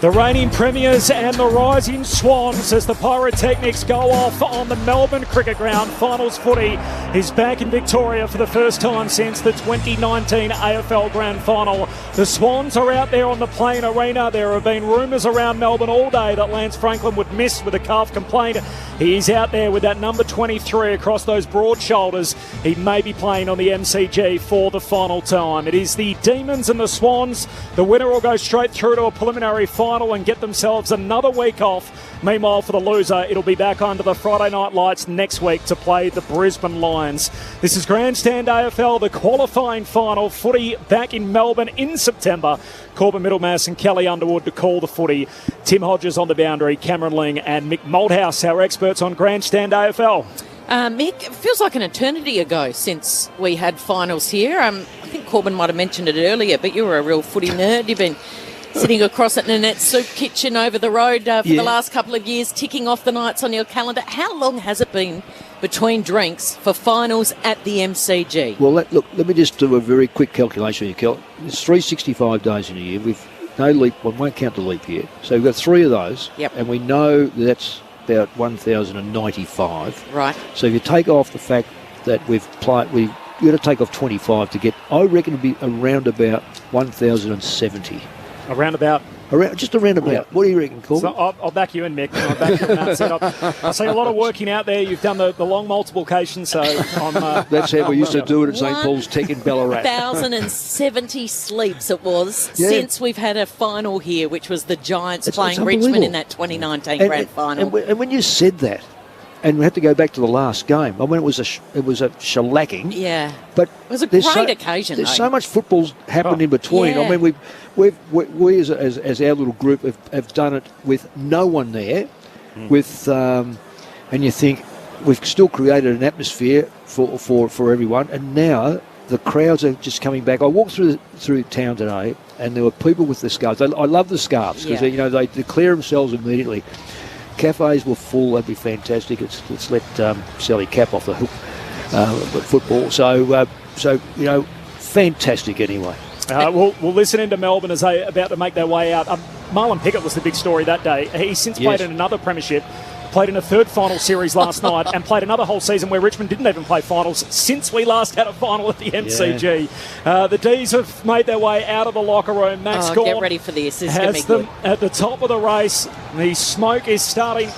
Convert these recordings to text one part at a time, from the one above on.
The reigning premiers and the rising Swans as the pyrotechnics go off on the Melbourne cricket ground. Finals footy is back in Victoria for the first time since the 2019 AFL Grand Final. The Swans are out there on the Plain Arena. There have been rumours around Melbourne all day that Lance Franklin would miss with a calf complaint. He's out there with that number 23 across those broad shoulders. He may be playing on the MCG for the final time. It is the Demons and the Swans. The winner will go straight through to a preliminary final and get themselves another week off. Meanwhile, for the loser, it'll be back under the Friday night lights next week to play the Brisbane Lions. This is Grandstand AFL, the qualifying final. Footy back in Melbourne in September. Corbin Middlemass and Kelly Underwood to call the footy. Tim Hodges on the boundary, Cameron Ling and Mick Malthouse, our experts on Grandstand AFL. Mick, it feels like an eternity ago since we had finals here. I think Corbin might have mentioned it earlier, but you were a real footy nerd. You've been sitting across at Nanette's Soup Kitchen over the road for the last couple of years, ticking off the nights on your calendar. How long has it been between drinks for finals at the MCG? Well, let me just do a very quick calculation here, Kel. There's 365 days in a year with no leap. Well, won't count the leap year. So we've got 3 of those, and we know that's about 1,095. Right. So if you take off the fact that we've got to take off 25 to get, I reckon it'd be around about 1,070. Around about? Just around about. Yeah. What do you reckon, Corbin? So I'll back you in, Mick. I'll back you in that set. I see a lot of working out there. You've done the long multiplication, so I'm... That's how we used to do it at St Paul's Tech in Ballarat. 1,070 sleeps it was since we've had a final here, which was the Giants playing Richmond in that 2019 Grand Final. And when you said that, and we had to go back to the last game. I mean, it was a shellacking. Yeah, but it was a great occasion. There's so much football's happened in between. Yeah. I mean, we as our little group have done it with no one there, and you think we've still created an atmosphere for everyone, and now the crowds are just coming back. I walked through town today, and there were people with the scarves. I love the scarves because they declare themselves immediately. Cafes were full. That'd be fantastic. Let's let Sally Cap off the hook football. So fantastic anyway. We'll listen into Melbourne as they're about to make their way out. Marlon Pickett was the big story that day. He's since played in another premiership, played in a third final series last night, and played another whole season where Richmond didn't even play finals since we last had a final at the MCG. The D's have made their way out of the locker room. Max Gawn get ready for this. This is going to be good. At the top of the race. The smoke is starting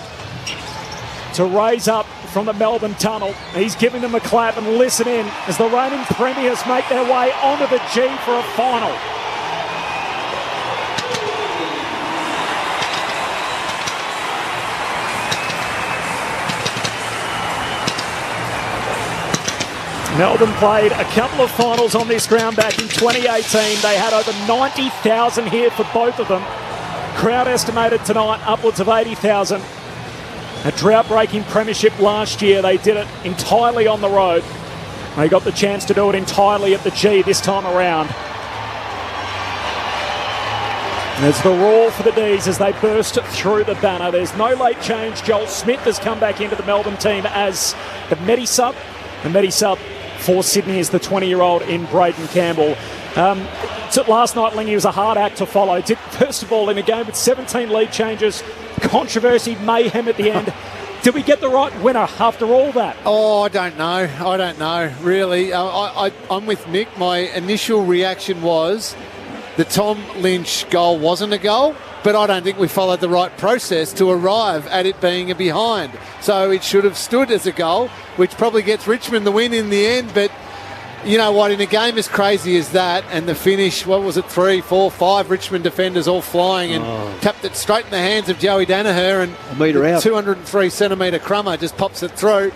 to raise up from the Melbourne tunnel. He's giving them a clap, and listen in as the reigning premiers make their way onto the G for a final. Melbourne played a couple of finals on this ground back in 2018. They had over 90,000 here for both of them. Crowd estimated tonight upwards of 80,000. A drought-breaking premiership last year. They did it entirely on the road. They got the chance to do it entirely at the G this time around. There's the roar for the D's as they burst through the banner. There's no late change. Joel Smith has come back into the Melbourne team as the Medi-Sub. The Medi-Sub for Sydney is the 20-year-old in Braden Campbell. Last night, Lingy was a hard act to follow. First of all, in a game with 17 lead changes, controversy, mayhem at the end. Did we get the right winner after all that? Oh, I don't know, really. I'm with Mick. My initial reaction was the Tom Lynch goal wasn't a goal, but I don't think we followed the right process to arrive at it being a behind. So it should have stood as a goal, which probably gets Richmond the win in the end. But you know what, in a game as crazy as that, and the finish, 3, 4, 5 Richmond defenders all flying and tapped it straight in the hands of Joey Danaher, and a metre out. 203 centimetre crummer just pops it through.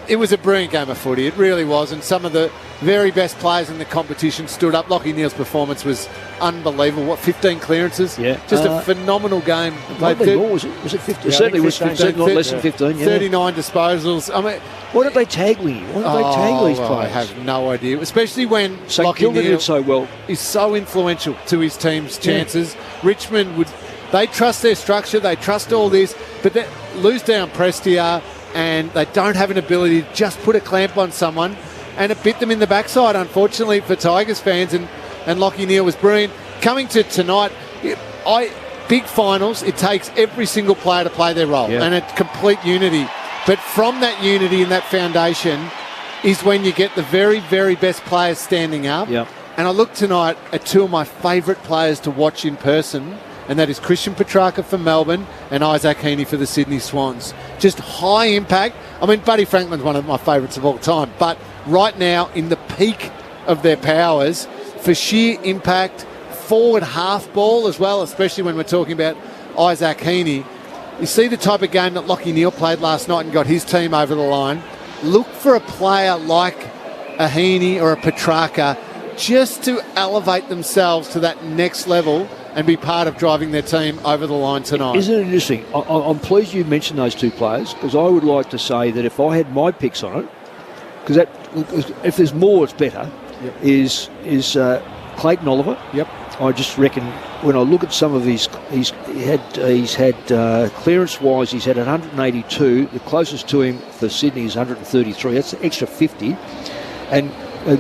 It was a brilliant game of footy. It really was, and some of the very best players in the competition stood up. Lachie Neale's performance was unbelievable. 15 clearances? Yeah. Just a phenomenal game. Was it 50? Certainly was 15, not less than 15. 39 disposals. I mean, why did they tag Lee? Why did they tag these players? I have no idea. Especially when Lachie Neale did so well. Is so influential to his team's chances. Richmond they trust their structure, they trust all this, but they lose down Prestia, and they don't have an ability to just put a clamp on someone, and it bit them in the backside, unfortunately, for Tigers fans, and Lachie Neale was brilliant. Coming to tonight, big finals, it takes every single player to play their role and a complete unity. But from that unity and that foundation is when you get the very, very best players standing up. Yep. And I look tonight at two of my favourite players to watch in person, and that is Christian Petrarca for Melbourne and Isaac Heaney for the Sydney Swans. Just high impact. I mean, Buddy Franklin's one of my favourites of all time, but right now in the peak of their powers for sheer impact, forward half ball as well, especially when we're talking about Isaac Heaney. You see the type of game that Lachie Neale played last night and got his team over the line. Look for a player like a Heaney or a Petrarca just to elevate themselves to that next level and be part of driving their team over the line tonight. Isn't it interesting? I'm pleased you mentioned those two players, because I would like to say that if I had my picks on it, because if there's more, it's better, is Clayton Oliver. Yep. I just reckon when I look at some of he's had clearance-wise, he's had 182. The closest to him for Sydney is 133. That's an extra 50. And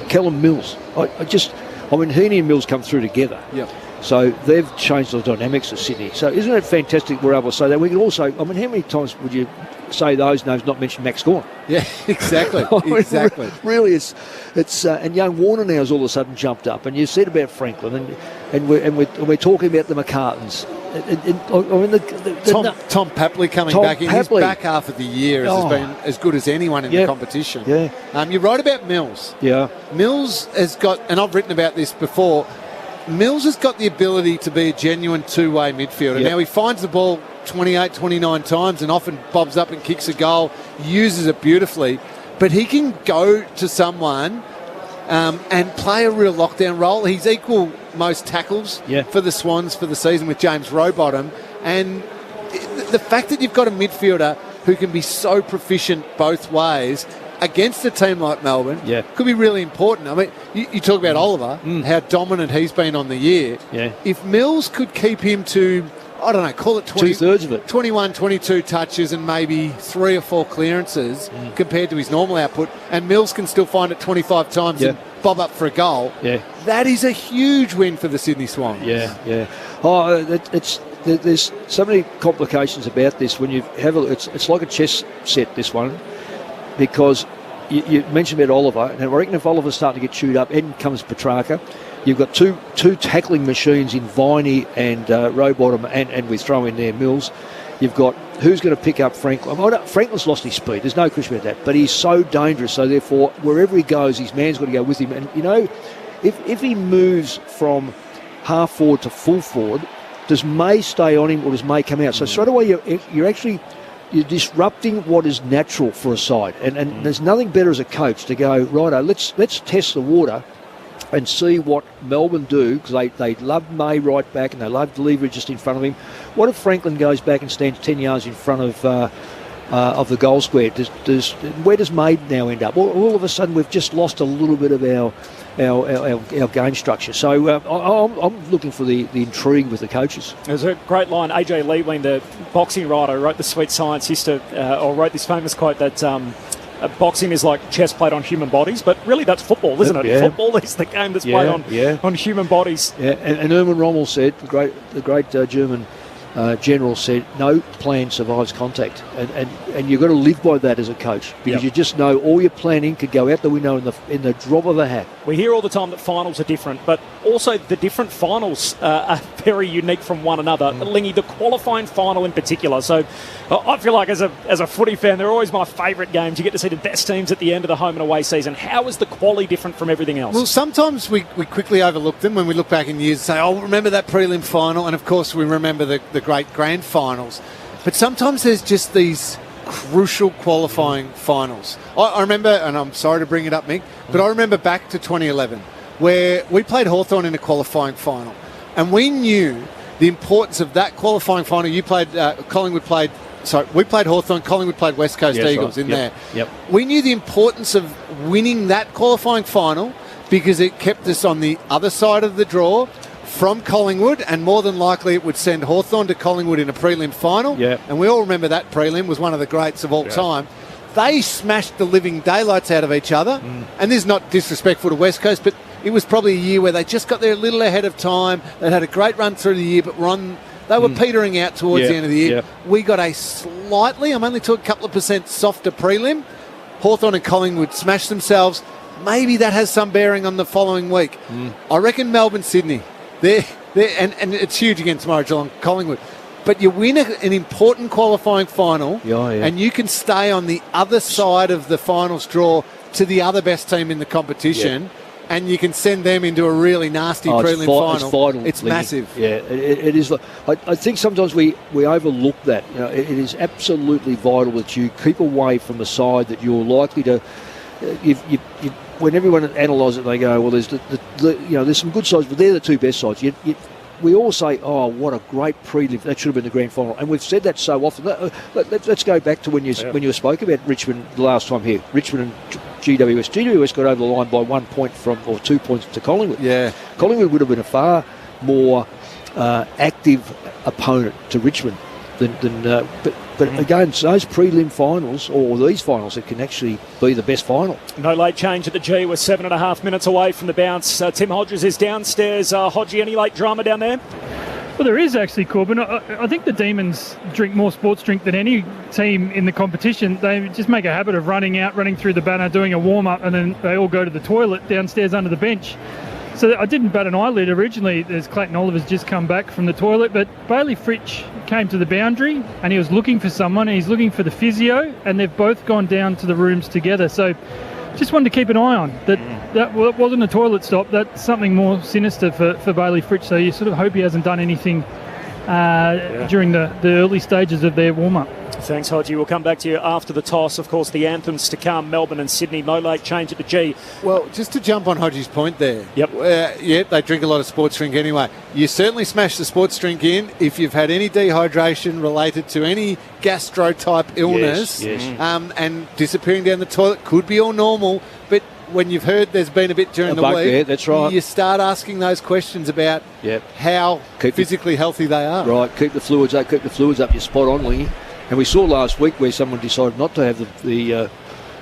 Callum Mills. Heaney and Mills come through together. Yep. So they've changed the dynamics of Sydney. So isn't it fantastic we're able to say that? We can also, how many times would you say those names, not mention Max Gawn? Yeah, exactly. Exactly. Really, it's and young Warner now has all of a sudden jumped up. And you said about Franklin, and we're talking about the McCartans. Tom Papley coming back in. His back half of the year has been as good as anyone in the competition. Yeah. You're right about Mills. Yeah. Mills has got, and I've written about this before, Mills has got the ability to be a genuine two-way midfielder. Now, he finds the ball 28, 29 times and often bobs up and kicks a goal, uses it beautifully, but he can go to someone and play a real lockdown role. He's equal most tackles for the Swans for the season with James Rowbottom, and the fact that you've got a midfielder who can be so proficient both ways against a team like Melbourne could be really important. I mean, you talk about Oliver, how dominant he's been on the year. Yeah. If Mills could keep him to, I don't know, call it 2/3 of it, 21, 22 touches and maybe 3 or 4 clearances compared to his normal output, and Mills can still find it 25 times and bob up for a goal, that is a huge win for the Sydney Swans. Oh, there's so many complications about this. When you have it's like a chess set, this one, because you mentioned about Oliver, and I reckon if Oliver's starting to get chewed up, in comes Petrarca. You've got two tackling machines in Viney and Rowbottom, and we throw in there Mills. You've got who's going to pick up Franklin. Franklin's lost his speed, there's no question about that, but he's so dangerous, so therefore wherever he goes, his man's got to go with him. And if he moves from half forward to full forward, does May stay on him or does May come out? So straight away you're disrupting what is natural for a side, and there's nothing better as a coach to go, righto, let's test the water and see what Melbourne do, because they love May right back and they love the leverage just in front of him. What if Franklin goes back and stands 10 yards in front of the goal square? Where does May now end up? All of a sudden we've just lost a little bit of our game structure. So I'm looking for the intrigue with the coaches. There's a great line. AJ Liebling, the boxing writer, who wrote the Sweet Science, wrote this famous quote that boxing is like chess played on human bodies, but really that's football, isn't it? Yeah. Football is the game that's played on human bodies. Yeah, and Erwin Rommel said, the great German general said, no plan survives contact, and you've got to live by that as a coach, because you just know all your planning could go out the window in the drop of a hat. We hear all the time that finals are different, but also the different finals are very unique from one another. Lingy, the qualifying final in particular. So I feel like as a footy fan, they're always my favourite games. You get to see the best teams at the end of the home and away season. How is the quali different from everything else? Well, sometimes we quickly overlook them when we look back in years and say, oh, remember that prelim final? And of course we remember the great grand finals. But sometimes there's just these crucial qualifying finals. I remember, and I'm sorry to bring it up, Mick, but I remember back to 2011 where we played Hawthorn in a qualifying final, and we knew the importance of that qualifying final. You played, we played Hawthorn, Collingwood played West Coast Eagles in there. Yep. We knew the importance of winning that qualifying final because it kept us on the other side of the draw from Collingwood, and more than likely it would send Hawthorn to Collingwood in a prelim final. Yeah. And we all remember that prelim was one of the greats of all time. They smashed the living daylights out of each other. And this is not disrespectful to West Coast, but it was probably a year where they just got there a little ahead of time. They had a great run through the year, but were on They were petering out towards the end of the year. Yeah. We got a slightly, I'm only talking a couple of percent softer prelim. Hawthorn and Collingwood smashed themselves. Maybe that has some bearing on the following week. I reckon Melbourne, Sydney, and it's huge against tomorrow, Geelong, Collingwood. But you win an important qualifying final, and you can stay on the other side of the finals draw to the other best team in the competition, and you can send them into a really nasty prelim final. It's massive. Yeah, it is. I think sometimes we overlook that. You know, it is absolutely vital that you keep away from the side that you're likely to. When everyone analyses it, they go, well, there's some good sides, but they're the two best sides. We all say, oh, what a great prelim. That should have been the grand final. And we've said that so often. Let's go back to when you spoke about Richmond the last time here. Richmond and GWS. GWS got over the line by 1 point or 2 points to Collingwood. Yeah. Collingwood would have been a far more active opponent to Richmond But again, those prelim finals, or these finals, it can actually be the best final. No late change at the G. We're 7.5 minutes away from the bounce. Tim Hodges is downstairs. Hodgie, any late drama down there? Well, there is actually, Corbin. I think the Demons drink more sports drink than any team in the competition. They just make a habit of running through the banner, doing a warm-up, and then they all go to the toilet downstairs under the bench. So I didn't bat an eyelid originally as Clayton Oliver's just come back from the toilet, but Bailey Fritsch came to the boundary and he was looking for someone. He's looking for the physio, and they've both gone down to the rooms together. So just wanted to keep an eye on that wasn't a toilet stop. That's something more sinister for Bailey Fritsch. So you sort of hope he hasn't done anything during the early stages of their warm-up. Thanks, Hodgie. We'll come back to you after the toss. Of course, the anthems to come, Melbourne and Sydney. No late change at the G. Well, just to jump on Hodgie's point there. Yep. They drink a lot of sports drink anyway. You certainly smash the sports drink in if you've had any dehydration related to any gastro-type illness. Yes. And disappearing down the toilet could be all normal, but when you've heard there's been a bit during the week, yeah, that's right. You start asking those questions about how physically healthy they are. Right, keep the fluids up. You're spot on, Lee. And we saw last week where someone decided not to have the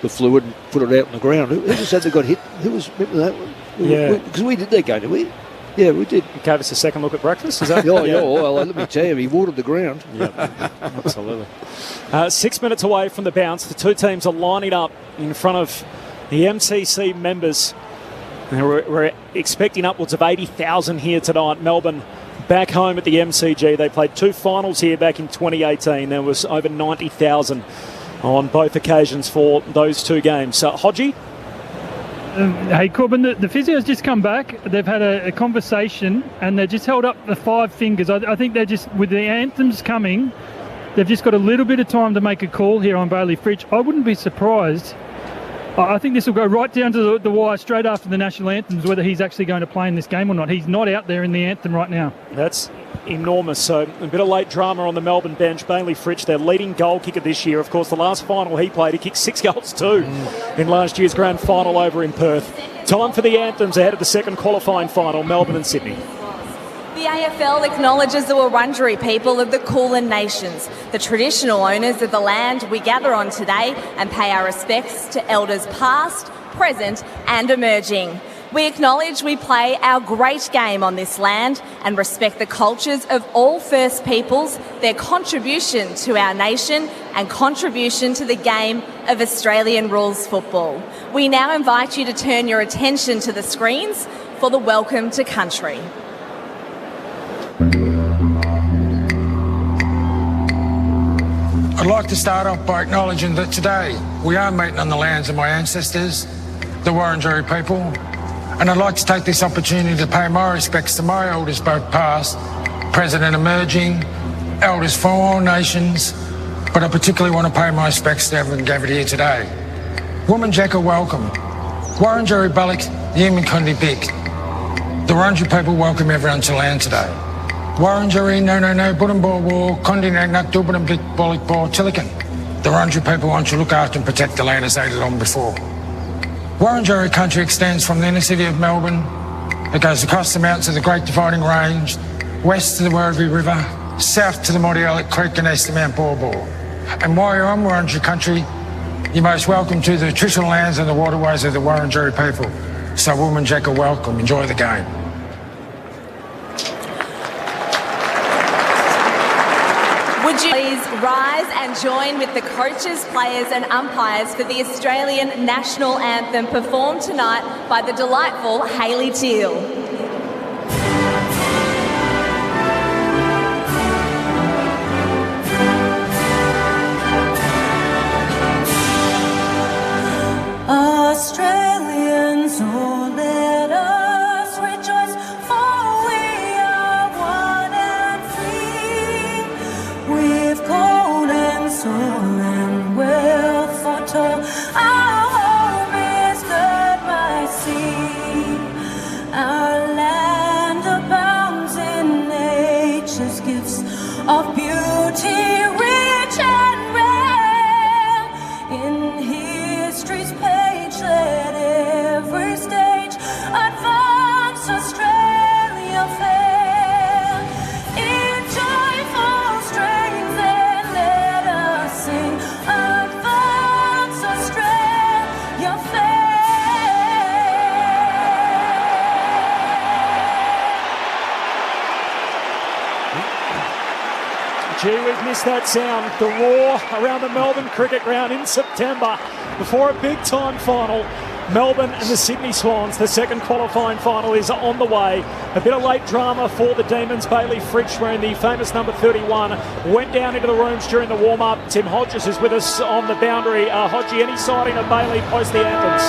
fluid and put it out on the ground. Who just said they got hit? Who was, remember that one? Yeah. Because we did that game, did we? Yeah, we did. He gave us a second look at breakfast, is that? Well, let me tell you, he watered the ground. Yeah, absolutely. 6 minutes away from the bounce. The two teams are lining up in front of the MCC members. We're expecting upwards of 80,000 here tonight. Melbourne back home at the MCG. They played two finals here back in 2018. There was over 90,000 on both occasions for those two games. So, Hodgie? Hey, Corbin, the physio's just come back. They've had a conversation and they just held up the five fingers. I think they're just, with the anthems coming, they've just got a little bit of time to make a call here on Bailey Fritsch. I wouldn't be surprised. I think this will go right down to the wire straight after the national anthems, whether he's actually going to play in this game or not. He's not out there in the anthem right now. That's enormous. So a bit of late drama on the Melbourne bench. Bailey Fritsch, their leading goal kicker this year. Of course, the last final he played, he kicked 6 goals too in last year's grand final over in Perth. Time for the anthems ahead of the second qualifying final, Melbourne and Sydney. The AFL acknowledges the Wurundjeri people of the Kulin Nations, the traditional owners of the land we gather on today, and pay our respects to elders past, present and emerging. We acknowledge we play our great game on this land and respect the cultures of all First Peoples, their contribution to our nation and contribution to the game of Australian rules football. We now invite you to turn your attention to the screens for the Welcome to Country. I'd like to start off by acknowledging that today we are meeting on the lands of my ancestors, the Wurundjeri people, and I'd like to take this opportunity to pay my respects to my elders, both past, present and emerging, elders from all nations, but I particularly want to pay my respects to everyone gathered here today. Wominjeka welcome. Wurundjeri Balik Yiminkundi Bik. The Wurundjeri people welcome everyone to land today. Wurundjeri no Budambor War Kondinak Nak Dubadam Blik Bolik Bor Tilikan. The Wurundjeri people want to look after and protect the land as they did long before. Wurundjeri country extends from the inner city of Melbourne. It goes across the mountains of the Great Dividing Range, west to the Werribee River, south to the Mordialloc Creek and east to Mount Borbor. And while you're on Wurundjeri country, you're most welcome to the traditional lands and the waterways of the Wurundjeri people. So Wominjeka welcome, enjoy the game. Would you please rise and join with the coaches, players and umpires for the Australian National Anthem performed tonight by the delightful Hayley Teal. Australians, oh, let us rejoice, for we are one and free. We've gold and soul and wealth for toil. Our home is good by sea. Our land abounds in nature's gifts of beauty, rich and rare. In history's page, let every stage advance Australia fair. In joyful strength, then let us sing, advance Australia fair. Gee, we've missed that sound. The roar around the Melbourne Cricket Ground in September before a big-time final. Melbourne and the Sydney Swans, the second qualifying final, is on the way. A bit of late drama for the Demons. Bailey Fritsch, wearing the famous number 31, went down into the rooms during the warm-up. Tim Hodges is with us on the boundary. Hodgie, any sighting of Bailey post the anthems?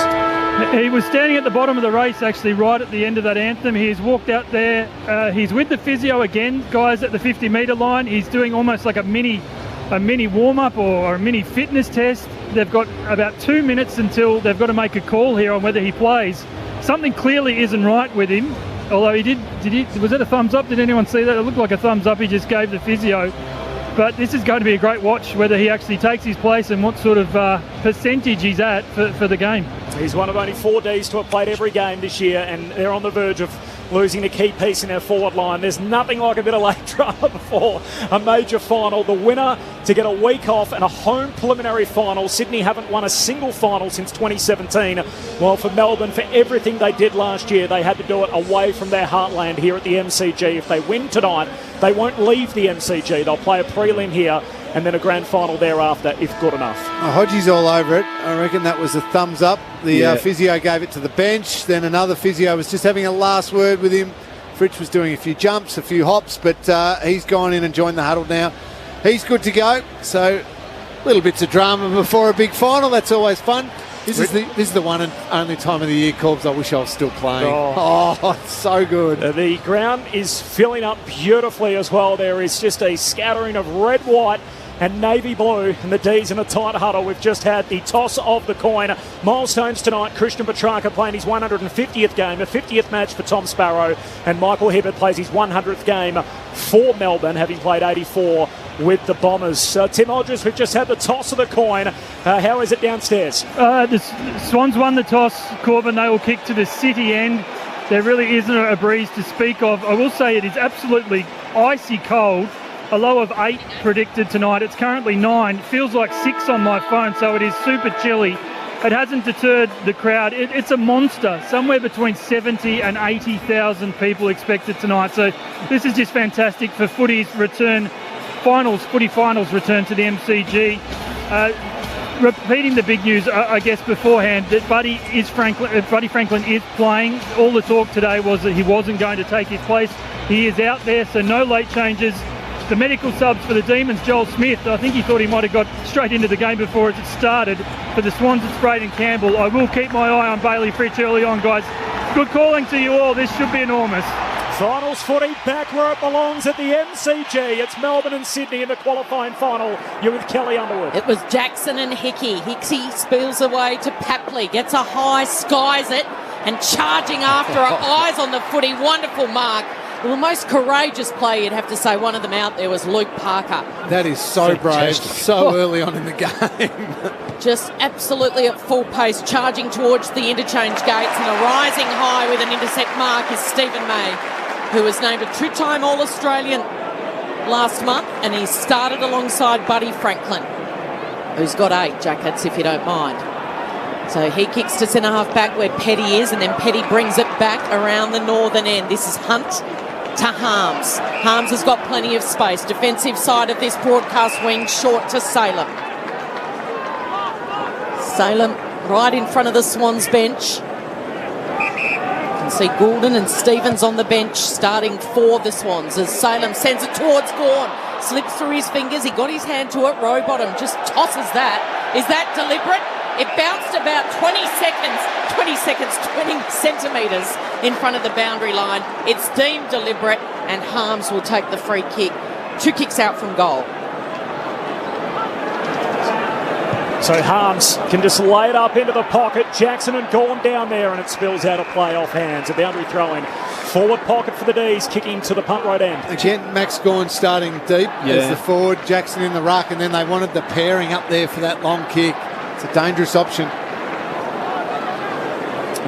He was standing at the bottom of the race, actually, right at the end of that anthem. He's walked out there. He's with the physio again, guys, at the 50-metre line. He's doing almost like a mini warm-up or a mini fitness test. They've got about 2 minutes until they've got to make a call here on whether he plays. Something clearly isn't right with him, although was it a thumbs up? Did anyone see that? It looked like a thumbs up he just gave the physio. But this is going to be a great watch, whether he actually takes his place and what sort of percentage he's at for the game. He's one of only 4 Ds to have played every game this year, and they're on the verge of losing a key piece in their forward line. There's nothing like a bit of late drama before a major final. The winner to get a week off and a home preliminary final. Sydney haven't won a single final since 2017. Well, for Melbourne, for everything they did last year, they had to do it away from their heartland here at the MCG. If they win tonight, they won't leave the MCG. They'll play a prelim here and then a grand final thereafter, if good enough. Hodgie's all over it. I reckon that was a thumbs up. The physio gave it to the bench. Then another physio was just having a last word with him. Fritsch was doing a few jumps, a few hops, but he's gone in and joined the huddle now. He's good to go. So little bits of drama before a big final. That's always fun. This is the one and only time of the year, Corbs, I wish I was still playing. Oh, it's so good. The ground is filling up beautifully as well. There is just a scattering of red, white and navy blue, and the D's in a tight huddle. We've just had the toss of the coin. Milestones tonight. Christian Petrarca playing his 150th game, a 50th match for Tom Sparrow, and Michael Hibbert plays his 100th game for Melbourne, having played 84 with the Bombers. Tim Hodges, we've just had the toss of the coin. How is it downstairs? The Swans won the toss, Corbin. They will kick to the city end. There really isn't a breeze to speak of. I will say it is absolutely icy cold. A low of 8 predicted tonight. It's currently 9. It feels like 6 on my phone, so it is super chilly. It hasn't deterred the crowd. It's a monster. Somewhere between 70 and 80,000 people expected tonight. So this is just fantastic for footy finals return to the MCG. Repeating the big news, I guess, beforehand, that Buddy Franklin is playing. All the talk today was that he wasn't going to take his place. He is out there, so no late changes. The medical subs for the Demons, Joel Smith, I think he thought he might have got straight into the game before it started. For the Swans, it's Braden Campbell. I will keep my eye on Bailey Fritsch early on, guys. Good calling to you all. This should be enormous. Finals footy back where it belongs at the MCG. It's Melbourne and Sydney in the qualifying final. You're with Kelly Underwood. It was Jackson and Hickey. Hicksy spills away to Papley, gets a high, skies it, and charging after her, eyes on the footy. Wonderful mark. Well, the most courageous play, you'd have to say, one of them out there was Luke Parker. That is so brave, so early on in the game. Just absolutely at full pace, charging towards the interchange gates, and a rising high with an intercept mark is Stephen May, who was named a two-time All-Australian last month, and he started alongside Buddy Franklin, who's got 8 jackets, if you don't mind. So he kicks to centre-half back where Petty is, and then Petty brings it back around the northern end. This is Hunt to Harms. Harms has got plenty of space. Defensive side of this broadcast wing, short to Salem. Salem right in front of the Swans bench. You can see Goulden and Stevens on the bench starting for the Swans as Salem sends it towards Gawn. Slips through his fingers. He got his hand to it. Rowbottom just tosses that. Is that deliberate? It bounced about 20 centimetres in front of the boundary line. It's deemed deliberate, and Harms will take the free kick. 2 kicks out from goal. So Harms can just lay it up into the pocket. Jackson and Gawn down there, and it spills out of play off hands. A boundary throw-in. Forward pocket for the D's, kicking to the punt right end. Again, Max Gawn starting deep as the forward, Jackson in the ruck, and then they wanted the pairing up there for that long kick. It's a dangerous option.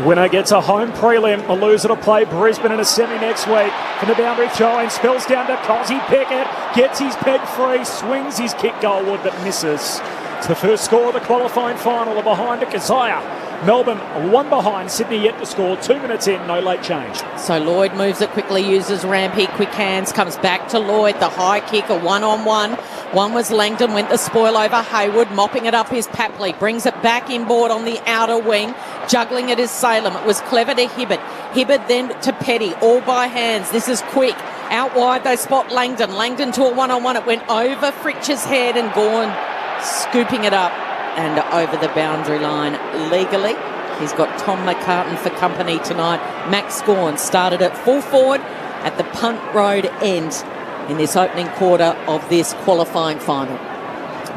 Winner gets a home prelim. A loser to play Brisbane in a semi next week. From the boundary throw-in, spills down to Cosy Pickett. Gets his peg free, swings his kick goalward, but misses. It's the first score of the qualifying final. A behind to Keziah. Melbourne 1 behind. Sydney yet to score. 2 minutes in, no late change. So Lloyd moves it quickly, uses Rampy, quick hands, comes back to Lloyd. The high kick, a one-on-one. One was Langdon, went the spoil over Hayward. Mopping it up is Papley. Brings it back inboard on the outer wing. Juggling it is Salem. It was clever to Hibbert. Hibbert then to Petty, all by hands. This is quick. Out wide, they spot Langdon. Langdon to a one-on-one. It went over Fritch's head and Gawn scooping it up and over the boundary line legally. He's got Tom McCartan for company tonight. Max Gawn started at full forward at the punt road end in this opening quarter of this qualifying final.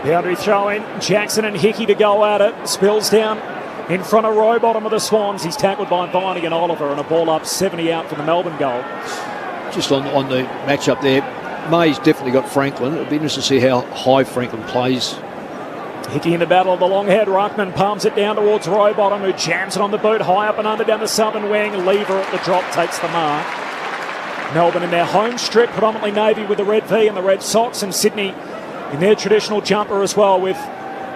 Boundary throw-in. Jackson and Hickey to go at it. Spills down in front of Rowbottom of the Swans. He's tackled by Viney and Oliver, and a ball up 70 out for the Melbourne goal. Just on the match-up there, May's definitely got Franklin. It'll be interesting to see how high Franklin plays. Hickey in the battle of the long head. Ruckman palms it down towards Rowbottom, who jams it on the boot, high up and under down the southern wing. Lever at the drop takes the mark. Melbourne in their home strip, predominantly navy with the red V and the red socks, and Sydney in their traditional jumper as well, with,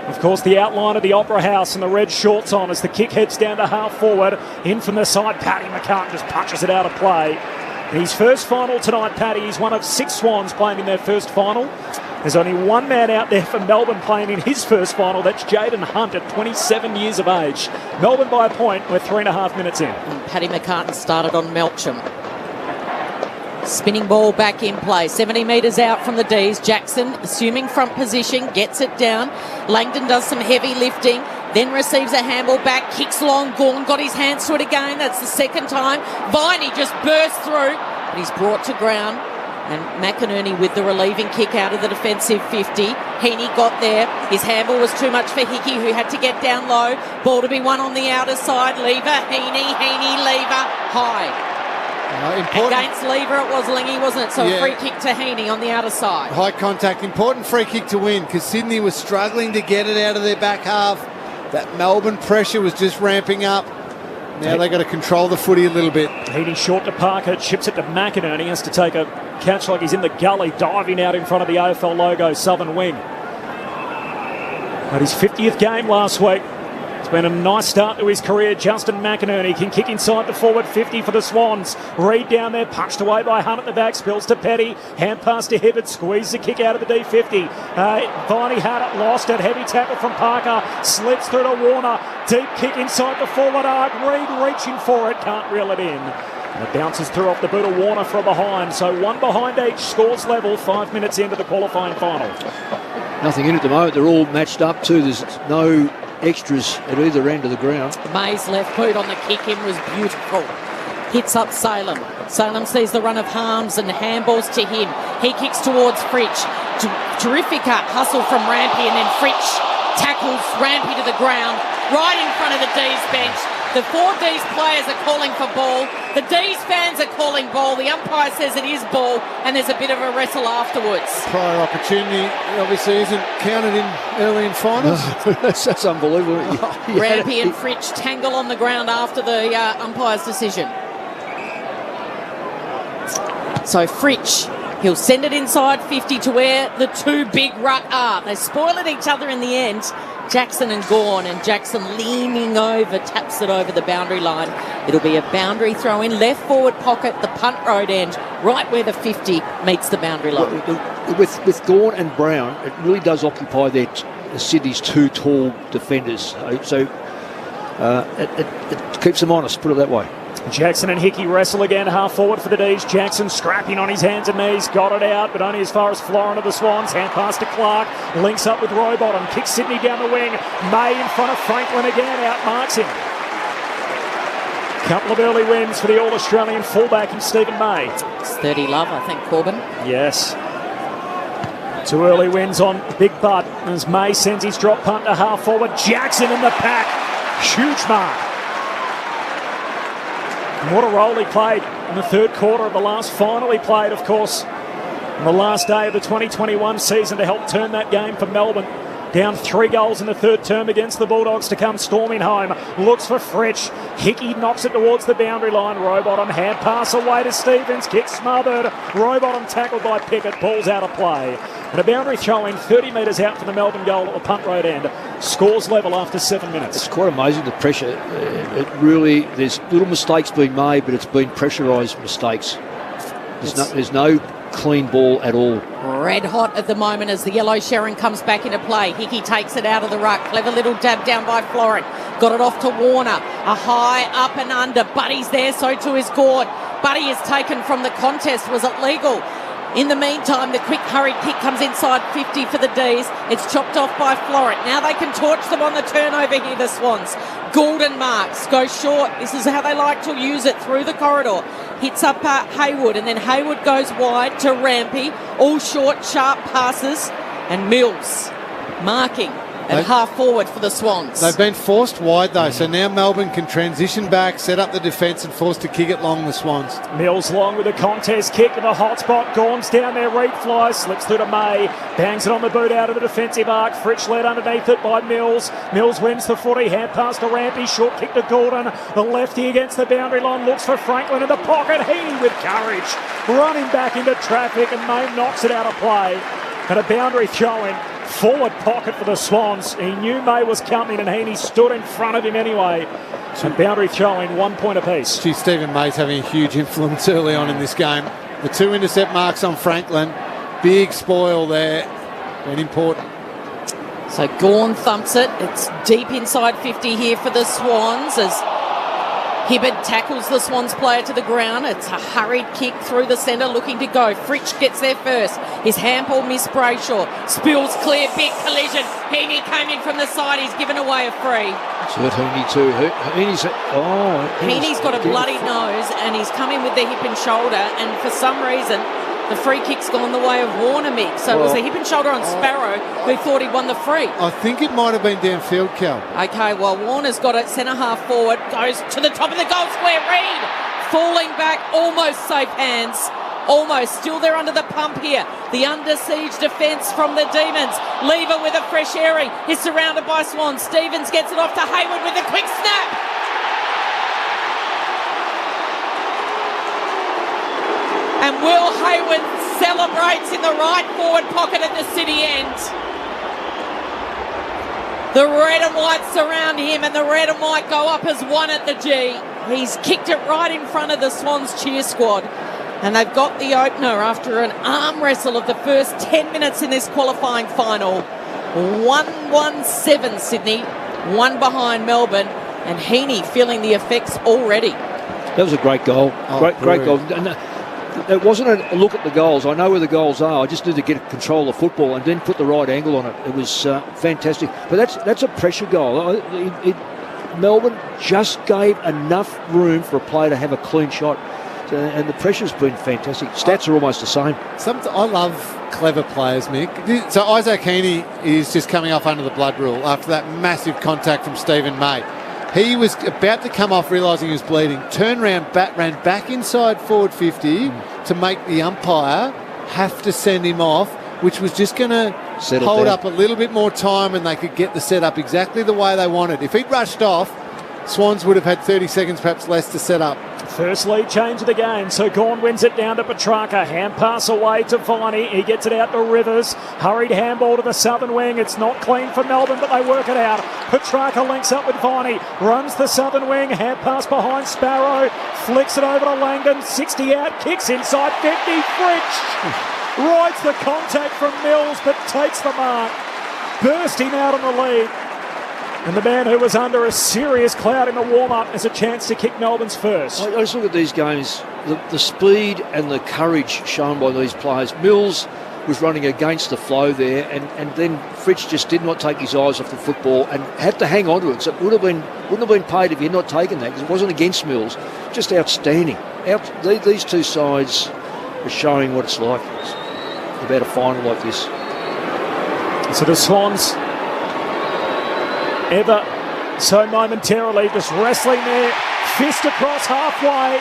of course, the outline of the Opera House and the red shorts on as the kick heads down to half forward. In from the side, Paddy McCartan just punches it out of play. His first final tonight, Paddy. He's one of 6 Swans playing in their first final. There's only one man out there for Melbourne playing in his first final. That's Jaden Hunt at 27 years of age. Melbourne by a point. We're 3.5 minutes in. And Paddy McCartan started on Melcham. Spinning ball back in play. 70 metres out from the D's. Jackson, assuming front position, gets it down. Langdon does some heavy lifting. Then receives a handball back, kicks long. Gawn got his hands to it again. That's the second time. Viney just burst through, but he's brought to ground. And McInerney with the relieving kick out of the defensive 50. Heaney got there. His handball was too much for Hickey, who had to get down low. Ball to be won on the outer side. Lever, Heaney, Lever, high. Against Lever it was Lingy, wasn't it? So a free kick to Heaney on the outer side. High contact, important free kick to win because Sydney was struggling to get it out of their back half. That Melbourne pressure was just ramping up. Now they've got to control the footy a little bit. Heaney short to Parker, chips it to McInerney, has to take a catch like he's in the gully, diving out in front of the AFL logo, southern wing. At his 50th game last week. It's been a nice start to his career. Justin McInerney can kick inside the forward 50 for the Swans. Reid down there, punched away by Hunt at the back, spills to Petty. Hand pass to Hibbert, squeezes the kick out of the D50. Viney had it, lost it. Heavy tackle from Parker, slips through to Warner. Deep kick inside the forward arc. Reid reaching for it, can't reel it in. And it bounces through off the boot of Warner from behind. So one behind each, scores level, 5 minutes into the qualifying final. Nothing in at the moment. They're all matched up too. There's no extras at either end of the ground. May's left boot on the kick in was beautiful. Hits up Salem. Salem sees the run of Harms and handballs to him. He kicks towards Fritch. Terrific hustle from Rampy, and then Fritch tackles Rampy to the ground right in front of the D's bench. The 4 D's players are calling for ball. The D's fans are calling ball. The umpire says it is ball, and there's a bit of a wrestle afterwards. Prior opportunity obviously isn't counted in early in finals. No, that's unbelievable. Rampy and Fritch tangle on the ground after the umpire's decision. So Fritch, he'll send it inside 50 to where the 2 big ruck are. They spoil at each other in the end, Jackson and Gawn, and Jackson leaning over, taps it over the boundary line. It'll be a boundary throw in, left forward pocket, the punt road end, right where the 50 meets the boundary line. With Gawn and Brown, it really does occupy Sydney's two tall defenders. So it keeps them honest, put it that way. Jackson and Hickey wrestle again, half forward for the D's. Jackson scrapping on his hands and knees, got it out, but only as far as Florent of the Swans. Hand pass to Clark, links up with Rowbottom, kicks Sydney down the wing. May in front of Franklin again, outmarks him. Couple of early wins for the All-Australian fullback in Stephen May. It's 30 love, I think, Corbin. Yes. 2 early wins on Big Butt as May sends his drop punt to half forward. Jackson in the pack. Huge mark. And what a role he played in the third quarter of the last final he played, of course, on the last day of the 2021 season to help turn that game for Melbourne. Down 3 goals in the third term against the Bulldogs to come storming home. Looks for Fritsch. Hickey knocks it towards the boundary line. Rowbottom hand pass away to Stevens. Kick smothered. Rowbottom tackled by Pickett. Ball's out of play. And a boundary throw in 30 metres out from the Melbourne goal at the punt road end. Scores level after 7 minutes. It's quite amazing, the pressure. It really, there's little mistakes being made, but it's been pressurised mistakes. There's no clean ball at all. Red hot at the moment as the yellow Sharon comes back into play. Hickey takes it out of the ruck. Clever little dab down by Florent. Got it off to Warner. A high up and under. Buddy's there, so too is Gord. Buddy is taken from the contest. Was it legal? In the meantime, the quick hurried kick comes inside 50 for the D's. It's chopped off by Florent. Now they can torch them on the turnover here, the Swans. Goulden marks, goes short. This is how they like to use it, through the corridor. Hits up Haywood, and then Haywood goes wide to Rampy. All short, sharp passes. And Mills marking at half forward for the Swans. They've been forced wide though, so now Melbourne can transition back, set up the defence and forced to kick it long, the Swans. Mills long with a contest kick to the hot spot. Gawn's down there, Reed flies, slips through to May, bangs it on the boot out of the defensive arc. Fritsch led underneath it by Mills. Mills wins the footy, hand pass to Rampy, short kick to Gordon. The lefty against the boundary line looks for Franklin in the pocket. Heaney with courage, running back into traffic, and May knocks it out of play. And a boundary throw in. Forward pocket for the Swans. He knew May was coming and Heaney stood in front of him anyway. And boundary throw in, 1 point apiece. Gee, Stephen May's having a huge influence early on in this game. The 2 intercept marks on Franklin. Big spoil there. And important. So Gawn thumps it. It's deep inside 50 here for the Swans as Hibbard tackles the Swans player to the ground. It's a hurried kick through the centre, looking to go. Fritsch gets there first. His handball missed Brayshaw. Spills clear, big collision. Heaney came in from the side. He's given away a free. It's hurt Heaney too. Heaney's got a bloody nose and he's come in with the hip and shoulder, and for some reason the free kick's gone the way of Warner, Mick. So it was a hip and shoulder on Sparrow, who thought he'd won the free. I think it might have been downfield, Cal. Okay, well, Warner's got it centre half forward, goes to the top of the goal square. Reed falling back, almost safe hands. Almost still there under the pump here. The under siege defence from the Demons. Lever with a fresh airing. He's surrounded by Swans. Stevens gets it off to Haywood with a quick snap. And Will Haywood celebrates in the right forward pocket at the City end. The red and white surround him, and the red and white go up as one at the G. He's kicked it right in front of the Swans cheer squad. And they've got the opener after an arm wrestle of the first 10 minutes in this qualifying final. 1-1-7 Sydney, 1 behind Melbourne, and Heaney feeling the effects already. That was a great goal. Great goal. And it wasn't a look at the goals. I know where the goals are. I just need to get control of football and then put the right angle on it. It was fantastic. But that's a pressure goal. Melbourne just gave enough room for a player to have a clean shot. And the pressure's been fantastic. Stats are almost the same. I love clever players, Mick. So Isaac Heaney is just coming off under the blood rule after that massive contact from Stephen May. He was about to come off, realising he was bleeding, turned around, ran back inside forward 50 to make the umpire have to send him off, which was just going to hold up a little bit more time and they could get the setup exactly the way they wanted. If he'd rushed off, Swans would have had 30 seconds perhaps less to set up. First lead change of the game. So Gawn wins it down to Petrarca. Hand pass away to Viney. He gets it out to Rivers. Hurried handball to the southern wing. It's not clean for Melbourne, but they work it out. Petrarca links up with Viney. Runs the southern wing. Hand pass behind Sparrow. Flicks it over to Langdon. 60 out. Kicks inside 50. Fritsch rides the contact from Mills, but takes the mark. Bursting out on the lead. And the man who was under a serious cloud in the warm-up has a chance to kick Melbourne's first. I just look at these games, the speed and the courage shown by these players. Mills was running against the flow there, and then Fritsch just did not take his eyes off the football and had to hang on to it. So it wouldn't have been paid if he had not taken that, because it wasn't against Mills. Just outstanding. These two sides are showing what it's like about a final like this. So the Swans, ever so momentarily just wrestling there, fist across halfway.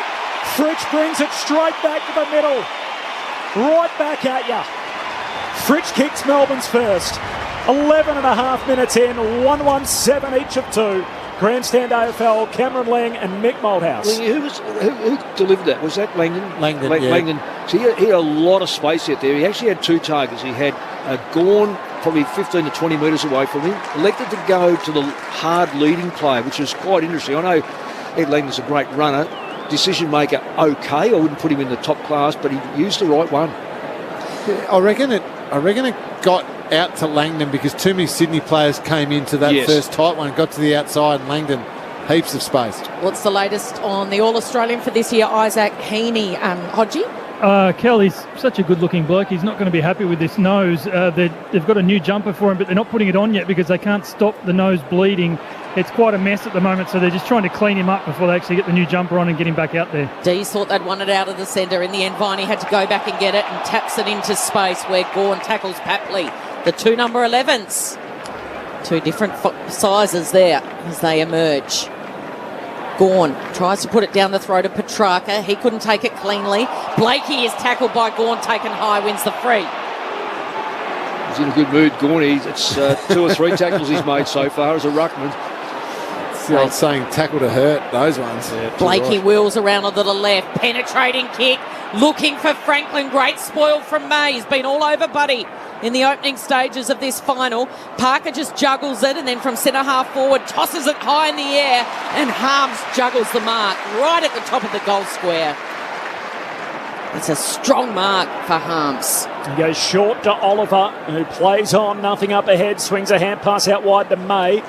Fritsch brings it straight back to the middle, right back at ya. Fritsch kicks Melbourne's first. 11 and a half minutes in, 1-1-7 each of two. Grandstand AFL, Cameron Lang and Mick Malthouse. Who delivered that? Was that Langdon? Langdon, yeah. Langdon. So he had a lot of space out there. He actually had two targets. He had Gawn probably 15 to 20 metres away from him. Elected to go to the hard leading player, which is quite interesting. I know Ed Langdon's a great runner. Decision maker, okay. I wouldn't put him in the top class, but he used the right one. Yeah, I reckon it got out to Langdon because too many Sydney players came into that first tight one, got to the outside, and Langdon, heaps of space. What's the latest on the All-Australian for this year, Isaac Heaney, Hodgie? Kelly's such a good-looking bloke. He's not going to be happy with this nose. They've got a new jumper for him, but they're not putting it on yet because they can't stop the nose bleeding. It's quite a mess at the moment, so they're just trying to clean him up before they actually get the new jumper on and get him back out there. Dees thought they'd won it out of the centre. In the end, Viney had to go back and get it and taps it into space where Gawn tackles Papley. The two number 11s. Two different sizes there as they emerge. Gawn tries to put it down the throat of Petrarca. He couldn't take it cleanly. Blakey is tackled by Gawn, taken high, wins the free. He's in a good mood, Gawn. It's 2 or 3 tackles he's made so far as a ruckman. It's the old saying, tackle to hurt, those ones. Yeah, Blakey wheels around onto the left. Penetrating kick. Looking for Franklin. Great spoil from May. He's been all over Buddy in the opening stages of this final. Parker just juggles it and then from centre half forward tosses it high in the air and Harms juggles the mark right at the top of the goal square. It's a strong mark for Harms. He goes short to Oliver, who plays on, nothing up ahead, swings a hand pass out wide to May.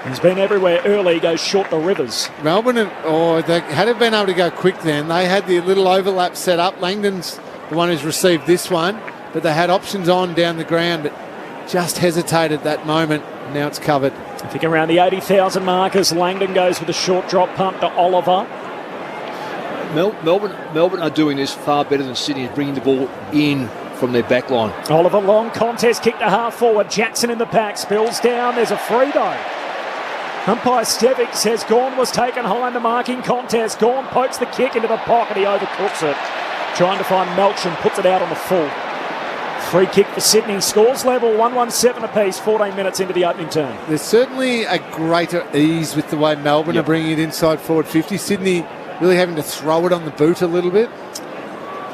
He's been everywhere early, goes short to Rivers. Melbourne, they had been able to go quick then. They had the little overlap set up. Langdon's the one who's received this one, but they had options on down the ground, but just hesitated that moment. Now it's covered. I think around the 80,000 mark as Langdon goes with a short drop pump to Oliver. Melbourne are doing this far better than Sydney, bringing the ball in from their back line. Oliver long contest, kick to half forward. Jackson in the pack, spills down. There's a free though. Umpire Stevic says Gawn was taken high in the marking contest. Gawn pokes the kick into the pocket. He overcooks it. Trying to find Melksham, puts it out on the full. Free kick for Sydney. Scores level, 1-1-7 apiece, 14 minutes into the opening turn. There's certainly a greater ease with the way Melbourne are bringing it inside forward 50. Sydney really having to throw it on the boot a little bit.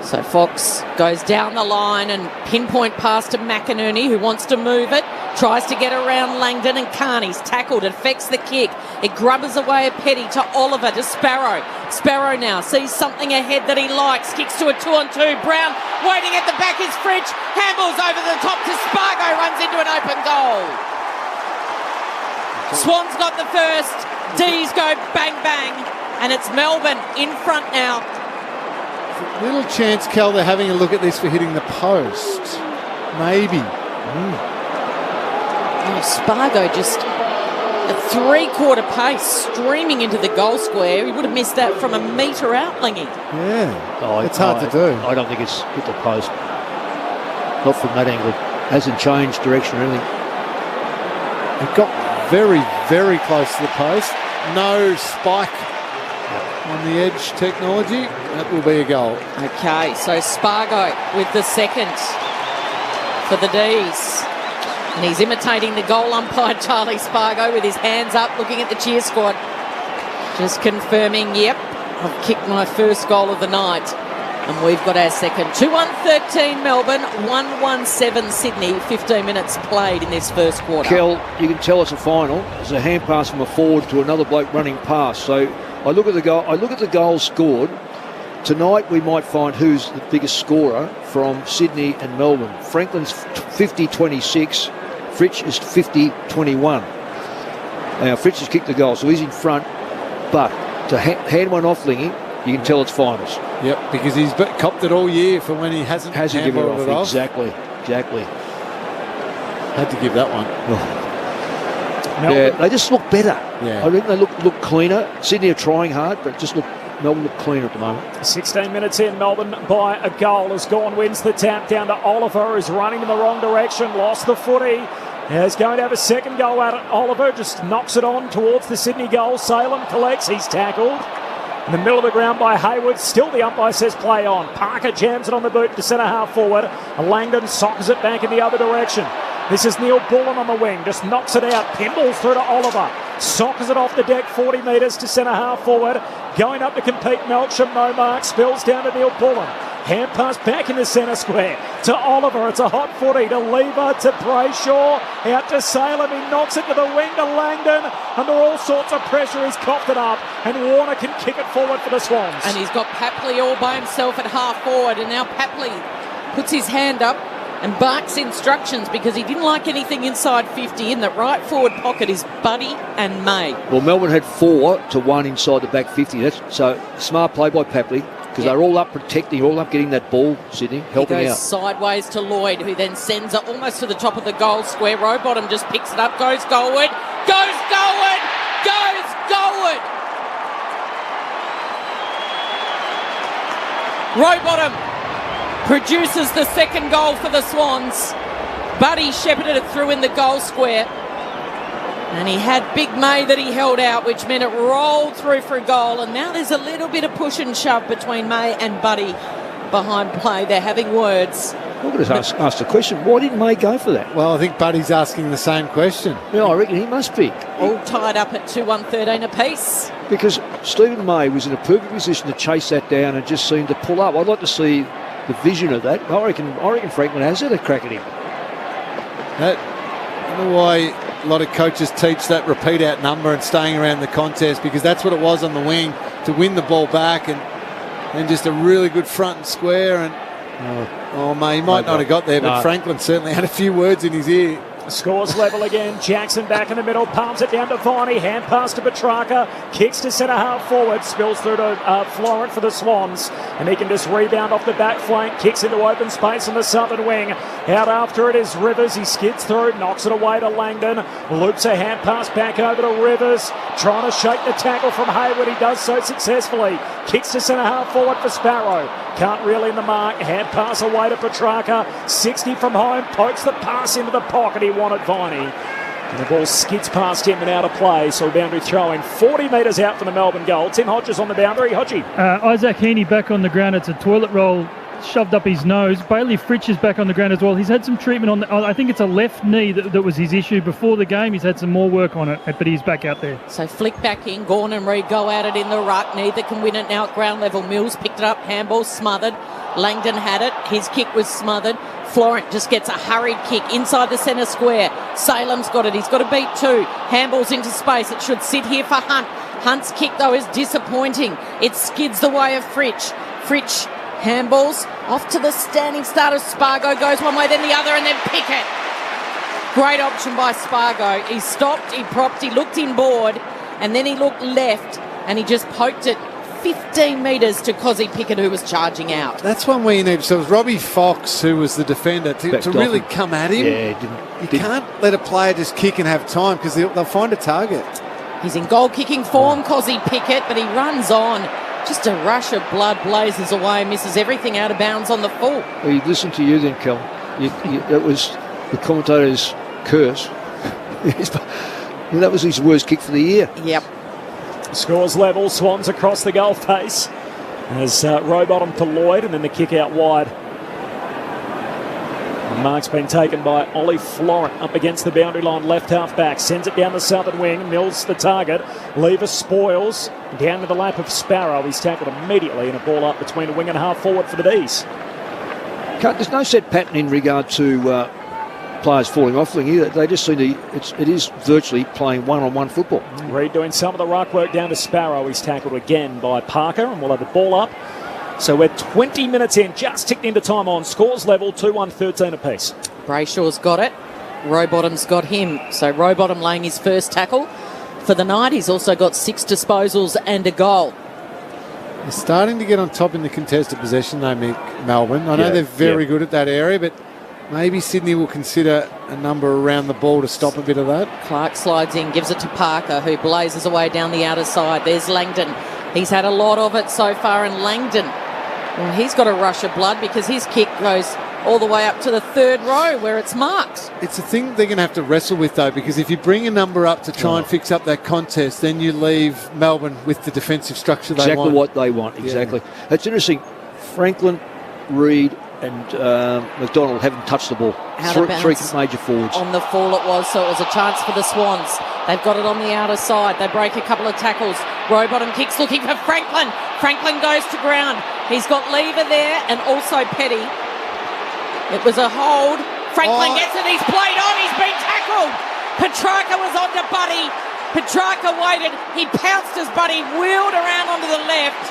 So Fox goes down the line and pinpoint pass to McInerney, who wants to move it. Tries to get around Langdon and Carney's tackled. It affects the kick. It grubbers away a Petty to Oliver to Sparrow. Sparrow now sees something ahead that he likes. Kicks to a 2-on-2. Brown waiting at the back is Fritsch. Handballs over the top to Spargo. Runs into an open goal. Swans got the first. D's go bang bang. And it's Melbourne in front now. Little chance, Cal, they're having a look at this for hitting the post. Maybe. Oh, Spargo just at 3/4 pace streaming into the goal square. He would have missed that from a metre out, Lingy. Yeah, it's hard to do. I don't think it's hit the post. Not from that angle. Hasn't changed direction or anything. It got very, very close to the post. No spike on the edge technology. That will be a goal. Okay, so Spargo with the second for the D's. And he's imitating the goal umpire, Charlie Spargo, with his hands up, looking at the cheer squad. Just confirming, yep, I've kicked my first goal of the night. And we've got our second. 2-1-13 Melbourne, 1-1-7 Sydney. 15 minutes played in this first quarter. Kel, you can tell it's a final. It's a hand pass from a forward to another bloke running past. So I look at the goal. I look at the goals scored. Tonight we might find who's the biggest scorer from Sydney and Melbourne. Franklin's 50-26. Fritsch is 50-21. Now Fritsch has kicked the goal, so he's in front. But to hand one off, Lingy, you can tell it's finals. Yep, because he's copped it all year for when he hasn't given it off. Exactly. Had to give that one. Yeah, they just look better. Yeah. I think they look cleaner. Sydney are trying hard, but Melbourne look cleaner at the moment. 16 minutes in, Melbourne by a goal as Gawn wins the tap down to Oliver, who's running in the wrong direction, lost the footy. Is going to have a second go at it. Oliver just knocks it on towards the Sydney goal. Salem collects, he's tackled. In the middle of the ground by Hayward, still the umpire says play on. Parker jams it on the boot to centre half forward. Langdon sockers it back in the other direction. This is Neil Bullen on the wing, just knocks it out, pinballs through to Oliver. Sockers it off the deck 40 metres to centre half forward. Going up to compete Melksham, no mark, spills down to Neil Bullen. Hand pass back in the centre square to Oliver. It's a hot footy to Lever to Brayshaw. Out to Salem. He knocks it to the wing to Langdon. Under all sorts of pressure, he's coughed it up. And Warner can kick it forward for the Swans. And he's got Papley all by himself at half forward. And now Papley puts his hand up and barks instructions because he didn't like anything inside 50. In the right forward pocket is Buddy and May. Well, Melbourne had 4-1 inside the back 50. So smart play by Papley. Because they're all up protecting, all up getting that ball, Sydney, helping he goes out. Sideways to Lloyd, who then sends it almost to the top of the goal square. Rowbottom just picks it up, goes goalward, goes goalward, goes goalward. Rowbottom produces the second goal for the Swans. Buddy shepherded it through in the goal square. And he had Big May that he held out, which meant it rolled through for a goal. And now there's a little bit of push and shove between May and Buddy behind play. They're having words. I'm going to ask the question, why didn't May go for that? Well, I think Buddy's asking the same question. Yeah, I reckon he must be. All tied up at 2-1-13 apiece. Because Stephen May was in a perfect position to chase that down and just seemed to pull up. I'd like to see the vision of that. I reckon Franklin has had a crack at him. I don't know why a lot of coaches teach that repeat out number and staying around the contest, because that's what it was on the wing, to win the ball back and just a really good front and square. And he might not have got there, but Franklin certainly had a few words in his ear. Scores level again. Jackson back in the middle, palms it down to Viney, hand pass to Petrarca, kicks to centre half forward, spills through to Florent for the Swans, and he can just rebound off the back flank, kicks into open space on the southern wing. Out after it is Rivers, he skids through, knocks it away to Langdon, loops a hand pass back over to Rivers, trying to shake the tackle from Hayward, he does so successfully, kicks to centre half forward for Sparrow, can't reel in the mark, hand pass away to Petrarca, 60 from home, pokes the pass into the pocket, he wanted Viney. And the ball skids past him and out of play, so a boundary throw in 40 metres out from the Melbourne goal. Tim Hodges on the boundary. Hodgie. Isaac Heaney back on the ground. It's a toilet roll shoved up his nose. Bailey Fritsch is back on the ground as well. He's had some treatment on I think it's a left knee that was his issue before the game. He's had some more work on it, but he's back out there. So flick back in. Gawn and Reid go at it in the ruck. Neither can win it now at ground level. Mills picked it up. Handball smothered. Langdon had it. His kick was smothered. Florent just gets a hurried kick inside the centre square. Salem's got it. He's got to beat two. Handballs into space. It should sit here for Hunt. Hunt's kick, though, is disappointing. It skids the way of Fritsch. Fritsch handballs off to the standing start of Spargo. Goes one way, then the other, and then Pickett. Great option by Spargo. He stopped, he propped, he looked inboard, and then he looked left, and he just poked it 15 metres to Cozzy Pickett, who was charging out. That's one where you need. So it was Robbie Fox, who was the defender, to really come at him. Yeah, you can't let a player just kick and have time, because they'll find a target. He's in goal-kicking form, Cozzy Pickett, but he runs on. Just a rush of blood blazes away, misses everything out of bounds on the full. Well, you listen to you then, Kel. That was the commentator's curse. That was his worst kick for the year. Yep. Scores level, Swans across the goal face. As Rowbottom to Lloyd, and then the kick out wide. The mark's been taken by Ollie Florent up against the boundary line, left half back. Sends it down the southern wing. Mills the target. Lever spoils. Down to the lap of Sparrow. He's tackled immediately, and a ball up between a wing and a half forward for the D's. There's no set pattern in regard to players falling off. They just seem to. It is virtually playing one-on-one football. Reid doing some of the ruck work down to Sparrow. He's tackled again by Parker, and we'll have the ball up. So we're 20 minutes in, just ticked into time on. Scores level, 2-1, 13 apiece. Brayshaw's got it. Rowbottom's got him. So Rowbottom laying his first tackle for the night. He's also got 6 disposals and a goal. They're starting to get on top in the contested possession, though, Melbourne. I know they're very good at that area, but maybe Sydney will consider a number around the ball to stop a bit of that. Clark slides in, gives it to Parker, who blazes away down the outer side. There's Langdon. He's had a lot of it so far, and Langdon, well, he's got a rush of blood because his kick goes all the way up to the third row where it's marked. It's a thing they're going to have to wrestle with, though, because if you bring a number up to try and fix up that contest, then you leave Melbourne with the defensive structure they want. Exactly what they want, exactly. Yeah. It's interesting. Franklin, Reid and McDonald haven't touched the ball. Three major forwards. On the fall it was, so it was a chance for the Swans. They've got it on the outer side. They break a couple of tackles. Rowbottom kicks looking for Franklin. Franklin goes to ground. He's got Lever there and also Petty. It was a hold. Franklin gets it. He's played on. He's been tackled. Petrarca was on to Buddy. Petrarca waited. He pounced as Buddy wheeled around onto the left.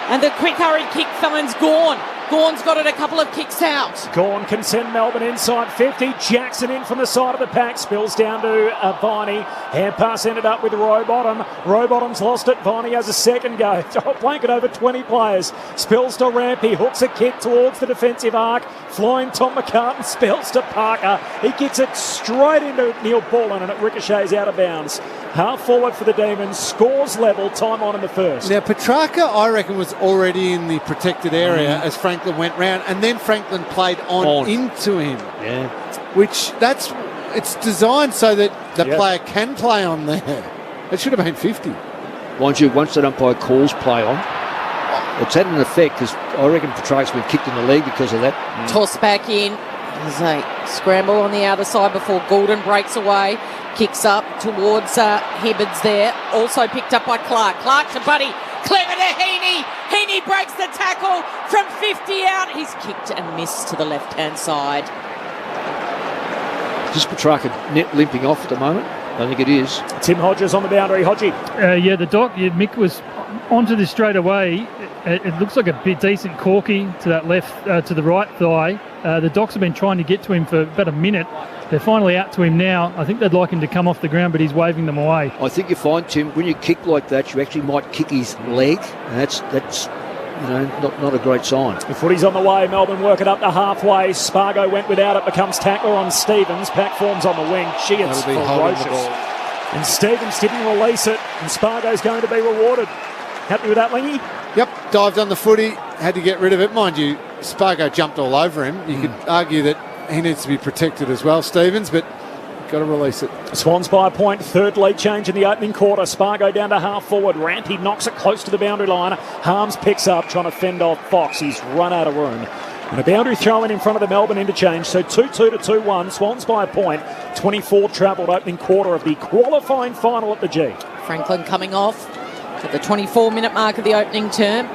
And the quick hurried kick finds Gawn. Gawn's got it a couple of kicks out. Gawn can send Melbourne inside 50. Jackson in from the side of the pack. Spills down to Viney. Hand pass ended up with Rowbottom. Rowbottom's lost it. Viney has a second go. Blanket over 20 players. Spills to Rampy. Hooks a kick towards the defensive arc. Flying Tom McCartan. Spills to Parker. He gets it straight into Neil Bullen and it ricochets out of bounds. Half forward for the Demons. Scores level. Time on in the first. Now, Petrarca, I reckon, was already in the protected area as Franklin went round, and then Franklin played on into him. Yeah. Which, it's designed so that the player can play on there. It should have been 50. Mind you, once that umpire calls play on, it's had an effect because I reckon Petrarca's been kicked in the leg because of that. Toss back in. There's a scramble on the outer side before Goulden breaks away. Kicks up towards Hibbards there. Also picked up by Clark. Clark to Buddy. Clever to Heaney. Heaney breaks the tackle from 50 out. He's kicked and missed to the left-hand side. Is Petrarca limping off at the moment? I think it is. Tim Hodges on the boundary. Hodgie. Mick was onto this straight away. It looks like a bit decent corky to that left, to the right thigh. The Docs have been trying to get to him for about a minute. They're finally out to him now. I think they'd like him to come off the ground, but he's waving them away. I think you find, Tim, when you kick like that, you actually might kick his leg, and that's not a great sign. The footy's on the way. Melbourne work it up to halfway. Spargo went without it, becomes tackler on Stevens. Pack forms on the wing. Gee, it's ferocious. And Stevens didn't release it, and Spargo's going to be rewarded. Happy with that, Lingy? Yep, dived on the footy, had to get rid of it. Mind you, Spargo jumped all over him. You could argue that he needs to be protected as well, Stevens, but got to release it. Swans by a point. Third lead change in the opening quarter. Spargo down to half forward. Rampy knocks it close to the boundary line. Harms picks up, trying to fend off Fox. He's run out of room. And a boundary throw in front of the Melbourne interchange. So 2-2 to 2-1. Swans by a point. 24 travelled opening quarter of the qualifying final at the G. Franklin coming off at the 24-minute mark of the opening term.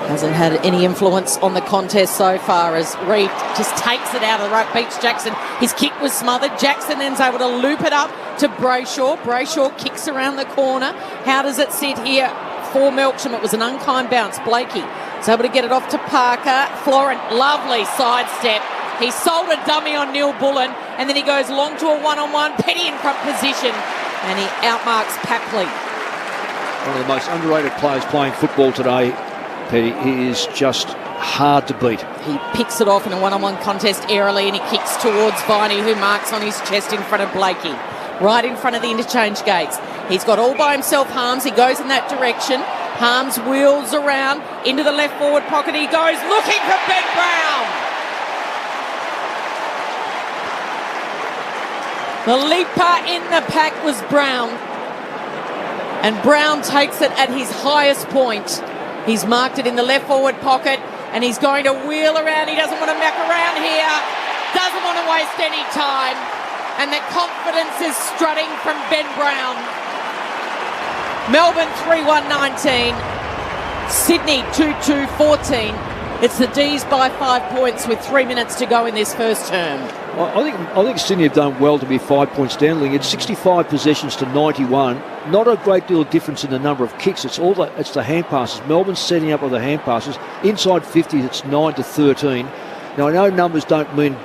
Hasn't had any influence on the contest so far as Reid just takes it out of the ruck, beats Jackson. His kick was smothered. Jackson then's able to loop it up to Brayshaw. Brayshaw kicks around the corner. How does it sit here for Melksham? It was an unkind bounce. Blakey is able to get it off to Parker. Florent, lovely sidestep. He sold a dummy on Neil Bullen, and then he goes long to a one-on-one. Petty in front position, and he outmarks Papley. One of the most underrated players playing football today, Petty. He is just hard to beat. He picks it off in a one-on-one contest airily, and he kicks towards Viney, who marks on his chest in front of Blakey. Right in front of the interchange gates. He's got all by himself Harms. He goes in that direction. Harms wheels around into the left forward pocket. He goes looking for Ben Brown. The leaper in the pack was Brown. And Brown takes it at his highest point. He's marked it in the left forward pocket. and he's going to wheel around. He doesn't want to muck around here, doesn't want to waste any time, and the confidence is strutting from Ben Brown. Melbourne 3-1-19, Sydney 2-2-14. It's the D's by 5 points with 3 minutes to go in this first term. I think Sydney have done well to be 5 points down. It's 65 possessions to 91. Not a great deal of difference in the number of kicks. It's the hand passes. Melbourne's setting up with the hand passes. Inside 50, it's 9-13. Now, I know numbers don't mean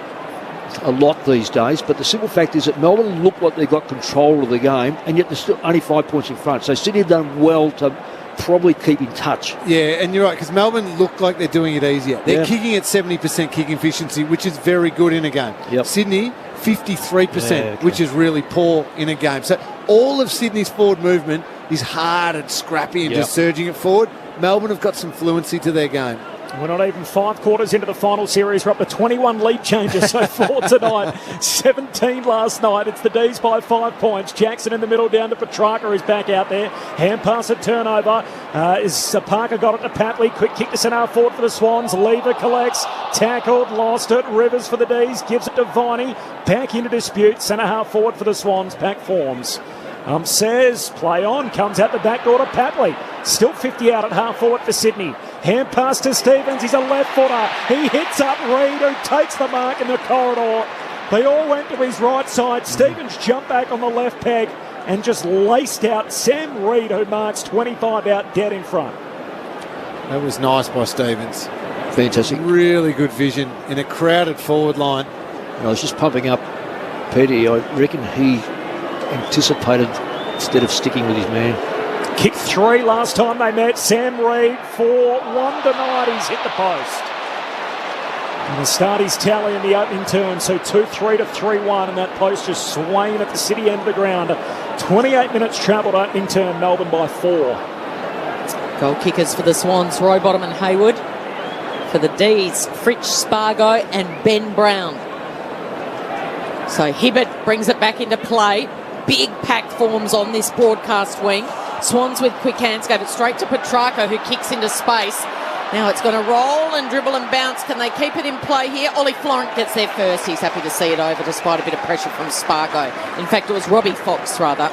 a lot these days, but the simple fact is that Melbourne look like they've got control of the game, and yet they're still only 5 points in front. So Sydney have done well to probably keep in touch. Yeah, and you're right, because Melbourne look like they're doing it easier. They're kicking at 70% kick efficiency, which is very good in a game. Yep. Sydney, 53%, which is really poor in a game. So all of Sydney's forward movement is hard and scrappy and just surging it forward. Melbourne have got some fluency to their game. We're not even 5 quarters into the final series. We're up to 21 lead changes so far tonight. 17 last night. It's the D's by 5 points. Jackson in the middle down to Petrarca, who's back out there. Hand pass at turnover. Parker got it to Patley. Quick kick to centre forward for the Swans. Lever collects. Tackled. Lost it. Rivers for the D's. Gives it to Viney. Back into dispute. Centre half forward for the Swans. Pack forms. Says play on. Comes out the back door to Patley. Still 50 out at half forward for Sydney. Hand pass to Stevens. He's a left footer. He hits up Reid, who takes the mark in the corridor. They all went to his right side. Stevens jumped back on the left peg and just laced out Sam Reid, who marks 25 out dead in front. That was nice by Stevens. Fantastic. Really good vision in a crowded forward line. I was just pumping up Petty. I reckon he anticipated instead of sticking with his man. Kicked 3 last time they met. Sam Reid for 1 denied. He's hit the post. And the Starties tally in the opening turn. So 2-3 to 3-1. And that post just swaying at the City end of the ground. 28 minutes travelled opening turn. Melbourne by 4. Goal kickers for the Swans, Rowbottom and Hayward. For the D's, Fritsch, Spargo and Ben Brown. So Hibbert brings it back into play. Big pack forms on this broadcast wing. Swans with quick hands gave it straight to Petrarca, who kicks into space. Now it's going to roll and dribble and bounce. Can they keep it in play here? Ollie Florent gets there first. He's happy to see it over despite a bit of pressure from Spargo. In fact, it was Robbie Fox, rather.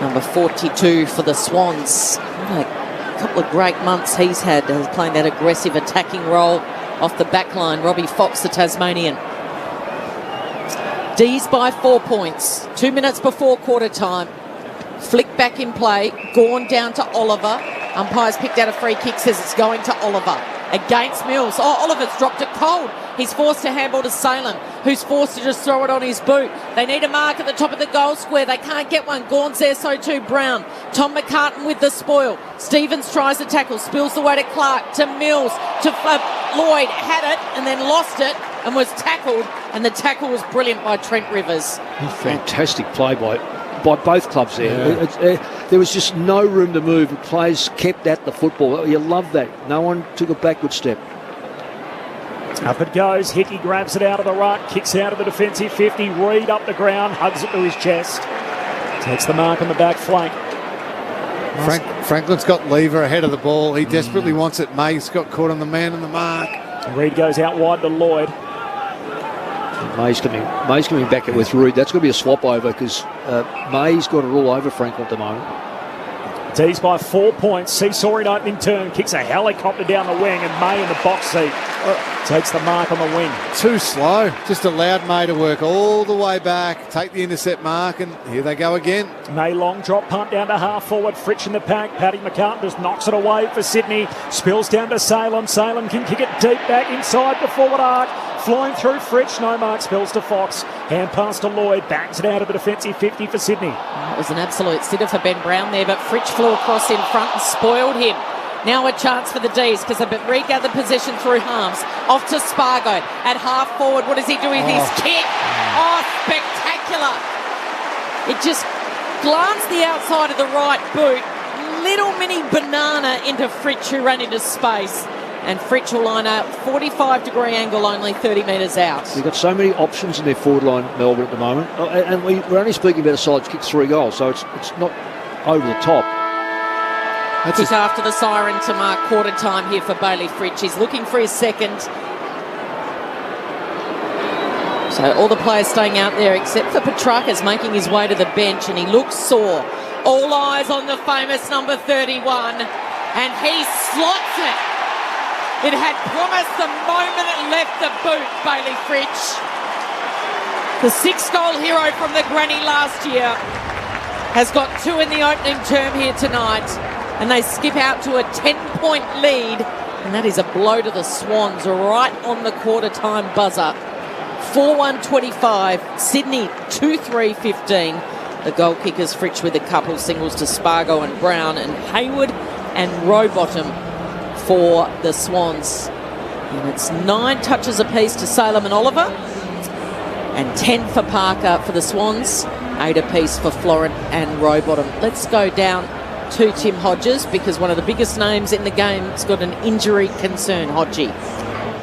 Number 42 for the Swans. What a couple of great months he's had playing that aggressive attacking role off the back line. Robbie Fox, the Tasmanian. D's by 4 points. 2 minutes before quarter time. Flick back in play. Gawn down to Oliver. Umpires picked out a free kick, says it's going to Oliver. Against Mills. Oh, Oliver's dropped it cold. He's forced to handball to Salem, who's forced to just throw it on his boot. They need a mark at the top of the goal square. They can't get one. Gawn's there, so too Brown. Tom McCartan with the spoil. Stevens tries to tackle, spills the way to Clark, to Mills, to Lloyd. Had it and then lost it and was tackled. And the tackle was brilliant by Trent Rivers. Fantastic play by both clubs there. Yeah. There was just no room to move. The players kept at the football. You love that. No one took a backward step. Up it goes. Hickey grabs it out of the ruck, kicks out of the defensive 50. Reid up the ground, hugs it to his chest. Takes the mark on the back flank. Franklin's got Lever ahead of the ball. He desperately wants it. May's got caught on the man on the mark. Reid goes out wide to Lloyd. May's coming back with Reid. That's going to be a swap over because May's got it all over Franklin at the moment. D's by 4 points. Seesaw in opening turn. Kicks a helicopter down the wing and May in the box seat. Takes the mark on the wing. Too slow. Just allowed May to work all the way back. Take the intercept mark and here they go again. May long drop punt down to half forward. Fritsch in the pack. Paddy McCartan just knocks it away for Sydney. Spills down to Salem. Salem can kick it deep back inside the forward arc. Flying through Fritsch. No mark. Spills to Fox. Hand pass to Lloyd. Bangs it out of the defensive 50 for Sydney. It was an absolute sitter for Ben Brown there, but Fritsch flew across in front and spoiled him. Now a chance for the D's because they've regathered possession through Harms. Off to Spargo at half forward. What does he do with his kick? Oh, spectacular. It just glanced the outside of the right boot. Little mini banana into Fritsch, who ran into space. And Fritsch will line up 45-degree angle, only 30 metres out. They've got so many options in their forward line, Melbourne, at the moment. And we're only speaking about a side that's kicked 3 goals, so it's not over the top. Just after the siren to mark quarter time here for Bailey Fritsch. He's looking for his second. So all the players staying out there except for Petrarca's making his way to the bench, and he looks sore. All eyes on the famous number 31, and he slots it. It had promised the moment it left the boot, Bailey Fritsch. The 6-goal hero from the granny last year has got 2 in the opening term here tonight, and they skip out to a 10-point lead, and that is a blow to the Swans right on the quarter-time buzzer. 4-1-25, Sydney 2-3-15. The goal kickers Fritsch with a couple singles to Spargo and Brown, and Hayward and Rowbottom for the Swans. And it's 9 touches apiece to Salem and Oliver, and 10 for Parker for the Swans, 8 apiece for Florent and Rowbottom. Let's go down to Tim Hodges, because one of the biggest names in the game has got an injury concern. Hodgie.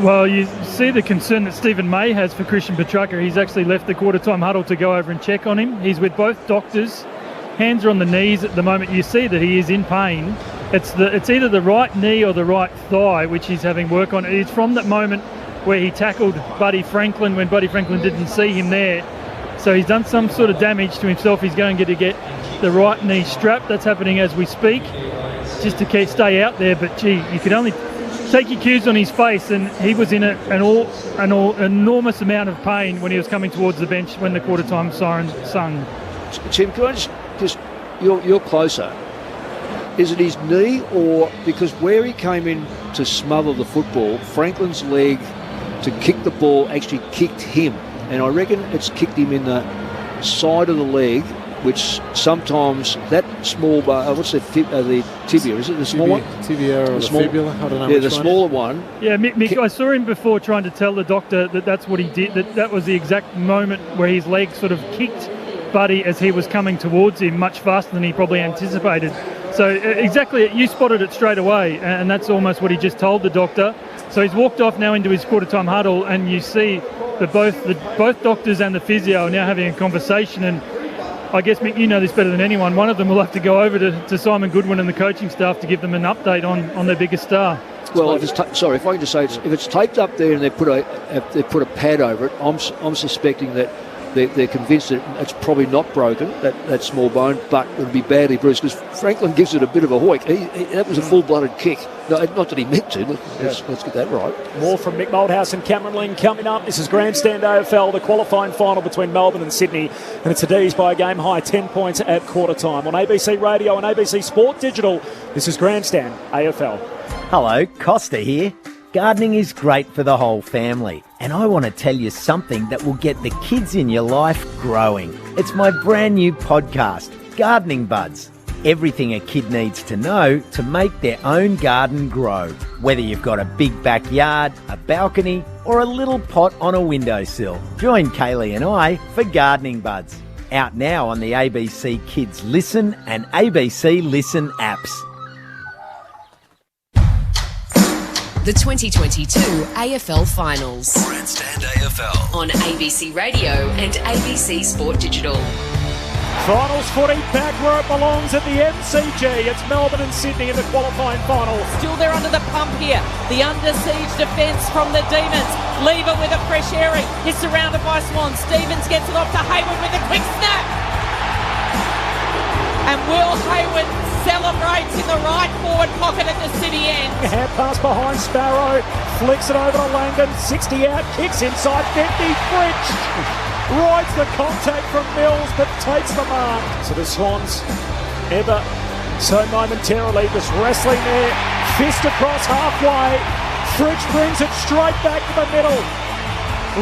Well, you see the concern that Stephen May has for Christian Petrarca. He's actually left the quarter-time huddle to go over and check on him. He's with both doctors. Hands are on the knees at the moment. You see that he is in pain. It's either the right knee or the right thigh, which he's having work on. It's from that moment where he tackled Buddy Franklin when Buddy Franklin didn't see him there. So he's done some sort of damage to himself. He's going to get the right knee strapped. That's happening as we speak, just to stay out there. But, gee, you could only take your cues on his face, and he was in an enormous amount of pain when he was coming towards the bench when the quarter-time siren sung. Tim, can I just you're closer. Is it his knee, or because where he came in to smother the football, Franklin's leg to kick the ball actually kicked him, and I reckon it's kicked him in the side of the leg, which sometimes that small bar, what's the tibia, is it the small one? Tibia or the fibula, I don't know. Yeah, the smaller one. Yeah, Mick, I saw him before trying to tell the doctor that that's what he did, that was the exact moment where his leg sort of kicked Buddy as he was coming towards him much faster than he probably anticipated. So exactly, you spotted it straight away, and that's almost what he just told the doctor. So he's walked off now into his quarter-time huddle, and you see that both doctors and the physio are now having a conversation, and I guess, Mick, you know this better than anyone. One of them will have to go over to Simon Goodwin and the coaching staff to give them an update on their biggest star. Well, if I can just say, if it's taped up there and they put a pad over it, I'm suspecting that they're convinced that it's probably not broken, that small bone, but it would be badly bruised, because Franklin gives it a bit of a hoik. That was a full-blooded kick. No, not that he meant to. Let's get that right. More from Mick Moldhouse and Cameron Ling coming up. This is Grandstand AFL, the qualifying final between Melbourne and Sydney, and it's a D's by a game high 10 points at quarter time on ABC Radio and ABC Sport Digital. This is Grandstand AFL. Hello, Costa here. Gardening is great for the whole family, and I want to tell you something that will get the kids in your life growing. It's my brand new podcast, Gardening Buds. Everything a kid needs to know to make their own garden grow. Whether you've got a big backyard, a balcony, or a little pot on a windowsill. Join Kaylee and I for Gardening Buds. Out now on the ABC Kids Listen and ABC Listen apps. The 2022 AFL Finals. Grandstand AFL. On ABC Radio and ABC Sport Digital. Finals footy back where it belongs at the MCG. It's Melbourne and Sydney in the qualifying final. Still there under the pump here. The under siege defence from the Demons. Lever with a fresh airing. He's surrounded by Swans. Stevens gets it off to Hayward with a quick snap. And Will Hayward celebrates in the right forward pocket at the City end. Hand pass behind Sparrow. Flicks it over to Langdon. 60 out. Kicks inside 50. Fritsch rides the contact from Mills, but takes the mark. So the Swans, ever so momentarily, just wrestling there. Fist across halfway. Fritsch brings it straight back to the middle.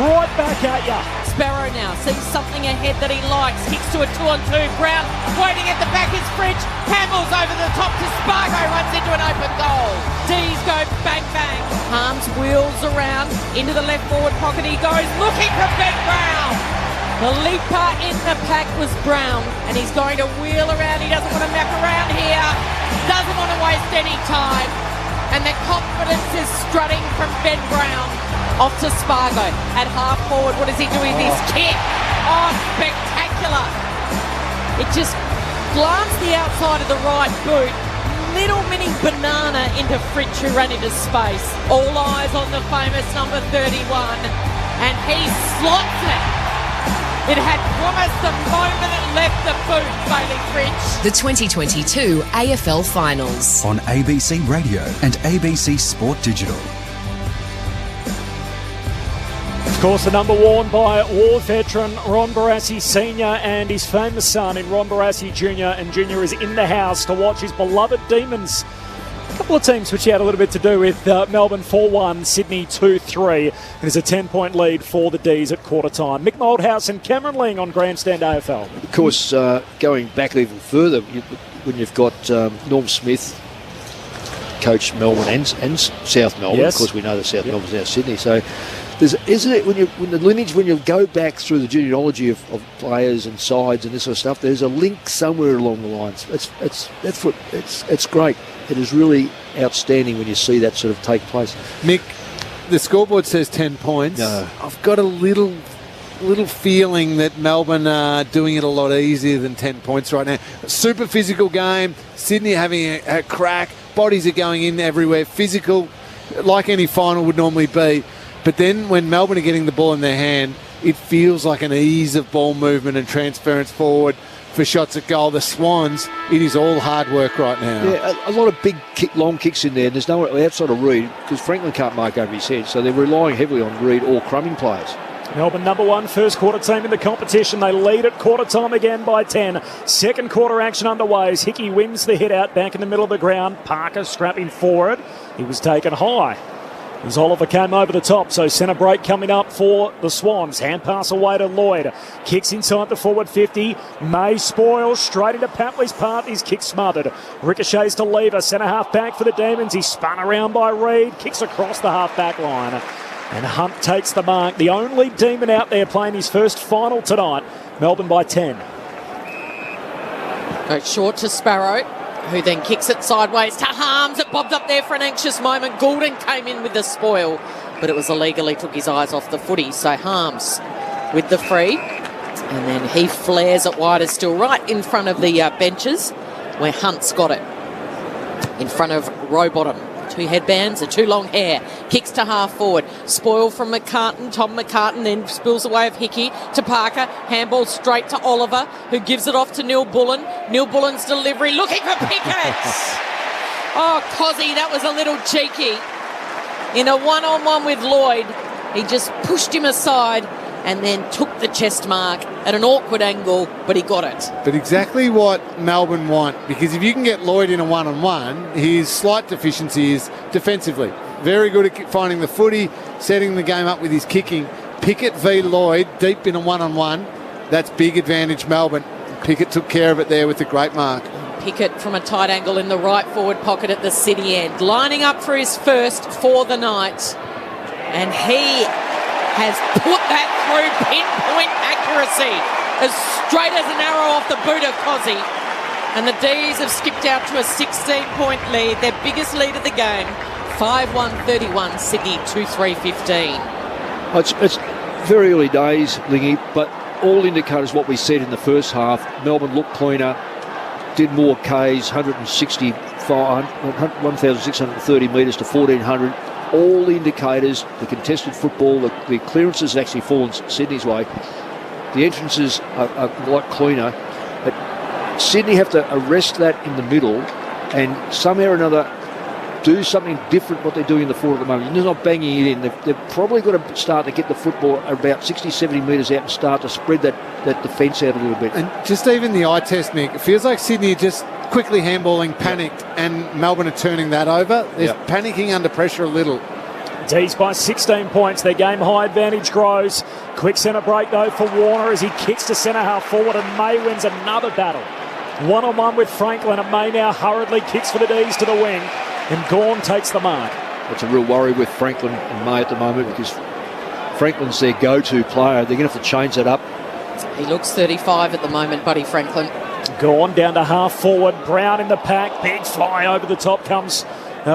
Right back at ya. Sparrow now sees something ahead that he likes. Kicks to a 2-on-2. Brown waiting at the back is Fritsch. Campbell's over the top to Spargo. Runs into an open goal. D's go bang bang. Harms wheels around into the left forward pocket. He goes looking for Ben Brown. The leaper in the pack was Brown, and he's going to wheel around. He doesn't want to map around here. Doesn't want to waste any time. And the confidence is strutting from Ben Brown. Off to Spargo at half forward. What does he do with his kick? Oh, spectacular. It just glanced the outside of the right boot. little mini banana into Fritsch, who ran into space. All eyes on the famous number 31, and he slots it. It had promised the moment it left the boot, Bailey Fritsch. The 2022 AFL Finals. On ABC Radio and ABC Sport Digital. Of course, the number worn by war veteran Ron Barassi Sr. and his famous son in Ron Barassi Jr. And Jr. is in the house to watch his beloved Demons. A couple of teams which he had a little bit to do with. Melbourne 4-1, Sydney 2-3. There's a 10-point lead for the D's at quarter time. Mick Moldhouse and Cameron Ling on Grandstand AFL. Of course, going back even further, when you've got Norm Smith, coach Melbourne and South Melbourne. Yes. Of course, we know that South Melbourne's now Sydney. So, isn't it when you go back through the genealogy of players and sides and this sort of stuff, there's a link somewhere along the lines. It's great. It is really outstanding when you see that sort of take place. Mick, the scoreboard says 10 points. No. I've got a little feeling that Melbourne are doing it a lot easier than 10 points right now. Super physical game. Sydney having a crack. Bodies are going in everywhere. Physical, like any final would normally be. But then when Melbourne are getting the ball in their hand, it feels like an ease of ball movement and transference forward for shots at goal. The Swans, it is all hard work right now. Yeah, a lot of big long kicks in there. And there's no one outside of Reid because Franklin can't mark over his head. So they're relying heavily on Reid or crumbing players. Melbourne number one first quarter team in the competition. They lead at quarter time again by 10. Second quarter action underway as Hickey wins the hit out back in the middle of the ground. Parker strapping forward. He was taken high as Oliver came over the top. So centre break coming up for the Swans. Hand pass away to Lloyd. Kicks inside the forward 50. May spoils straight into Papley's part. His kick smothered. Ricochets to Lever. Centre half back for the Demons. He's spun around by Reid. Kicks across the half back line. And Hunt takes the mark. The only Demon out there playing his first final tonight. Melbourne by 10. Goes short to Sparrow, who then kicks it sideways to Harms. It bobbed up there for an anxious moment. Goulden came in with the spoil, but it was illegal. He took his eyes off the footy. So Harms with the free. And then he flares it wider still, right in front of the benches where Hunt's got it. In front of Rowbottom. Two headbands and too long hair. Kicks to half forward. Spoil from McCartan. Tom McCartan then spills away of Hickey to Parker. Handball straight to Oliver, who gives it off to Neil Bullen. Neil Bullen's delivery looking for Pickett. Oh, Cozzy, that was a little cheeky. In a one-on-one with Lloyd, he just pushed him aside and then took the chest mark at an awkward angle, but he got it. But exactly what Melbourne want, because if you can get Lloyd in a one-on-one, his slight deficiency is defensively. Very good at finding the footy, setting the game up with his kicking. Pickett v Lloyd, deep in a one-on-one, that's big advantage Melbourne. Pickett took care of it there with a great mark. Pickett from a tight angle in the right forward pocket at the City end, lining up for his first for the night. And he has put that through pinpoint accuracy, as straight as an arrow off the boot of Cozzy. And the D's have skipped out to a 16-point lead, their biggest lead of the game. 5-1-31, Sydney 2-3-15. It's very early days, Lingy, but all indicators what we said in the first half. Melbourne looked cleaner, did more Ks, 1,630 metres to 1,400. All indicators, the contested football, the clearances have actually fallen Sydney's way. The entrances are a lot cleaner. But Sydney have to arrest that in the middle and somehow or another do something different what they're doing in the forward at the moment. They're not banging it in. They've probably got to start to get the football about 60, 70 metres out and start to spread that defence out a little bit. And just even the eye test, Nick, it feels like Sydney are just quickly handballing, panicked, and Melbourne are turning that over. They're panicking under pressure a little. D's by 16 points. Their game high advantage grows. Quick centre break though for Warner as he kicks to centre half forward, and May wins another battle. One-on-one with Franklin, and May now hurriedly kicks for the D's to the wing, and Gawn takes the mark. That's a real worry with Franklin and May at the moment because Franklin's their go-to player. They're going to have to change that up. He looks 35 at the moment, Buddy Franklin. Gawn down to half forward. Brown in the pack. Big fly over the top comes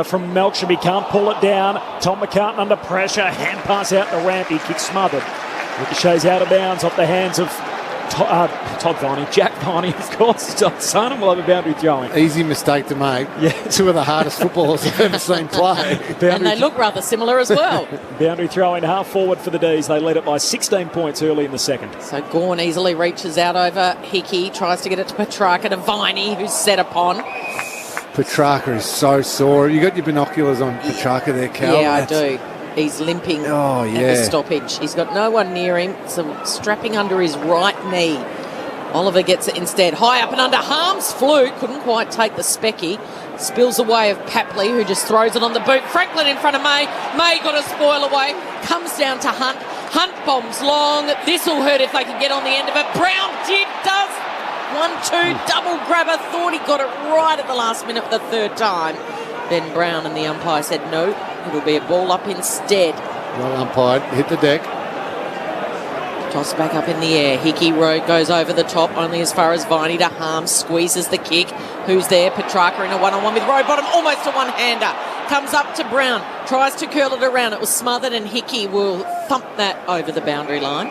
from Melksham. He can't pull it down. Tom McCartan under pressure. Hand pass out the ramp. He kicks smothered. Ricochets out of bounds off the hands of Todd Viney, Jack Viney, of course. Son will have a boundary throwing. Easy mistake to make. Yeah. Two of the hardest footballers I've ever seen play. And they look rather similar as well. Boundary throwing half forward for the D's. They led it by 16 points early in the second. So Gawn easily reaches out over Hickey, tries to get it to Petrarca, to Viney, who's set upon. Petrarca is so sore. You got your binoculars on Petrarca there, Cal? Yeah, I do. He's limping Oh, at yeah. the stoppage. He's got no one near him. Some strapping under his right knee. Oliver gets it instead. High up and under. Harms flew. Couldn't quite take the specky. Spills away of Papley, who just throws it on the boot. Franklin in front of May. May got a spoil away. Comes down to Hunt. Hunt bombs long. This will hurt if they can get on the end of it. Brown does. 1-2 double grabber. Thought he got it right at the last minute for the third time. Ben Brown and the umpire said no. It'll be a ball up instead. Well umpired. Hit the deck. Toss back up in the air. Hickey Road goes over the top, only as far as Viney to Harms. Squeezes the kick. Who's there? Petrarca in a one-on-one with Rowbottom. Almost a one-hander. Comes up to Brown. Tries to curl it around. It was smothered, and Hickey will thump that over the boundary line.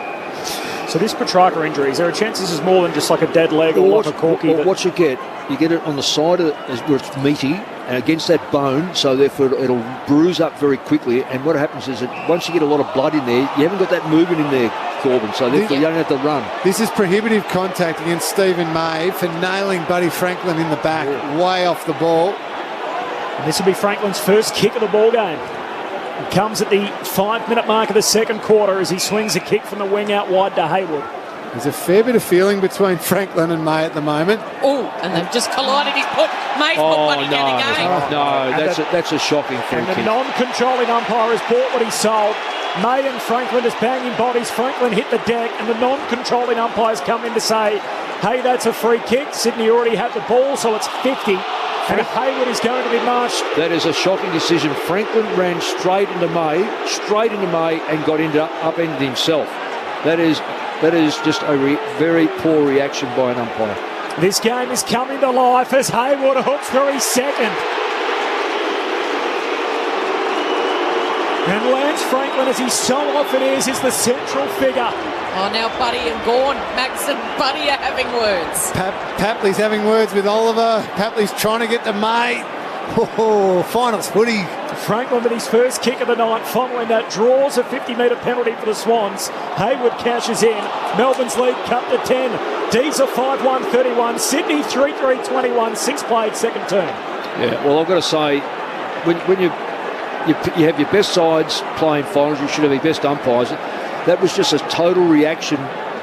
So this Petrarca injury, is there a chance this is more than just like a dead leg or like a corky? What you get it on the side of it where it's meaty and against that bone, so therefore it'll bruise up very quickly. And what happens is that once you get a lot of blood in there, you haven't got that movement in there, Corbin, so therefore you don't have to run. This is prohibitive contact against Stephen May for nailing Buddy Franklin in the back, way off the ball. And this will be Franklin's first kick of the ball game. It comes at the 5-minute mark of the second quarter as he swings a kick from the wing out wide to Hayward. There's a fair bit of feeling between Franklin and May at the moment. Oh, and they've just collided. He's put May's put Buddy down again. No, that's a shocking free And the kick. non-controlling umpire has bought what he sold. May and Franklin just banging bodies. Franklin hit the deck, and the non-controlling umpires come in to say, hey, that's a free kick. Sydney already had the ball, so it's 50. And Hayward is going to be marched. That is a shocking decision. Franklin ran straight into May, and got upended himself. That is just a very poor reaction by an umpire. This game is coming to life as Hayward hooks for his second. And Lance Franklin, as he so often is the central figure. Oh, now Buddy and Gawn, Max and Buddy are having words. Papley's having words with Oliver. Papley's trying to get to May. Oh, finals footy. Franklin with his first kick of the night, following that draws a 50-metre penalty for the Swans. Hayward cashes in. Melbourne's lead cut to 10. D's are 5-1-31. Sydney 3-3-21. 6 played second term. Yeah, well, I've got to say, when you have your best sides playing finals, you should have your best umpires. That was just a total reaction,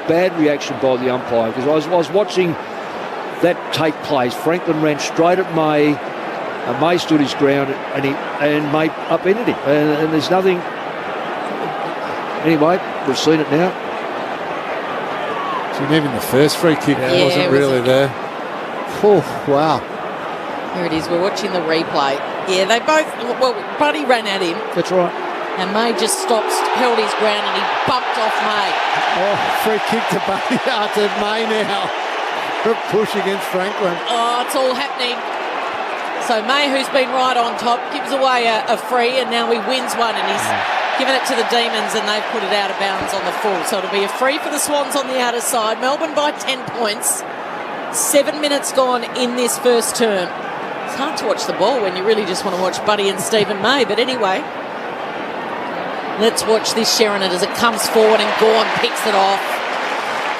bad reaction by the umpire, because I was watching that take place. Franklin ran straight at May, and May stood his ground, and May upended him. And there's nothing. Anyway, we've seen it now. So even the first free kick wasn't really there. Oh, wow. Here it is. We're watching the replay. Yeah, they both. Well, Buddy ran at him. That's right. And May just stopped, held his ground, and he bumped off May. Oh, free kick to Buddy, to May now. Push against Franklin. Oh, it's all happening. So May, who's been right on top, gives away a free, and now he wins one, and he's given it to the Demons, and they've put it out of bounds on the full. So it'll be a free for the Swans on the outer side. Melbourne by 10 points. 7 minutes gone in this first term. It's hard to watch the ball when you really just want to watch Buddy and Stephen May, but anyway. Let's watch this Sheridan as it comes forward and Gawn picks it off.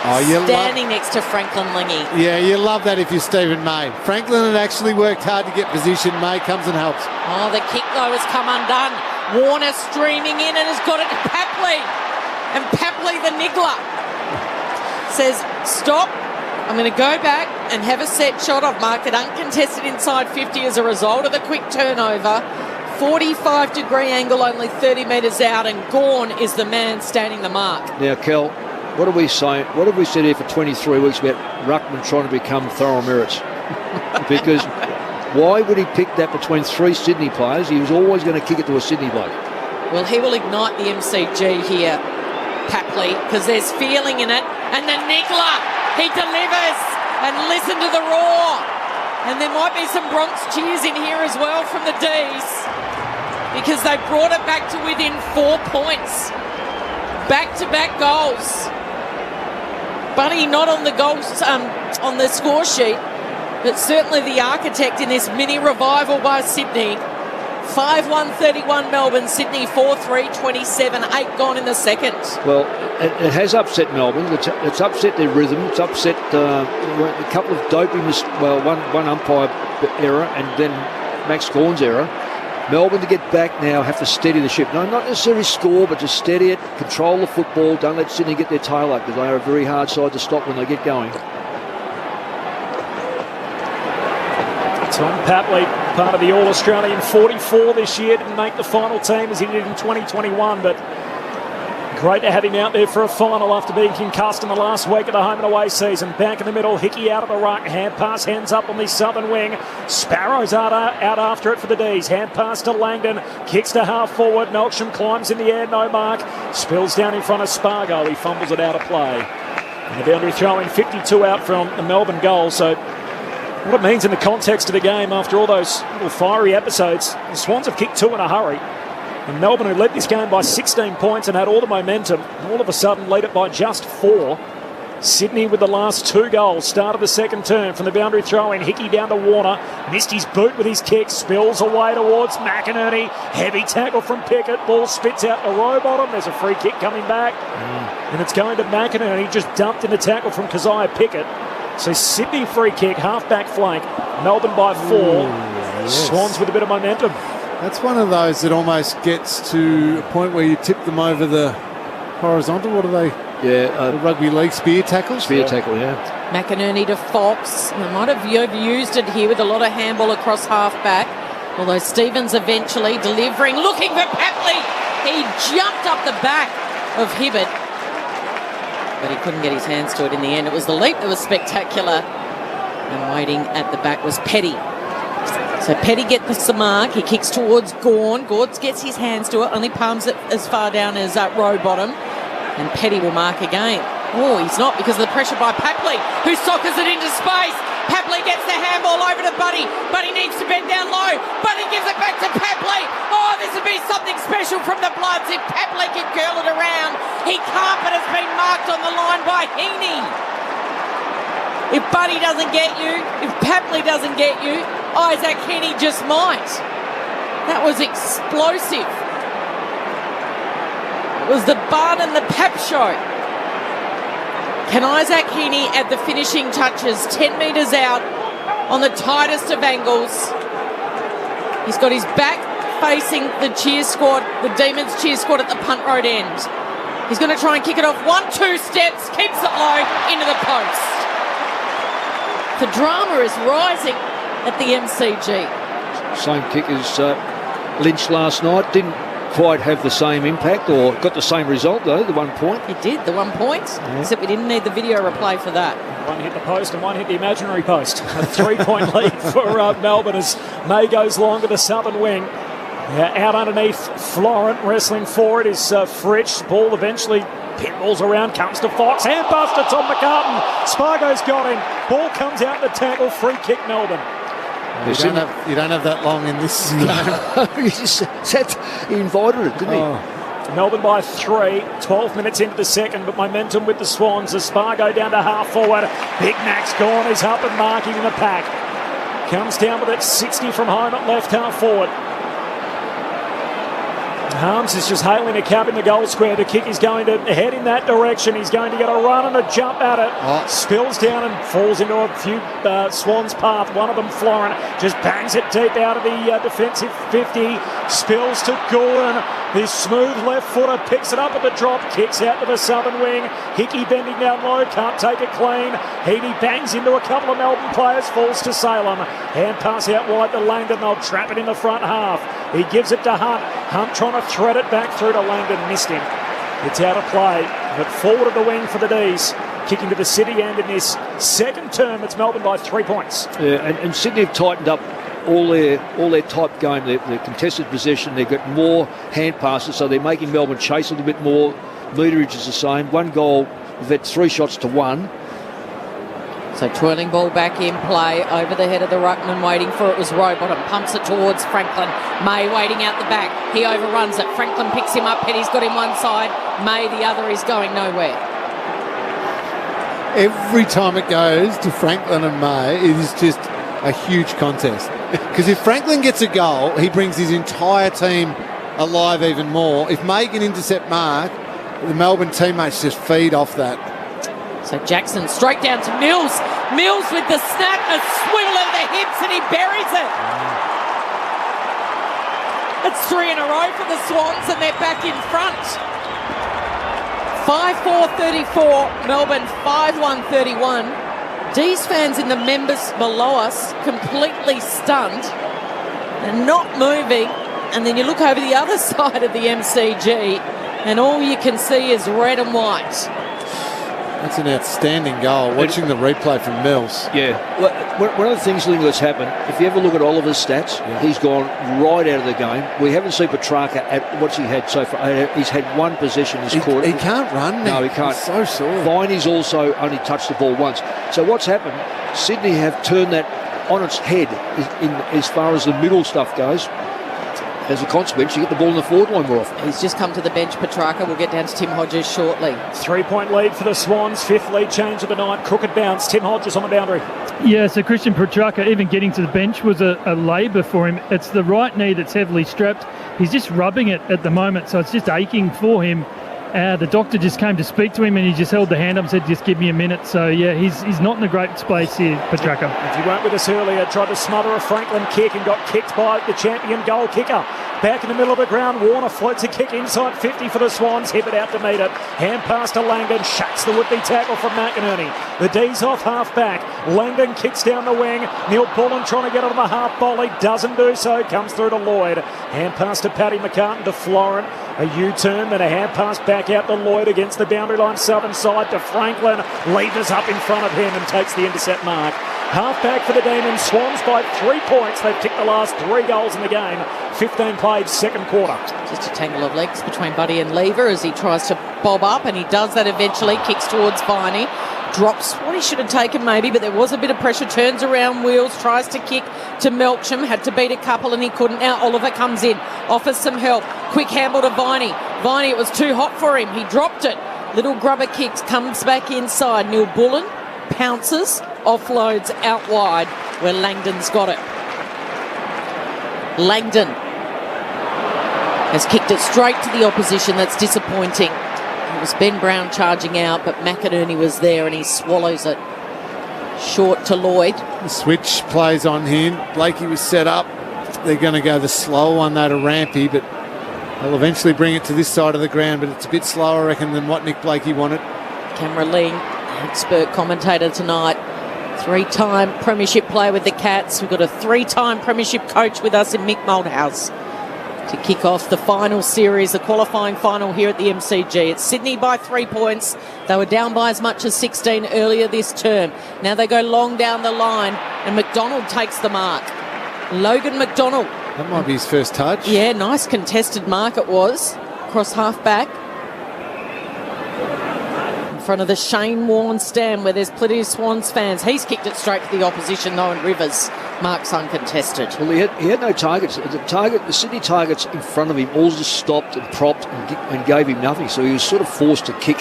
Oh, Standing next to Franklin Lingy. Yeah, you love that if you're Stephen May. Franklin had actually worked hard to get position. May comes and helps. Oh, the kick, though, has come undone. Warner streaming in and has got it to Papley. And Papley, the niggler, says, stop. I'm going to go back and have a set shot. I've marked it uncontested inside 50 as a result of the quick turnover. 45-degree angle, only 30 metres out, and Gawn is the man standing the mark. Now, Kel, what are we saying? What have we said here for 23 weeks about Ruckman trying to become Thurl Merritts? Because why would he pick that between three Sydney players? He was always going to kick it to a Sydney bloke. Well, he will ignite the MCG here, Papley, because there's feeling in it. And the niggler, he delivers. And listen to the roar. And there might be some Bronx cheers in here as well from the D's, because they brought it back to within 4 points. Back-to-back goals. Bunny not on the goals on the score sheet, but certainly the architect in this mini revival by Sydney. 5-1-31 Melbourne, Sydney 4-3-27, 8 gone in the second. Well, it has upset Melbourne. It's upset their rhythm. It's upset a couple of doping, one umpire error and then Max Gawn's error. Melbourne to get back now have to steady the ship. No, not necessarily score, but just steady it, control the football. Don't let Sydney get their tail up because they are a very hard side to stop when they get going. Tom Papley, part of the All-Australian 44 this year, didn't make the final team as he did in 2021, but great to have him out there for a final after being concussed in the last week of the home and away season. Back in the middle, Hickey out of the ruck, hand pass, hands up on the southern wing. Sparrows out after it for the D's. Hand pass to Langdon, kicks to half forward. Melksham climbs in the air, no mark. Spills down in front of Spargo, he fumbles it out of play. And the boundary throwing 52 out from the Melbourne goal, so what it means in the context of the game after all those little fiery episodes. The Swans have kicked 2 in a hurry. And Melbourne, who led this game by 16 points and had all the momentum, all of a sudden lead it by just 4. Sydney with the last 2 goals. Start of the second term from the boundary throw-in. Hickey down to Warner. Missed his boot with his kick. Spills away towards McInerney. Heavy tackle from Pickett. Ball spits out the row bottom. There's a free kick coming back. And it's going to McInerney. Just dumped in the tackle from Keziah Pickett. So Sydney free kick, half-back flank. Melbourne by 4. Yes. Swans with a bit of momentum. That's one of those that almost gets to a point where you tip them over the horizontal. What are they? Yeah. The rugby league spear tackles? Spear tackle, yeah. McInerney to Fox. They might have overused it here with a lot of handball across half-back. Although Stevens eventually delivering, looking for Papley. He jumped up the back of Hibbert, but he couldn't get his hands to it in the end. It was the leap that was spectacular. And waiting at the back was Petty. So Petty gets the mark. He kicks towards Gawn. Gawn gets his hands to it, only palms it as far down as row bottom. And Petty will mark again. Oh, he's not because of the pressure by Papley, who soccers it into space. Papley gets the handball over to Buddy. Buddy needs to bend down low. Buddy gives it back to Papley. Oh, this would be something special from the Bloods if Papley can curl it around. He can't, but it's been marked on the line by Heaney. If Buddy doesn't get you, if Papley doesn't get you, Isaac Heaney just might. That was explosive. It was the Barn and the Pap show. Can Isaac Heaney add the finishing touches 10 metres out on the tightest of angles? He's got his back facing the cheer squad, the Demons cheer squad at the punt road end. He's going to try and kick it off. 1-2 steps, keeps it low, into the post. The drama is rising at the MCG. Same kick as Lynch last night. Didn't quite have the same impact or got the same result though, the 1 point. It did, the 1 point, except we didn't need the video replay for that. One hit the post and one hit the imaginary post. A 3-point lead for Melbourne as May goes long to the southern wing. Out underneath, Florent wrestling forward is Fritsch. Ball eventually pinballs around, comes to Fox. Hand pass to Tom McCartan. Spargo's got him. Ball comes out the tackle. Free kick Melbourne. You don't have that long in this game. He invited it, didn't he? Melbourne by 3, 12 minutes into the second, but momentum with the Swans as Spargo down to half forward. Big Max Gawn is up and marking in the pack. Comes down with it 60 from home at left half forward. Harms is just hailing a cab in the goal square. The kick is going to head in that direction. He's going to get a run and a jump at it. Spills down and falls into a few Swans' path. One of them, Florent, just bangs it deep out of the defensive 50. Spills to Gordon. His smooth left footer picks it up at the drop. Kicks out to the southern wing. Hickey bending down low. Can't take it clean. Heaney bangs into a couple of Melbourne players. Falls to Salem. Hand pass out wide to Langdon. They'll trap it in the front half. He gives it to Hunt. Hunt trying to thread it back through to Langdon. Missed him. It's out of play. But forward of the wing for the D's. Kicking to the city end in this second term. It's Melbourne by 3 points. Yeah, and Sydney have tightened up all their type game, their contested possession. They've got more hand passes, so they're making Melbourne chase a little bit more. Meterage is the same. 1 goal, they've had 3 shots to 1. So twirling ball back in play over the head of the ruckman, waiting for it was Rowbottom, pumps it towards Franklin. May waiting out the back. He overruns it. Franklin picks him up. Petty's got him one side. May the other is going nowhere. every time it goes to Franklin and May, it is just a huge contest. Because if Franklin gets a goal, he brings his entire team alive even more. If May can intercept Mark, the Melbourne teammates just feed off that. So Jackson straight down to Mills. Mills with the snap, a swivel of the hips, and he buries it. It's 3 in a row for the Swans, and they're back in front. 5-4-34, Melbourne 5-1-31. D's fans in the members below us completely stunned and not moving. And then you look over the other side of the MCG, and all you can see is red and white. That's an outstanding goal. Watching the replay from Mills. Yeah. One of the things, Linda, that's happened, if you ever look at Oliver's stats, he's gone right out of the game. We haven't seen Petrarca at what's he had so far. He's had one possession. He can't run now. No, he can't. He's so sore. Viney's also only touched the ball once. So what's happened, Sydney have turned that on its head as far as the middle stuff goes. As a consequence, you get the ball in the forward line more often. He's just come to the bench, Petrarca. We'll get down to Tim Hodges shortly. 3-point lead for the Swans. 5th lead change of the night. Crooked bounce. Tim Hodges on the boundary. Yeah, so Christian Petrarca, even getting to the bench was a labour for him. It's the right knee that's heavily strapped. He's just rubbing it at the moment, so it's just aching for him. The doctor just came to speak to him, and he just held the hand up and said, just give me a minute. So, yeah, he's not in a great space here, Petrarca. If you weren't with us earlier, tried to smother a Franklin kick and got kicked by the champion goal kicker. Back in the middle of the ground, Warner floats a kick inside 50 for the Swans. Hip it out to meet it. Hand pass to Langdon. Shuts the would-be tackle from McInerney. The D's off half-back. Langdon kicks down the wing. Neil Bullen trying to get on the half volley. Doesn't do so. Comes through to Lloyd. Hand pass to Paddy McCartan to Florent. A U-turn, then a hand pass back out to Lloyd against the boundary line southern side to Franklin. Levers up in front of him and takes the intercept mark. Half-back for the Demons. Swans by 3 points. They've kicked the last 3 goals in the game. 15 played, second quarter. Just a tangle of legs between Buddy and Lever as he tries to bob up, and he does that eventually. Kicks towards Viney. Drops what he should have taken maybe, but there was a bit of pressure. Turns around, wheels, tries to kick to Melksham. Had to beat a couple and he couldn't. Now Oliver comes in, offers some help. Quick handle to Viney. Viney, it was too hot for him. He dropped it. Little grubber kicks, comes back inside. Neil Bullen pounces, offloads out wide where Langdon's got it. Langdon has kicked it straight to the opposition. That's disappointing. It was Ben Brown charging out, but McInerney was there and he swallows it. Short to Lloyd. The switch plays on him. Blakey was set up. They're going to go the slow one, though, to Rampy, but they'll eventually bring it to this side of the ground, but it's a bit slower, I reckon, than what Nick Blakey wanted. Cameron Ling, expert commentator tonight. 3-time premiership player with the Cats. We've got a 3-time premiership coach with us in Mick Malthouse to kick off the final series, the qualifying final here at the MCG. It's Sydney by 3 points. They were down by as much as 16 earlier this term. Now they go long down the line, and McDonald takes the mark. Logan McDonald. That might be his first touch. Yeah, nice contested mark it was. Across half-back. In front of the Shane Warne stand where there's plenty of Swans fans. He's kicked it straight to the opposition though, and Rivers marks uncontested. Well, he had no targets. The Sydney targets in front of him all just stopped and propped and gave him nothing. So he was sort of forced to kick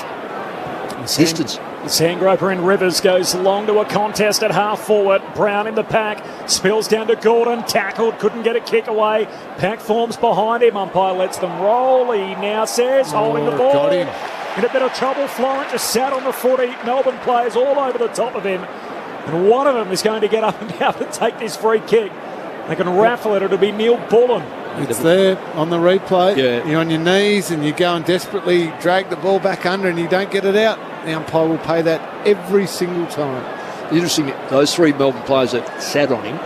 distance. Sandgroper in Rivers goes long to a contest at half forward. Brown in the pack. Spills down to Gordon. Tackled. Couldn't get a kick away. Pack forms behind him. Umpire lets them roll. He now says, holding the ball. Got him. In a bit of trouble. Florent just sat on the footy. Melbourne players all over the top of him. And one of them is going to get up and be able to take this free kick. They can raffle it. It'll be Neil Bullen. It's there on the replay. Yeah. You're on your knees and you go and desperately drag the ball back under and you don't get it out. The umpire will pay that every single time. Interesting, those 3 Melbourne players that sat on him,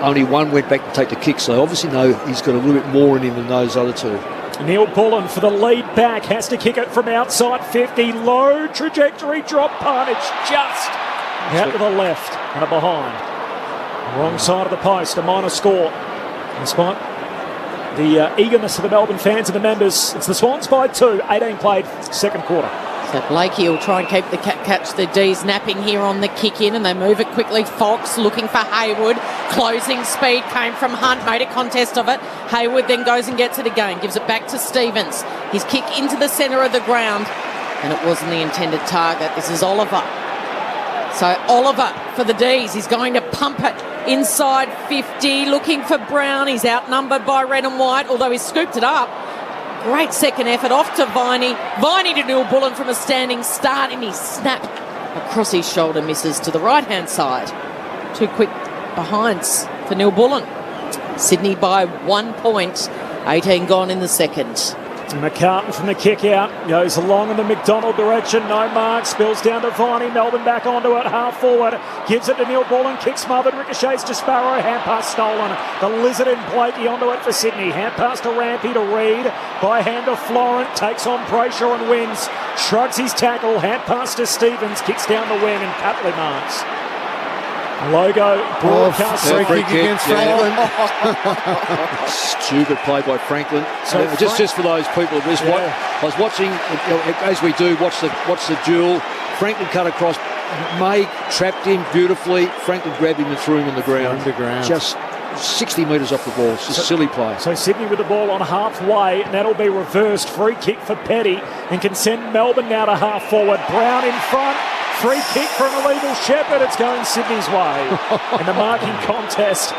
only one went back to take the kick, so obviously he's got a little bit more in him than those other 2. Neil Bullen for the lead back. Has to kick it from outside 50. Low trajectory drop punt. It's just out to the left and a behind. Wrong side of the post, a minor score. Despite the eagerness of the Melbourne fans and the members, it's the Swans by 2, 18 played, second quarter. So Blakey will try and keep the catch the D's napping here on the kick in, and they move it quickly. Fox looking for Hayward. Closing speed came from Hunt, made a contest of it. Hayward then goes and gets it again, gives it back to Stevens. His kick into the centre of the ground. and it wasn't the intended target. This is Oliver. So Oliver for the D's. He's going to pump it inside 50, looking for Brown. He's outnumbered by red and white, although he scooped it up. Great second effort off to Viney. Viney to Neil Bullen from a standing start, and he snapped across his shoulder, misses to the right-hand side. 2 quick behinds for Neil Bullen. Sydney by 1 point, 18 gone in the second. McCartan from the kick out, goes along in the McDonald direction, no mark, spills down to Viney, Melbourne back onto it, half forward, gives it to Neil Bullen, kick smothered, ricochets to Sparrow, hand pass stolen, the Lizard and Blakey onto it for Sydney, hand pass to Rampy to Reid, by hand to Florent, takes on Brayshaw and wins, shrugs his tackle, hand pass to Stevens, kicks down the win and Papley marks. Logo broadcast free kick against Franklin. Stupid play by Franklin. So just for those people, I was watching, as we do, watch the duel. Franklin cut across, May trapped him beautifully. Franklin grabbed him and threw him on the ground. Just 60 metres off the ball. It's a silly play. So Sydney with the ball on halfway, and that'll be reversed. Free kick for Petty, and can send Melbourne now to half forward. Brown in front. Free kick from illegal Shepherd. It's going Sydney's way in the marking contest.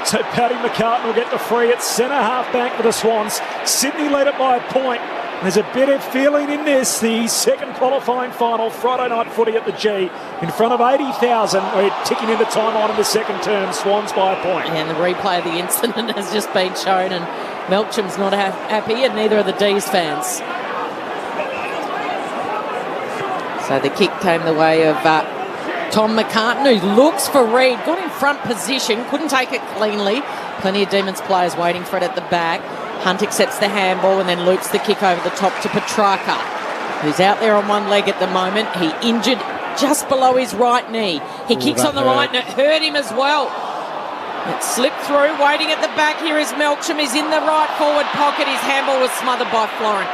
So Paddy McCartan will get the free at centre half back for the Swans. Sydney led it by a point. There's a bit of feeling in this. The second qualifying final, Friday night footy at the G, in front of 80,000. We're ticking in the time on in the second term. Swans by a point. And the replay of the incident has just been shown, and Melcham's not happy, and neither are the D's fans. So the kick came the way of Tom McCartan, who looks for Reid. Got in front position, couldn't take it cleanly. Plenty of Demons players waiting for it at the back. Hunt accepts the handball and then loops the kick over the top to Petrarca, who's out there on one leg at the moment. He injured just below his right knee. He kicks on the right and it hurt him as well. It slipped through, waiting at the back. Here is Melksham. He's in the right forward pocket. His handball was smothered by Florent.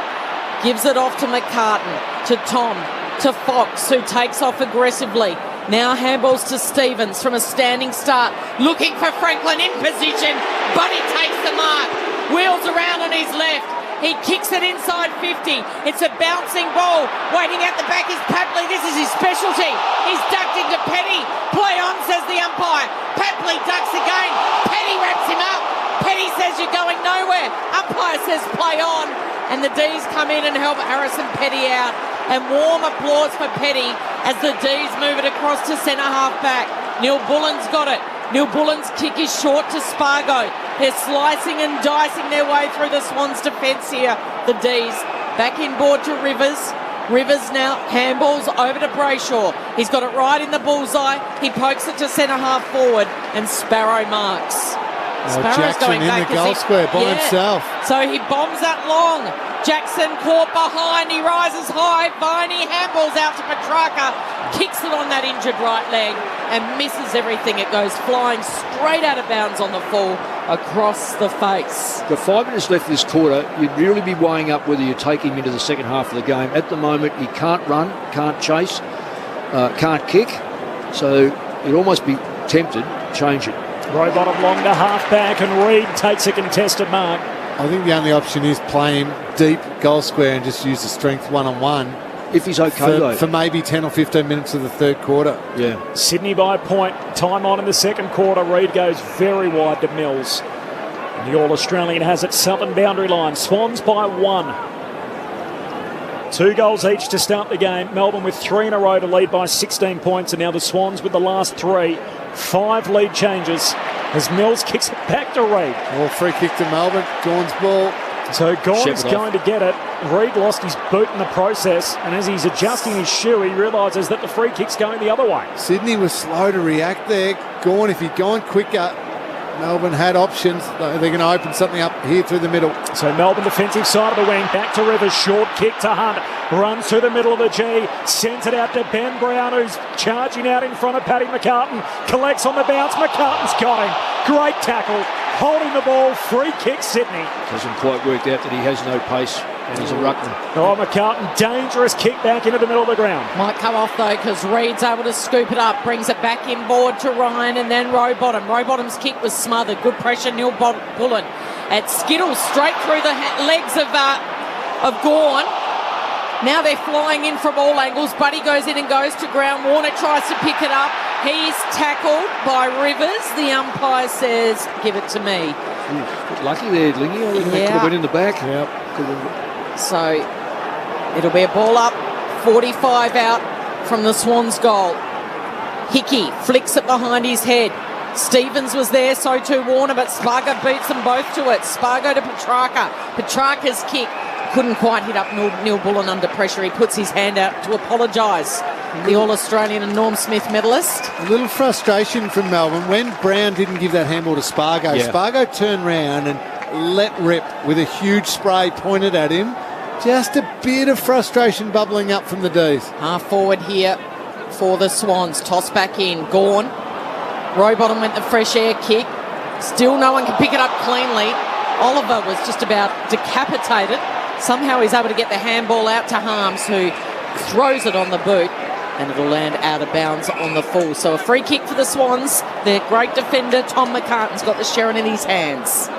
Gives it off to McCartan, to Tom, to Fox, who takes off aggressively. Now handballs to Stevens from a standing start, looking for Franklin in position, but he takes the mark, wheels around on his left, he kicks it inside 50, it's a bouncing ball, waiting at the back is Papley, this is his specialty, he's ducked into Petty, play on says the umpire, Papley ducks again, Petty wraps him up, Petty says you're going nowhere, umpire says play on, and the D's come in and help Harrison Petty out. And warm applause for Petty as the D's move it across to centre half back. Neil Bullen's got it. Neil Bullen's kick is short to Spargo. They're slicing and dicing their way through the Swans' defence here. The D's back inboard to Rivers. Rivers now handballs over to Brayshaw. He's got it right in the bullseye. He pokes it to centre half forward and Sparrow marks. Sparrow's Jackson going in back the goal square by himself. So he bombs that long. Jackson caught behind. He rises high. Viney handballs out to Petrarca. Kicks it on that injured right leg and misses everything. It goes flying straight out of bounds on the full across the face. The 5 minutes left this quarter, you'd really be weighing up whether you take him into the second half of the game. At the moment, he can't run, can't chase, can't kick. So you'd almost be tempted to change it. Rowbottom long to half back and Reid takes a contested mark. I think the only option is play him deep goal square and just use the strength one-on-one. If he's okay, though. For maybe 10 or 15 minutes of the third quarter. Yeah. Sydney by a point. Time on in the second quarter. Reid goes very wide to Mills. And the All-Australian has its southern boundary line. Swans by 1. 2 goals each to start the game. Melbourne with 3 in a row to lead by 16 points. And now the Swans with the last 3. 5 lead changes as Mills kicks it back to Reid. Well, free kick to Melbourne. Gawn's ball. So Gawn's going to get it. Reid lost his boot in the process, and as he's adjusting his shoe, he realises that the free kick's going the other way. Sydney was slow to react there. Gawn, if he'd gone quicker, Melbourne had options. They're going to open something up here through the middle. So Melbourne defensive side of the wing, back to Rivers, short kick to Hunt, runs through the middle of the G, sends it out to Ben Brown, who's charging out in front of Paddy McCartan, collects on the bounce, McCartan's got him, great tackle, holding the ball, free kick Sydney. Hasn't quite worked out that he has no pace and he's a ruckman. Oh, McCartan, dangerous kick back into the middle of the ground. Might come off though because Reid's able to scoop it up, brings it back inboard to Ryan and then Rowbottom. Rowbottom's kick was smothered, good pressure, Neil Bullen. It skittles straight through the legs of Gawn. Now they're flying in from all angles. Buddy goes in and goes to ground. Warner tries to pick it up. He's tackled by Rivers. The umpire says, give it to me. Lucky there, Lingy. I think they could have been in the back. Yep. So it'll be a ball up. 45 out from the Swans goal. Hickey flicks it behind his head. Stevens was there, so too Warner, but Spargo beats them both to it. Spargo to Petrarca. Petrarca's kick couldn't quite hit up Neil Bullen under pressure. He puts his hand out to apologise. The All-Australian and Norm Smith medalist. A little frustration from Melbourne when Brown didn't give that handball to Spargo. Yeah. Spargo turned round and let rip with a huge spray pointed at him. Just a bit of frustration bubbling up from the D's. Half forward here for the Swans. Toss back in. Gawn. Rowbottom went the fresh air kick. Still no one can pick it up cleanly. Oliver was just about decapitated. Somehow he's able to get the handball out to Harms, who throws it on the boot, and it'll land out of bounds on the full. So a free kick for the Swans. Their great defender, Tom McCartan's got the Sherrin in his hands.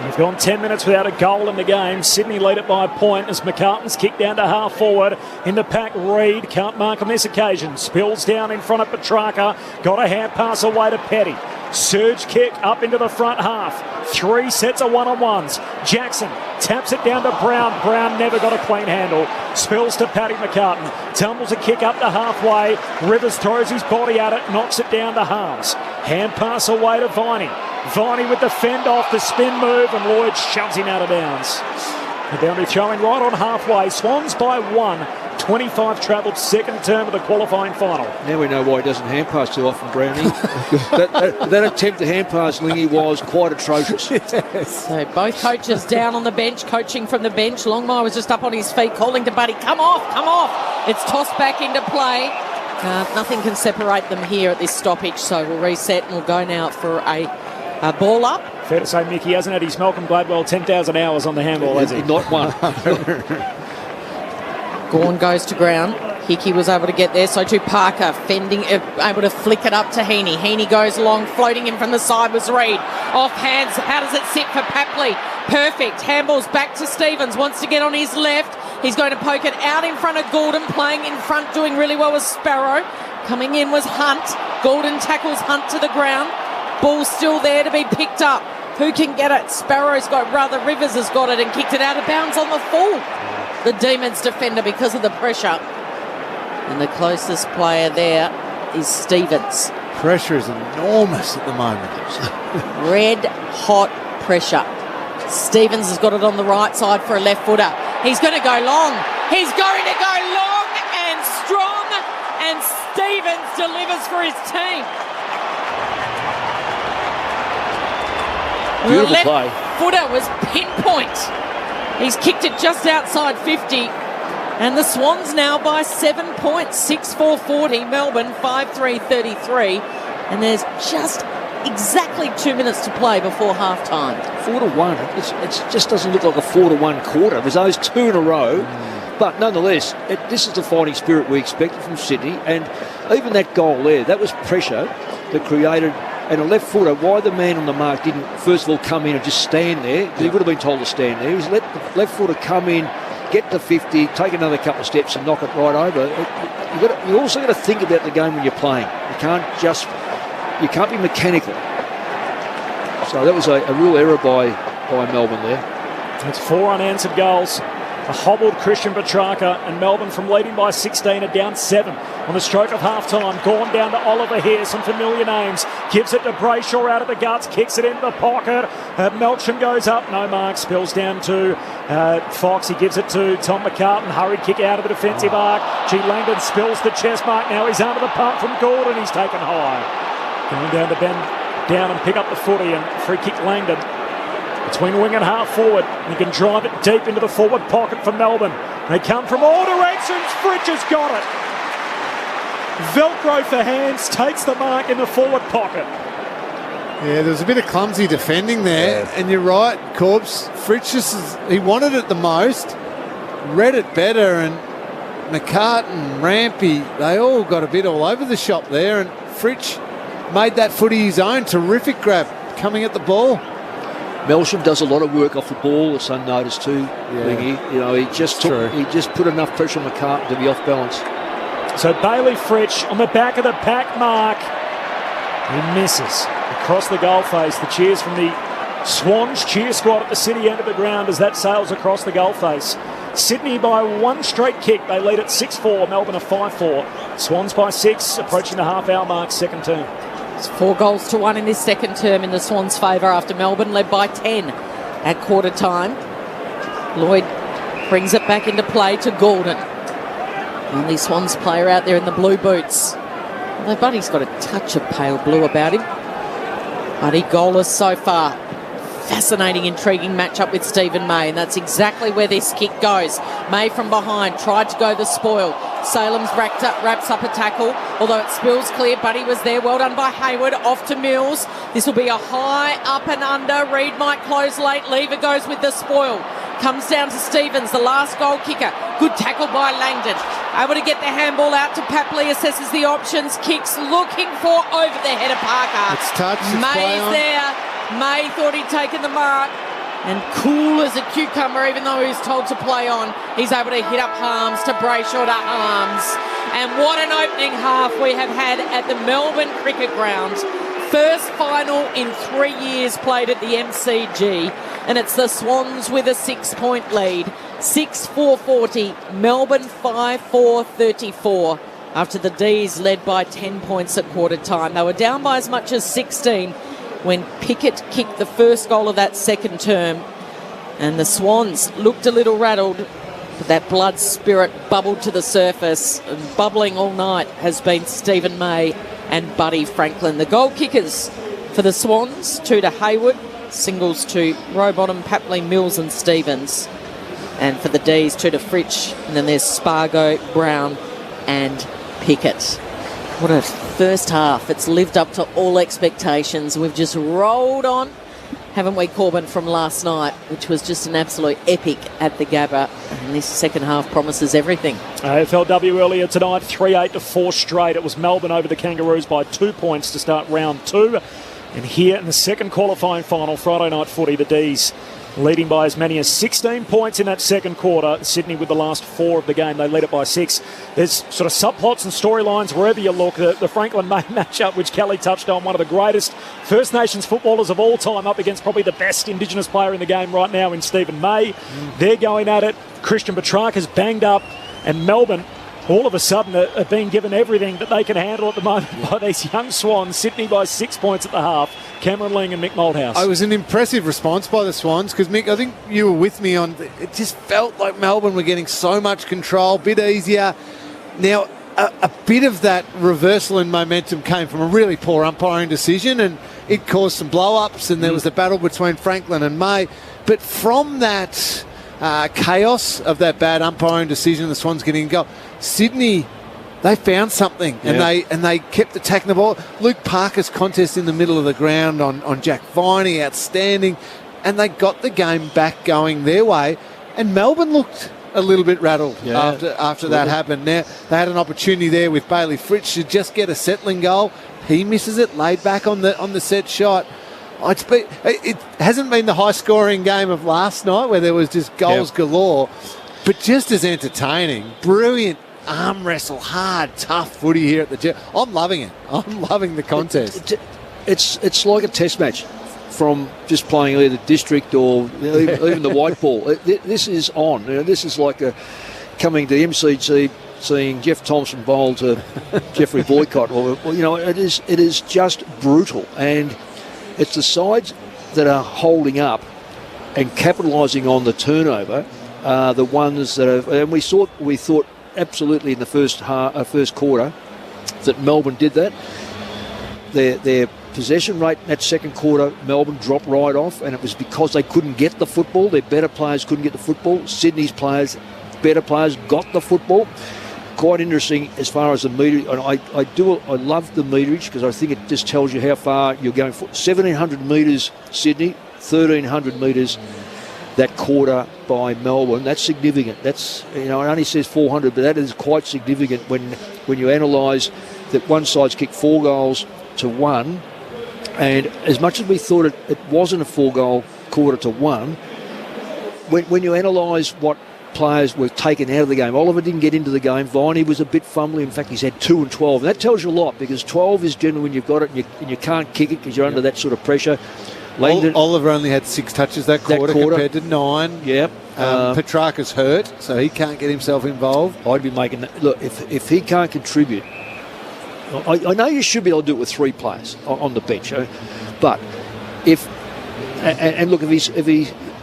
We've gone 10 minutes without a goal in the game. Sydney lead it by a point as McCartan's kicked down to half forward. In the pack, Reid can't mark on this occasion. Spills down in front of Petrarca. Got a hand pass away to Petty. Surge kick up into the front half. 3 sets of one-on-ones. Jackson taps it down to Brown. Brown never got a clean handle. Spills to Paddy McCartan. Tumbles a kick up to halfway. Rivers throws his body at it. Knocks it down to Harms. Hand pass away to Viney. Viney with the fend off, the spin move, and Lloyd shoves him out of bounds. The boundary throwing right on halfway. Swans by 1. 25 travelled, second term of the qualifying final. Now we know why he doesn't hand pass too often, Brownie. that attempt to hand pass, Lingy, was quite atrocious. Yes. So both coaches down on the bench, coaching from the bench. Longmire was just up on his feet, calling to Buddy, come off, come off. It's tossed back into play. Nothing can separate them here at this stoppage, so we'll reset and we'll go now for a ball up. Fair to say, Mickey hasn't had his Malcolm Gladwell 10,000 hours on the handball, has he? Not one. Gorn goes to ground. Hickey was able to get there, so too Parker, fending, able to flick it up to Heaney. Heaney goes along, floating in from the side was Reid. Off hands, how does it sit for Papley? Perfect, handballs back to Stevens, wants to get on his left. He's going to poke it out in front of Gordon, playing in front, doing really well with Sparrow. Coming in was Hunt. Gordon tackles Hunt to the ground. Ball still there to be picked up. Who can get it? Rivers has got it and kicked it out of bounds on the full. The Demons defender because of the pressure. And the closest player there is Stevens. Pressure is enormous at the moment. Red hot pressure. Stevens has got it on the right side for a left footer. He's going to go long. He's going to go long and strong. And Stevens delivers for his team. Beautiful the left play. footer was pinpoint. He's kicked it just outside 50. And the Swans now by 7 points. 6-4-40. Melbourne 5-3-33. And there's just exactly 2 minutes to play before half-time. 4-1. It just doesn't look like a 4-1 quarter. There's those 2 in a row. But nonetheless, this is the fighting spirit we expected from Sydney. And even that goal there, that was pressure that created... And a left footer, why the man on the mark didn't, first of all, come in and just stand there, because he would have been told to stand there. He's let the left footer come in, get to 50, take another couple of steps and knock it right over. You also got to think about the game when you're playing. You can't be mechanical. So that was a real error by Melbourne there. It's 4 unanswered goals. A hobbled Christian Petrarca, and Melbourne from leading by 16 are down 7 on the stroke of half-time. Gone down to Oliver here, some familiar names. Gives it to Brayshaw out of the guts, kicks it into the pocket. Melchin goes up, no mark, spills down to Fox. He gives it to Tom McCartan. Hurried kick out of the defensive arc. G. Langdon spills the chest mark. Now he's under the pump from Gordon. He's taken high. Going down to bend down and pick up the footy, and free kick Langdon. Between wing and half forward. He can drive it deep into the forward pocket for Melbourne. They come from all directions. Fritsch has got it. Velcro for hands, takes the mark in the forward pocket. Yeah, there's a bit of clumsy defending there. And you're right, Corbs. Fritsch, he wanted it the most. Read it better, and McCartan, Rampy, they all got a bit all over the shop there. And Fritsch made that footy his own. Terrific grab coming at the ball. Melsham does a lot of work off the ball. It's unnoticed too. Wingy. You know, he just put enough pressure on the carton to be off balance. So Bailey Fritsch on the back of the pack mark. He misses across the goal face. The cheers from the Swans cheer squad at the city end of the ground as that sails across the goal face. Sydney by one straight kick. They lead at 6-4. Melbourne are 5-4. Swans by 6, approaching the half-hour mark, second term. It's 4-1 in this second term in the Swans' favour after Melbourne led by 10 at quarter time. Lloyd brings it back into play to Gordon. Only Swans player out there in the blue boots. Although Buddy's got a touch of pale blue about him. Buddy goalless so far. Fascinating, intriguing matchup with Stephen May, and that's exactly where this kick goes. May from behind tried to go the spoil. Salem's wraps up a tackle, although it spills clear. Buddy was there. Well done by Hayward. Off to Mills. This will be a high up and under. Reid might close late. Lever goes with the spoil. Comes down to Stevens, the last goal kicker. Good tackle by Langdon. Able to get the handball out to Papley. Assesses the options. Kicks looking for over the head of Parker. It's touched. May's there. May thought he'd taken the mark, and cool as a cucumber, even though he was told to play on, he's able to hit up Harms to Brayshaw to Harms. And what an opening half we have had at the Melbourne Cricket Ground. First final in 3 years played at the MCG, and it's the Swans with a 6-point lead. 6-4-40, Melbourne 5-4-34. After the D's led by 10 points at quarter time. They were down by as much as 16 when Pickett kicked the first goal of that second term. And the Swans looked a little rattled, but that blood spirit bubbled to the surface. And bubbling all night has been Stephen May and Buddy Franklin. The goal kickers for the Swans, 2 to Hayward, singles to Rowbottom, Papley, Mills and Stevens. And for the D's, 2 to Fritsch, and then there's Spargo, Brown and Pickett. What a first half. It's lived up to all expectations. We've just rolled on, haven't we, Corbin, from last night, which was just an absolute epic at the Gabba. And this second half promises everything. AFLW earlier tonight, 3-8 to 4 straight. It was Melbourne over the Kangaroos by 2 points to start round 2. And here in the second qualifying final, Friday night footy, the D's leading by as many as 16 points in that second quarter. Sydney with the last 4 of the game. They lead it by 6. There's sort of subplots and storylines wherever you look. The Franklin-May matchup, which Kelly touched on, one of the greatest First Nations footballers of all time, up against probably the best Indigenous player in the game right now in Stephen May. They're going at it. Christian Petrarca's banged up, and Melbourne all of a sudden are being given everything that they can handle at the moment by these young Swans. Sydney by 6 points at the half. Cameron Ling and Mick Malthouse. It was an impressive response by the Swans because, Mick, I think you were with me on it. Just felt like Melbourne were getting so much control, a bit easier. Now, a bit of that reversal in momentum came from a really poor umpiring decision, and it caused some blow-ups, and there was a battle between Franklin and May. But from that chaos of that bad umpiring decision, the Swans getting a goal, Sydney, they found something, and they kept attacking the ball. Luke Parker's contest in the middle of the ground on Jack Viney, outstanding, and they got the game back going their way. And Melbourne looked a little bit rattled after that happened. Now they had an opportunity there with Bailey Fritsch to just get a settling goal. He misses it, laid back on the set shot. It hasn't been the high-scoring game of last night where there was just goals galore, but just as entertaining. Brilliant arm wrestle, hard, tough footy here at the gym. I'm loving it. I'm loving the contest. It's like a test match from just playing either district or even the white ball. This is on. This is like coming to the MCG, seeing Jeff Thompson bowl to Jeffrey Boycott. It is just brutal, and it's the sides that are holding up and capitalising on the turnover are the ones that have. And we thought absolutely in the first quarter that Melbourne did that. Their possession rate in that second quarter, Melbourne dropped right off, and it was because they couldn't get the football. Their better players couldn't get the football. Sydney's better players got the football. Quite interesting as far as the meterage. I love the meterage because I think it just tells you how far you're going. 1,700 metres Sydney, 1,300 metres that quarter by Melbourne. That's significant. That's, it only says 400, but that is quite significant when you analyse that one side's kicked 4 goals to 1. And as much as we thought it wasn't a 4-goal quarter to 1, when you analyse what players were taken out of the game, Oliver didn't get into the game. Viney was a bit fumbly. In fact, he's had 2 and 12. And that tells you a lot, because 12 is generally when you've got it and you can't kick it because you're under that sort of pressure. Oliver only had 6 touches that quarter compared to 9. Yep. Petrarca's hurt, so he can't get himself involved. I'd be making that. Look, if he can't contribute, I know you should be able to do it with 3 players on the bench, but look,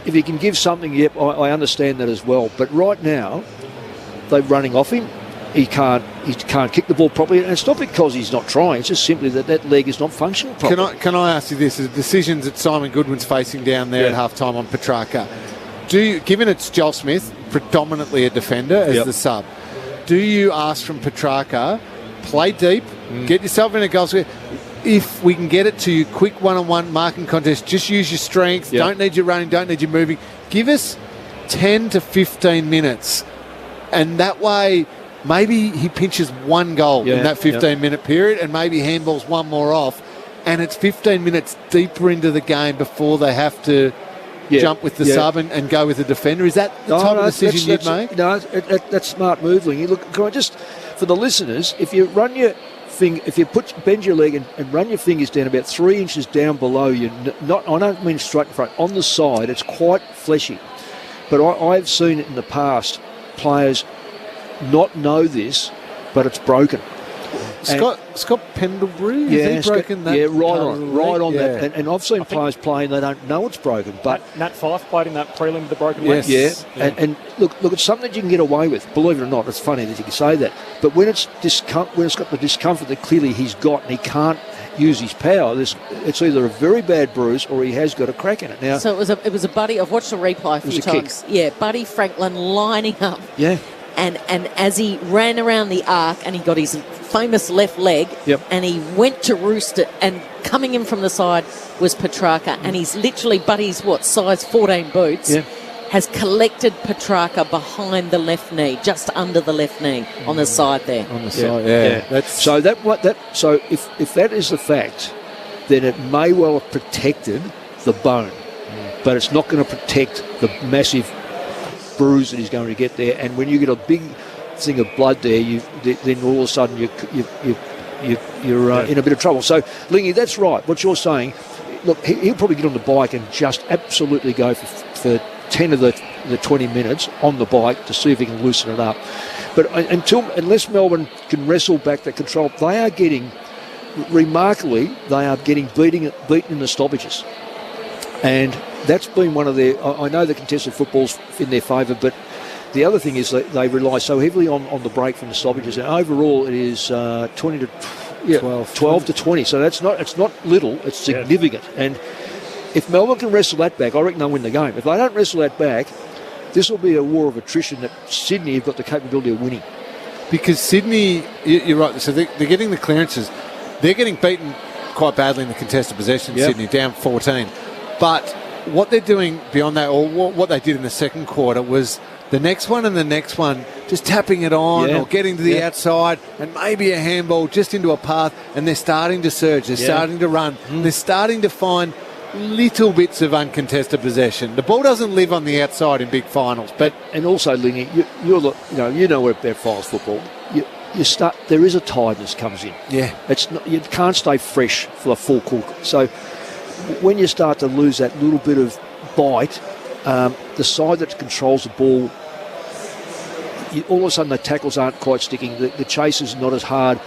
if he can give something, yep, I understand that as well. But right now, they're running off him. He can't kick the ball properly, and it's not because he's not trying. It's just simply that leg is not functioning properly. Can I ask you this? The decisions that Simon Goodwin's facing down there at half-time on Petrarca, given it's Joel Smith, predominantly a defender, as the sub, do you ask from Petrarca, play deep, get yourself in a goal square? If we can get it to you, quick one-on-one marking contest, just use your strength, don't need you running, don't need you moving. Give us 10 to 15 minutes, and that way maybe he pinches 1 goal in that 15-minute period, and maybe handballs 1 more off, and it's 15 minutes deeper into the game before they have to jump with the sub and go with the defender. Is that the type of decision you'd make? No, that's smart moving. Look, can I just, for the listeners, if you run your bend your leg and run your fingers down about 3 inches down below you, I don't mean straight in front, on the side, it's quite fleshy. But I've seen it in the past, players not know this, but it's broken. Scott Pendlebury, has he broken that? Yeah, right on that. And I've seen players playing, they don't know it's broken. But Nat Fyfe played in that prelim with the broken leg. Yes. Yeah. And look, it's something that you can get away with. Believe it or not, it's funny that you can say that. But when it's got the discomfort that clearly he's got and he can't use his power, it's either a very bad bruise or he has got a crack in it. Now, so it was a Buddy. I've watched the replay a few times. Kick. Yeah, Buddy Franklin lining up. Yeah. And as he ran around the arc and he got his famous left leg and he went to roost it, and coming in from the side was Petrarca, and he's literally, Buddy's size 14 boots, has collected Petrarca behind the left knee, just under the left knee on the side there. On the side, So if that is the fact, then it may well have protected the bone, but it's not going to protect the massive bruise that he's going to get there. And when you get a big thing of blood there, then all of a sudden you're in a bit of trouble. So, Lingy, that's right. What you're saying, look, he'll probably get on the bike and just absolutely go for 10 of the 20 minutes on the bike to see if he can loosen it up. But unless Melbourne can wrestle back that control, they are getting, remarkably, beaten in the stoppages. And that's been one of their... I know the contested football's in their favour, but the other thing is that they rely so heavily on the break from the stoppages. And overall, it is 12 to 20. So it's not little, it's significant. And if Melbourne can wrestle that back, I reckon they'll win the game. If they don't wrestle that back, this will be a war of attrition that Sydney have got the capability of winning. Because Sydney, you're right, so they're getting the clearances. They're getting beaten quite badly in the contested possession, Sydney, down 14. But what they're doing beyond that, or what they did in the second quarter, was the next one and the next one, just tapping it on or getting to the outside and maybe a handball just into a path, and they're starting to surge, they're starting to run, they're starting to find little bits of uncontested possession. The ball doesn't live on the outside in big finals, but and also, Lingy, you know about finals football. There is a tiredness comes in. Yeah, it's not, you can't stay fresh for the full cook. So when you start to lose that little bit of bite, the side that controls the ball, all of a sudden the tackles aren't quite sticking. The chase is not as hard.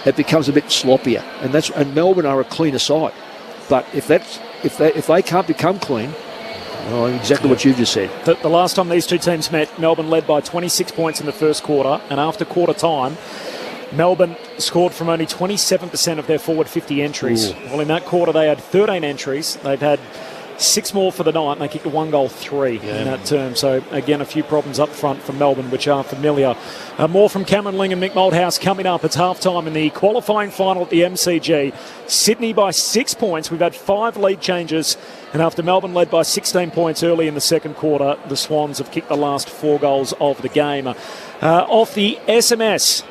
It becomes a bit sloppier, and Melbourne are a cleaner side. But if they can't become clean, exactly what you've just said. The last time these two teams met, Melbourne led by 26 points in the first quarter, and after quarter time, Melbourne scored from only 27% of their forward 50 entries. Ooh. Well, in that quarter, they had 13 entries. They've had 6 more for the night, and they kicked a 1-goal 3 in that term. So, again, a few problems up front for Melbourne, which are familiar. More from Cameron Ling and Mick Malthouse coming up. It's halftime in the qualifying final at the MCG. Sydney by 6 points. We've had 5 lead changes, and after Melbourne led by 16 points early in the second quarter, the Swans have kicked the last 4 goals of the game. Off the SMS,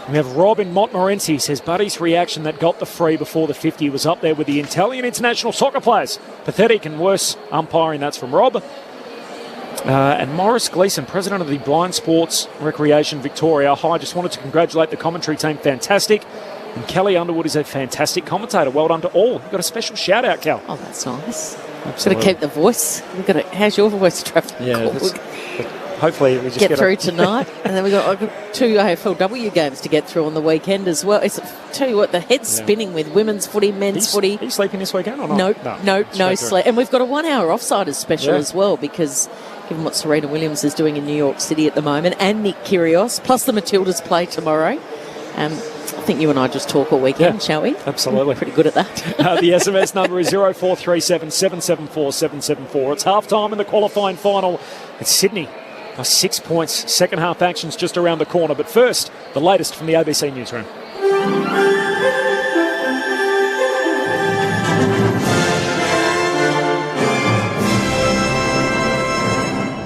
We have Rob in Montmorency says Buddy's reaction that got the free before the 50 was up there with the Italian international soccer players. Pathetic and worse umpiring. That's from Rob. And Morris Gleeson, president of the Blind Sports Recreation Victoria. Hi, just wanted to congratulate the commentary team. Fantastic. And Kelly Underwood is a fantastic commentator. Well done to all. You've got a special shout out, Cal. Oh, that's nice. Got to keep the voice. How's your voice, Trevor? Yeah, hopefully we just get through tonight. And then I've got 2 AFLW games to get through on the weekend as well. Tell you what, the head's spinning with women's footy, men's footy. Are you sleeping this weekend or not? No sleep. And we've got a 1 hour offsiders special as well, because given what Serena Williams is doing in New York City at the moment, and Nick Kyrgios, plus the Matildas play tomorrow. I think you and I just talk all weekend, shall we? Absolutely. We're pretty good at that. The SMS number is 0437 774 774. It's half-time in the qualifying final. It's Sydney by 6 points. Second half action's just around the corner. But first, the latest from the ABC Newsroom.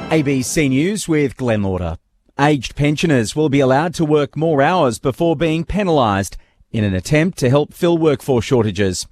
ABC News with Glenn Lauder. Aged pensioners will be allowed to work more hours before being penalised in an attempt to help fill workforce shortages.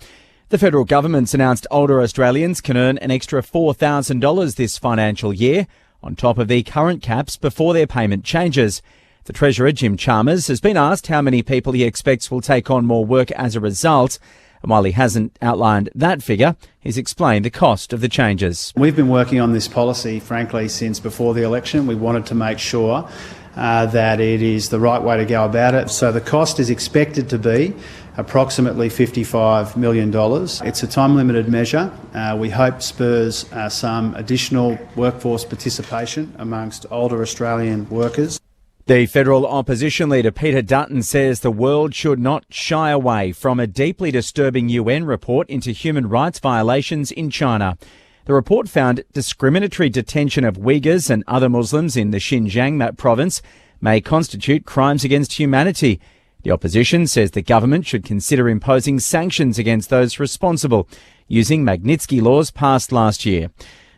The federal government's announced older Australians can earn an extra $4,000 this financial year on top of the current caps before their payment changes. The Treasurer, Jim Chalmers, has been asked how many people he expects will take on more work as a result. And while he hasn't outlined that figure, he's explained the cost of the changes. We've been working on this policy, frankly, since before the election. We wanted to make sure that it is the right way to go about it. So the cost is expected to be approximately $55 million. It's a time-limited measure. We hope spurs some additional workforce participation amongst older Australian workers. The federal opposition leader Peter Dutton says the world should not shy away from a deeply disturbing UN report into human rights violations in China. The report found discriminatory detention of Uyghurs and other Muslims in the Xinjiang province may constitute crimes against humanity. The opposition says the government should consider imposing sanctions against those responsible, using Magnitsky laws passed last year.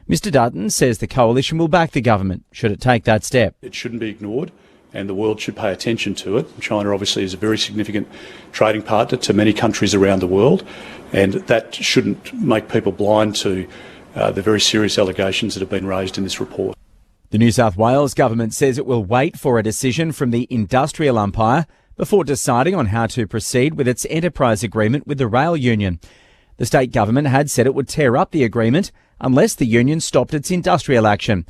Mr Dutton says the coalition will back the government should it take that step. It shouldn't be ignored, and the world should pay attention to it. China obviously is a very significant trading partner to many countries around the world, and that shouldn't make people blind to the very serious allegations that have been raised in this report. The New South Wales government says it will wait for a decision from the industrial umpire before deciding on how to proceed with its enterprise agreement with the rail union. The state government had said it would tear up the agreement unless the union stopped its industrial action.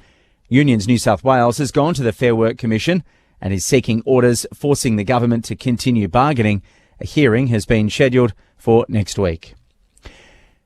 Unions New South Wales has gone to the Fair Work Commission and is seeking orders forcing the government to continue bargaining. A hearing has been scheduled for next week.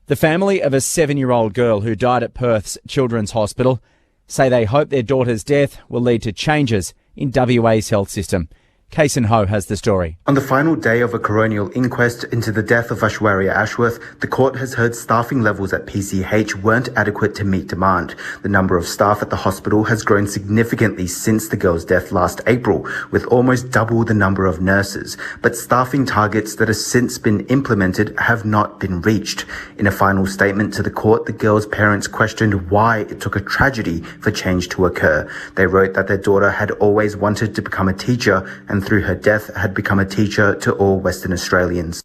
The family of a 7-year-old girl who died at Perth's Children's Hospital say they hope their daughter's death will lead to changes in WA's health system. Kason Ho has the story. On the final day of a coronial inquest into the death of Aishwarya Ashworth, the court has heard staffing levels at PCH weren't adequate to meet demand. The number of staff at the hospital has grown significantly since the girl's death last April, with almost double the number of nurses. But staffing targets that have since been implemented have not been reached. In a final statement to the court, the girl's parents questioned why it took a tragedy for change to occur. They wrote that their daughter had always wanted to become a teacher and through her death had become a teacher to all Western Australians.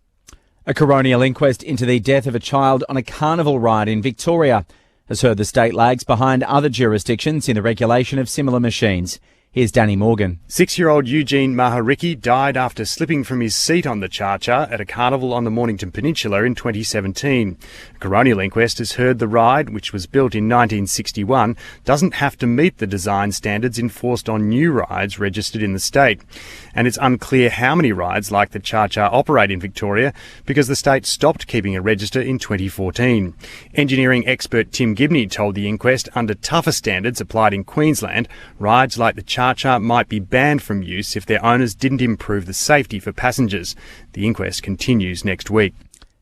A coronial inquest into the death of a child on a carnival ride in Victoria has heard the state lags behind other jurisdictions in the regulation of similar machines. Here's Danny Morgan. 6-year-old Eugene Mahariki died after slipping from his seat on the Cha-Cha at a carnival on the Mornington Peninsula in 2017. A coronial inquest has heard the ride, which was built in 1961, doesn't have to meet the design standards enforced on new rides registered in the state. And it's unclear how many rides like the Cha-Cha operate in Victoria because the state stopped keeping a register in 2014. Engineering expert Tim Gibney told the inquest under tougher standards applied in Queensland, rides like the Cha-Cha might be banned from use if their owners didn't improve the safety for passengers. The inquest continues next week.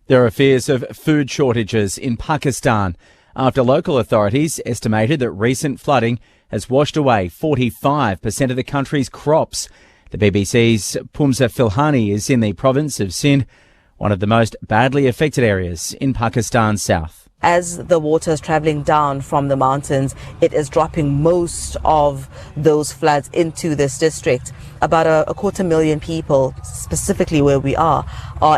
There are fears of food shortages in Pakistan after local authorities estimated that recent flooding has washed away 45% of the country's crops. The BBC's Pumza Filhani is in the province of Sindh, one of the most badly affected areas in Pakistan's south. as the water is traveling down from the mountains, it is dropping most of those floods into this district. About a 250,000 people, specifically where we are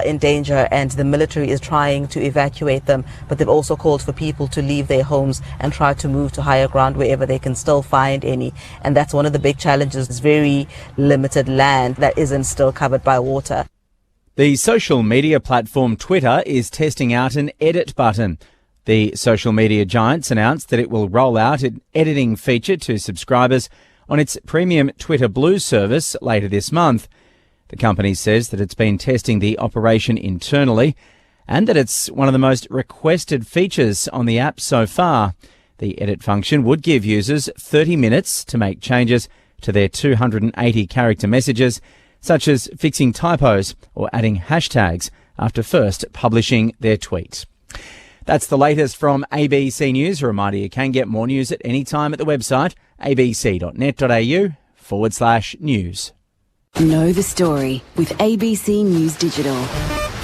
in danger, and the military is trying to evacuate them, but they've also called for people to leave their homes and try to move to higher ground wherever they can still find any. And that's one of the big challenges, is very limited land that isn't still covered by water. The social media platform Twitter is testing out an edit button. The social media giants announced that it will roll out an editing feature to subscribers on its premium Twitter Blue service later this month. The company says that it's been testing the operation internally and that it's one of the most requested features on the app so far. The edit function would give users 30 minutes to make changes to their 280 character messages, such as fixing typos or adding hashtags after first publishing their tweet. That's the latest from ABC News. A reminder, you can get more news at any time at the website abc.net.au/news. Know the story with ABC News Digital.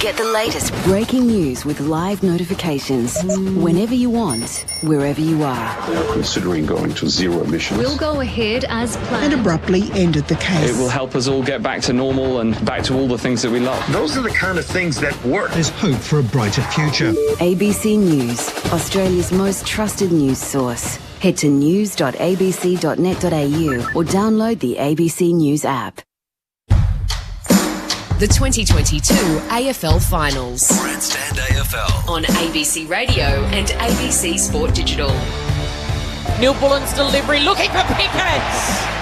Get the latest breaking news with live notifications whenever you want, wherever you are. They are considering going to zero emissions. We'll go ahead as planned. And abruptly ended the case. It will help us all get back to normal and back to all the things that we love. Those are the kind of things that work. There's hope for a brighter future. ABC News, Australia's most trusted news source. Head to news.abc.net.au or download the ABC News app. The 2022 AFL Finals. Grandstand AFL. On ABC Radio and ABC Sport Digital. Neil Bullen's delivery, looking for Pickett.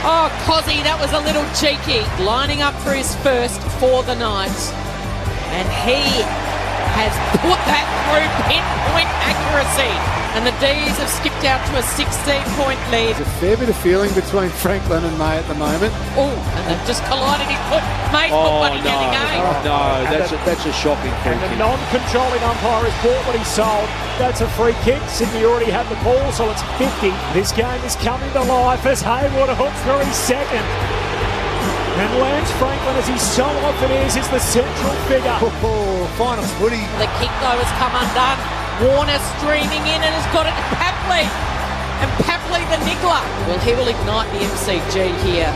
Oh, Cozzy, that was a little cheeky. Lining up for his first for the night. And he has put that through pinpoint accuracy. And the D's have skipped out to a 16-point lead. There's a fair bit of feeling between Franklin and May at the moment. Oh, and they've just collided his foot. May's put one again again. No, that's a shocking free kick. And the non-controlling umpire has bought what he sold. That's a free kick. Sydney already had the ball, so it's 50. This game is coming to life as Hayward hooks for his second. And Lance Franklin, as he so often is the central figure. Finals footy. The kick, though, has come undone. Warner streaming in and has got it to Papley. And Papley the niggler. Well, he will ignite the MCG here,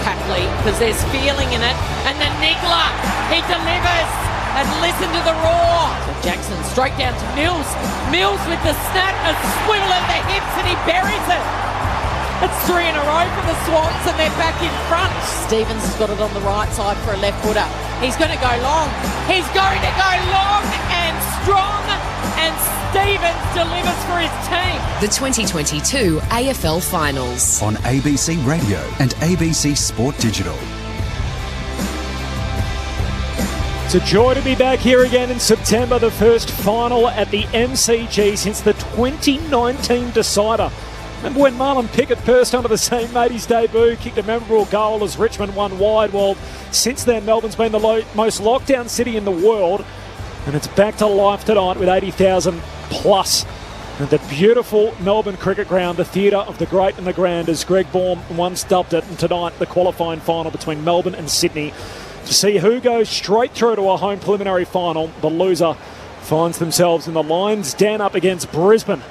Papley, because there's feeling in it. And the niggler, he delivers. And listen to the roar. So Jackson straight down to Mills. Mills with the snap, a swivel of the hips, and he buries it. It's 3 in a row for the Swans and they're back in front. Stevens has got it on the right side for a left footer. He's going to go long. He's going to go long and strong. And Stevens delivers for his team. The 2022 AFL Finals. On ABC Radio and ABC Sport Digital. It's a joy to be back here again in September. The first final at the MCG since the 2019 decider. Remember when Marlon Pickett burst onto the scene, made his debut, kicked a memorable goal as Richmond won wide. Well, since then, Melbourne's been the most lockdown city in the world. And it's back to life tonight with 80,000 plus. And the beautiful Melbourne Cricket Ground, the theatre of the great and the grand, as Greg Baum once dubbed it. And tonight, the qualifying final between Melbourne and Sydney. To see who goes straight through to a home preliminary final, the loser finds themselves in the Lions Den up against Brisbane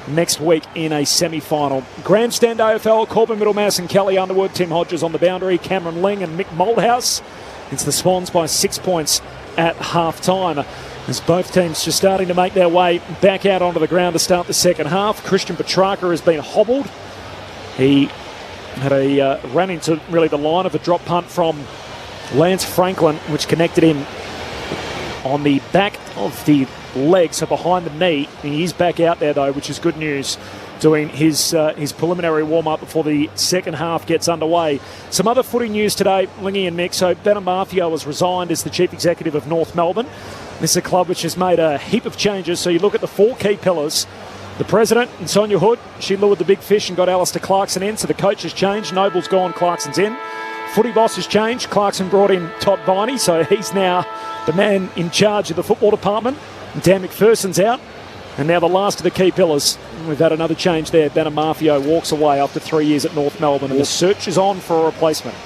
next week in a semi-final. Grandstand AFL, Corbin Middlemass and Kelly Underwood, Tim Hodges on the boundary, Cameron Ling and Mick Moldhouse. It's the Swans by 6 points at half-time, as both teams just starting to make their way back out onto the ground to start the second half. Christian Petrarca has been hobbled. He had a ran into really the line of a drop punt from Lance Franklin, which connected him on the back of the leg, so behind the knee. He is back out there, though, which is good news, doing his preliminary warm-up before the second half gets underway. Some other footy news today, Lingy and Mick. So Ben Amarfio was resigned as the chief executive of North Melbourne. This is a club which has made a heap of changes. So you look at the 4 key pillars. The president, and Sonia Hood, she lured the big fish and got Alistair Clarkson in, so the coach has changed. Noble's gone, Clarkson's in. Footy boss has changed. Clarkson brought in Todd Viney, so he's now the man in charge of the football department. Dan McPherson's out. And now the last of the key pillars, We've had another change there. Benamafio walks away after 3 years at North Melbourne, and the search is on for a replacement.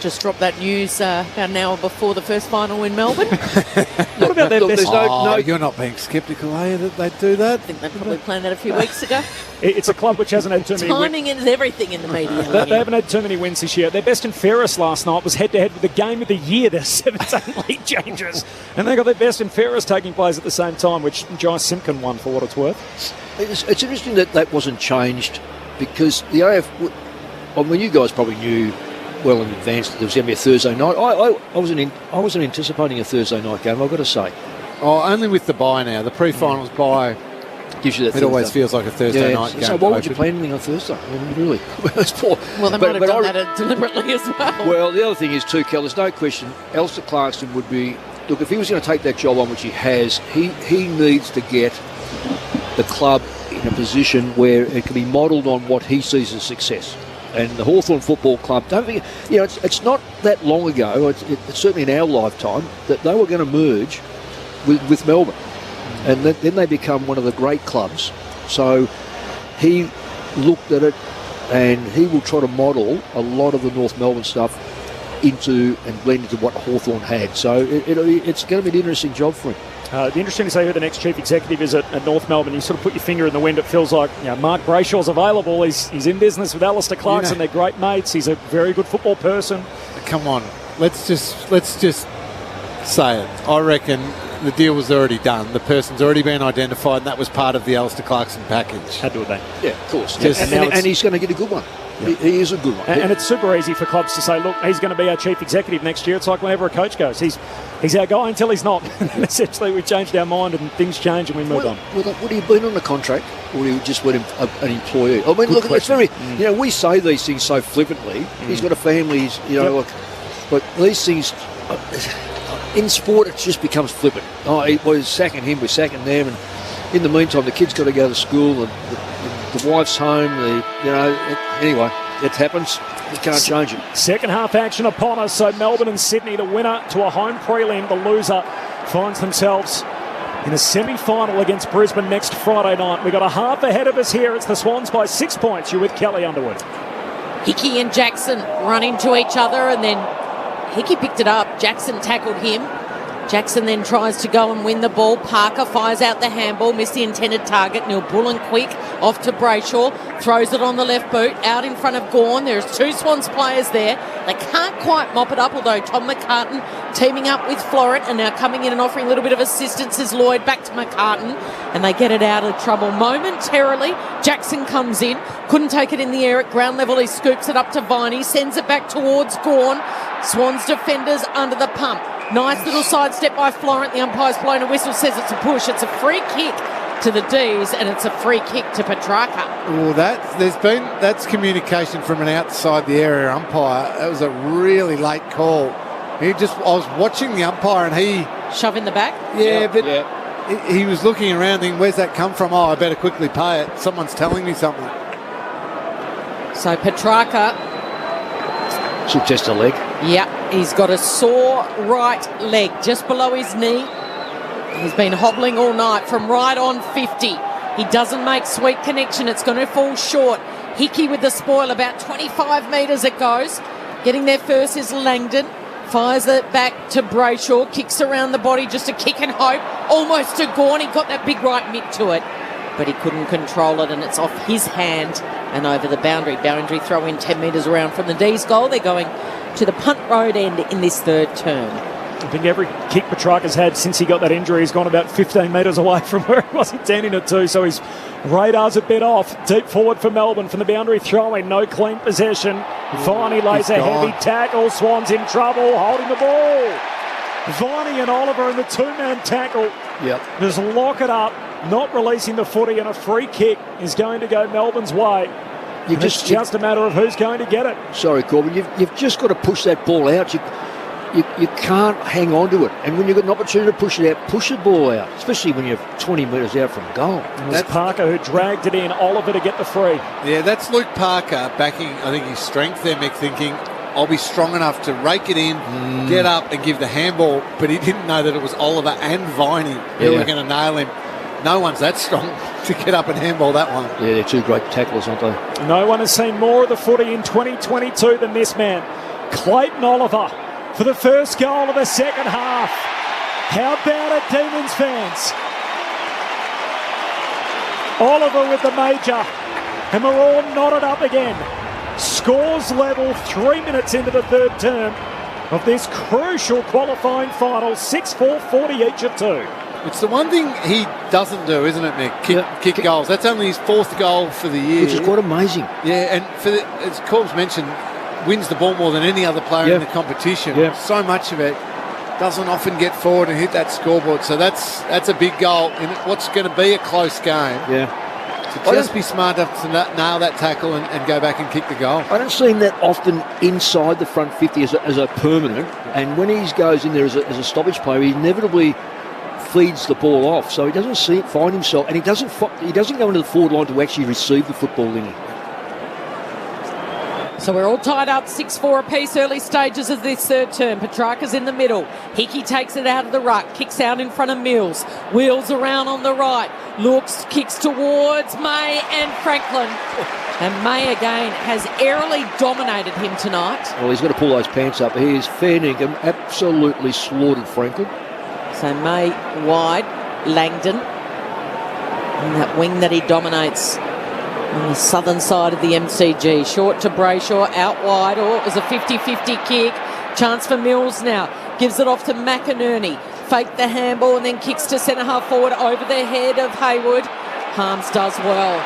Just dropped that news about an hour before the first final in Melbourne. What about their best? You're not being sceptical, are you, that they do that? I think they probably planned that a few weeks ago. It's a club which hasn't had too many wins. Timing is everything in the media. They haven't had too many wins this year. Their best and fairest last night was head-to-head with the game of the year. Their 17 league changes. And they got their best and fairest taking place at the same time, which Jai Simpkin won for what it's worth. It's interesting that wasn't changed because the AF... I mean, you guys probably knew well in advance that there was going to be a Thursday night. I wasn't anticipating a Thursday night game, I've got to say. Oh, only with the bye now. The pre-finals bye gives you that. It always feels like a Thursday night game. So why would you plan anything on Thursday? I mean, really? It's poor. Well, they might have done that deliberately as well. Well, the other thing is too, Kel, there's no question Alistair Clarkson would be... Look, if he was going to take that job on, which he has, he needs to get the club in a position where it can be modelled on what he sees as success. And the Hawthorn Football Club, don't think, it's not that long ago, it's certainly in our lifetime, that they were going to merge with Melbourne. And then they become one of the great clubs. So he looked at it and he will try to model a lot of the North Melbourne stuff into and blend into what Hawthorn had. So it's going to be an interesting job for him. It'd be interesting to see who the next chief executive is at North Melbourne. You sort of put your finger in the wind. It feels like Mark Brayshaw's available. He's in business with Alistair Clarkson. They're great mates. He's a very good football person. Come on, let's just say it. I reckon the deal was already done. The person's already been identified, and that was part of the Alistair Clarkson package. Had to have been. Yeah, of course. And he's going to get a good one. Yeah. He is a good one. And it's super easy for clubs to say, look, he's going to be our chief executive next year. It's like whenever a coach goes, he's our guy until he's not. Essentially, we've changed our mind and things change and we move on. Would he have been on a contract or would he just been an employee? I mean, look, it's very, we say these things so flippantly. He's got a family, but these things, in sport, it just becomes flippant. We're sacking him, we're sacking them, and in the meantime, the kid's got to go to school, and the wife's home. Anyway, it happens. You can't change it. Second half action upon us. So Melbourne and Sydney, the winner to a home prelim, the loser finds themselves in a semi-final against Brisbane next Friday night. We've got a half ahead of us here. It's the Swans by 6 points. You're with Kelly Underwood. Hickey and Jackson run into each other, and then Hickey picked it up. Jackson tackled him. Jackson then tries to go and win the ball. Parker fires out the handball, missed the intended target. Neil Bullen quick off to Brayshaw, throws it on the left boot, out in front of Gawn. There's two Swans players there. They can't quite mop it up, although Tom McCartan teaming up with Florent and now coming in and offering a little bit of assistance is Lloyd. Back to McCartan, and they get it out of trouble momentarily. Jackson comes in, couldn't take it in the air at ground level. He scoops it up to Viney, sends it back towards Gawn. Swans defenders under the pump. Nice little sidestep by Florent. The umpire's blown a whistle, says it's a push. It's a free kick to the D's, and it's a free kick to Petrarca. Oh, that's communication from an outside the area umpire. That was a really late call. I was watching the umpire, and he shove in the back. He was looking around, thinking, "Where's that come from? Oh, I better quickly pay it. Someone's telling me something." So Petrarca. Should test a leg. Yeah, he's got a sore right leg just below his knee. He's been hobbling all night from right on 50. He doesn't make sweet connection. It's going to fall short. Hickey with the spoil, about 25 metres it goes. Getting there first is Langdon. Fires it back to Brayshaw. Kicks around the body, just a kick and hope. Almost to Gawn. He got that big right mitt to it, but he couldn't control it, and it's off his hand and over the boundary. Boundary throw in 10 metres around from the D's goal. They're going to the punt road end in this third term. I think every kick Petrarca's had since he got that injury has gone about 15 metres away from where he was intending it to, so his radar's a bit off. Deep forward for Melbourne from the boundary throw in. No clean possession. Viney lays a heavy tackle. Swans in trouble, holding the ball. Viney and Oliver in the two-man tackle. Yep. Just lock it up, not releasing the footy, and a free kick is going to go Melbourne's way. It's just a matter of who's going to get it. Sorry, Corbin, you've just got to push that ball out. You can't hang on to it. And when you've got an opportunity to push it out, push the ball out, especially when you're 20 metres out from goal. That's Parker who dragged it in, Oliver to get the free. Yeah, that's Luke Parker backing, I think, his strength there, Mick, thinking, I'll be strong enough to rake it in, get up and give the handball, but he didn't know that it was Oliver and Viney who were going to nail him. no one's that strong to get up and handball that one. Yeah, they're two great tacklers, aren't they? No one has seen more of the footy in 2022 than this man, Clayton Oliver, for the first goal of the second half. How about it, Demons fans? Oliver with the major, and we're all knotted up again. Scores level 3 minutes into the third term of this crucial qualifying final, 6-4, 40 each of two. It's the one thing he doesn't do, isn't it, Mick? Kick goals. That's only his fourth goal for the year. Which is quite amazing. Yeah, and as Corb's mentioned, wins the ball more than any other player in the competition. Yeah. So much of it doesn't often get forward and hit that scoreboard. So that's a big goal in what's going to be a close game. Yeah. So just be smart enough to nail that tackle and go back and kick the goal. I don't see him that often inside the front 50 as a permanent, and when he goes in there as a stoppage player, he inevitably feeds the ball off, so he doesn't find himself, and he doesn't go into the forward line to actually receive the football in it. So we're all tied up 6-4 apiece, early stages of this third term. Petrarca's in the middle. Hickey takes it out of the ruck, kicks out in front of Mills, wheels around on the right, looks, kicks towards May and Franklin. And May again has airily dominated him tonight. Well, he's got to pull those pants up. He is fair dinkum, absolutely slaughtered Franklin. So May wide, Langdon, and that wing that he dominates on the southern side of the MCG. Short to Brayshaw, out wide. Oh, it was a 50-50 kick. Chance for Mills now. Gives it off to McInerney. Faked the handball and then kicks to centre half forward over the head of Hayward. Harms does well.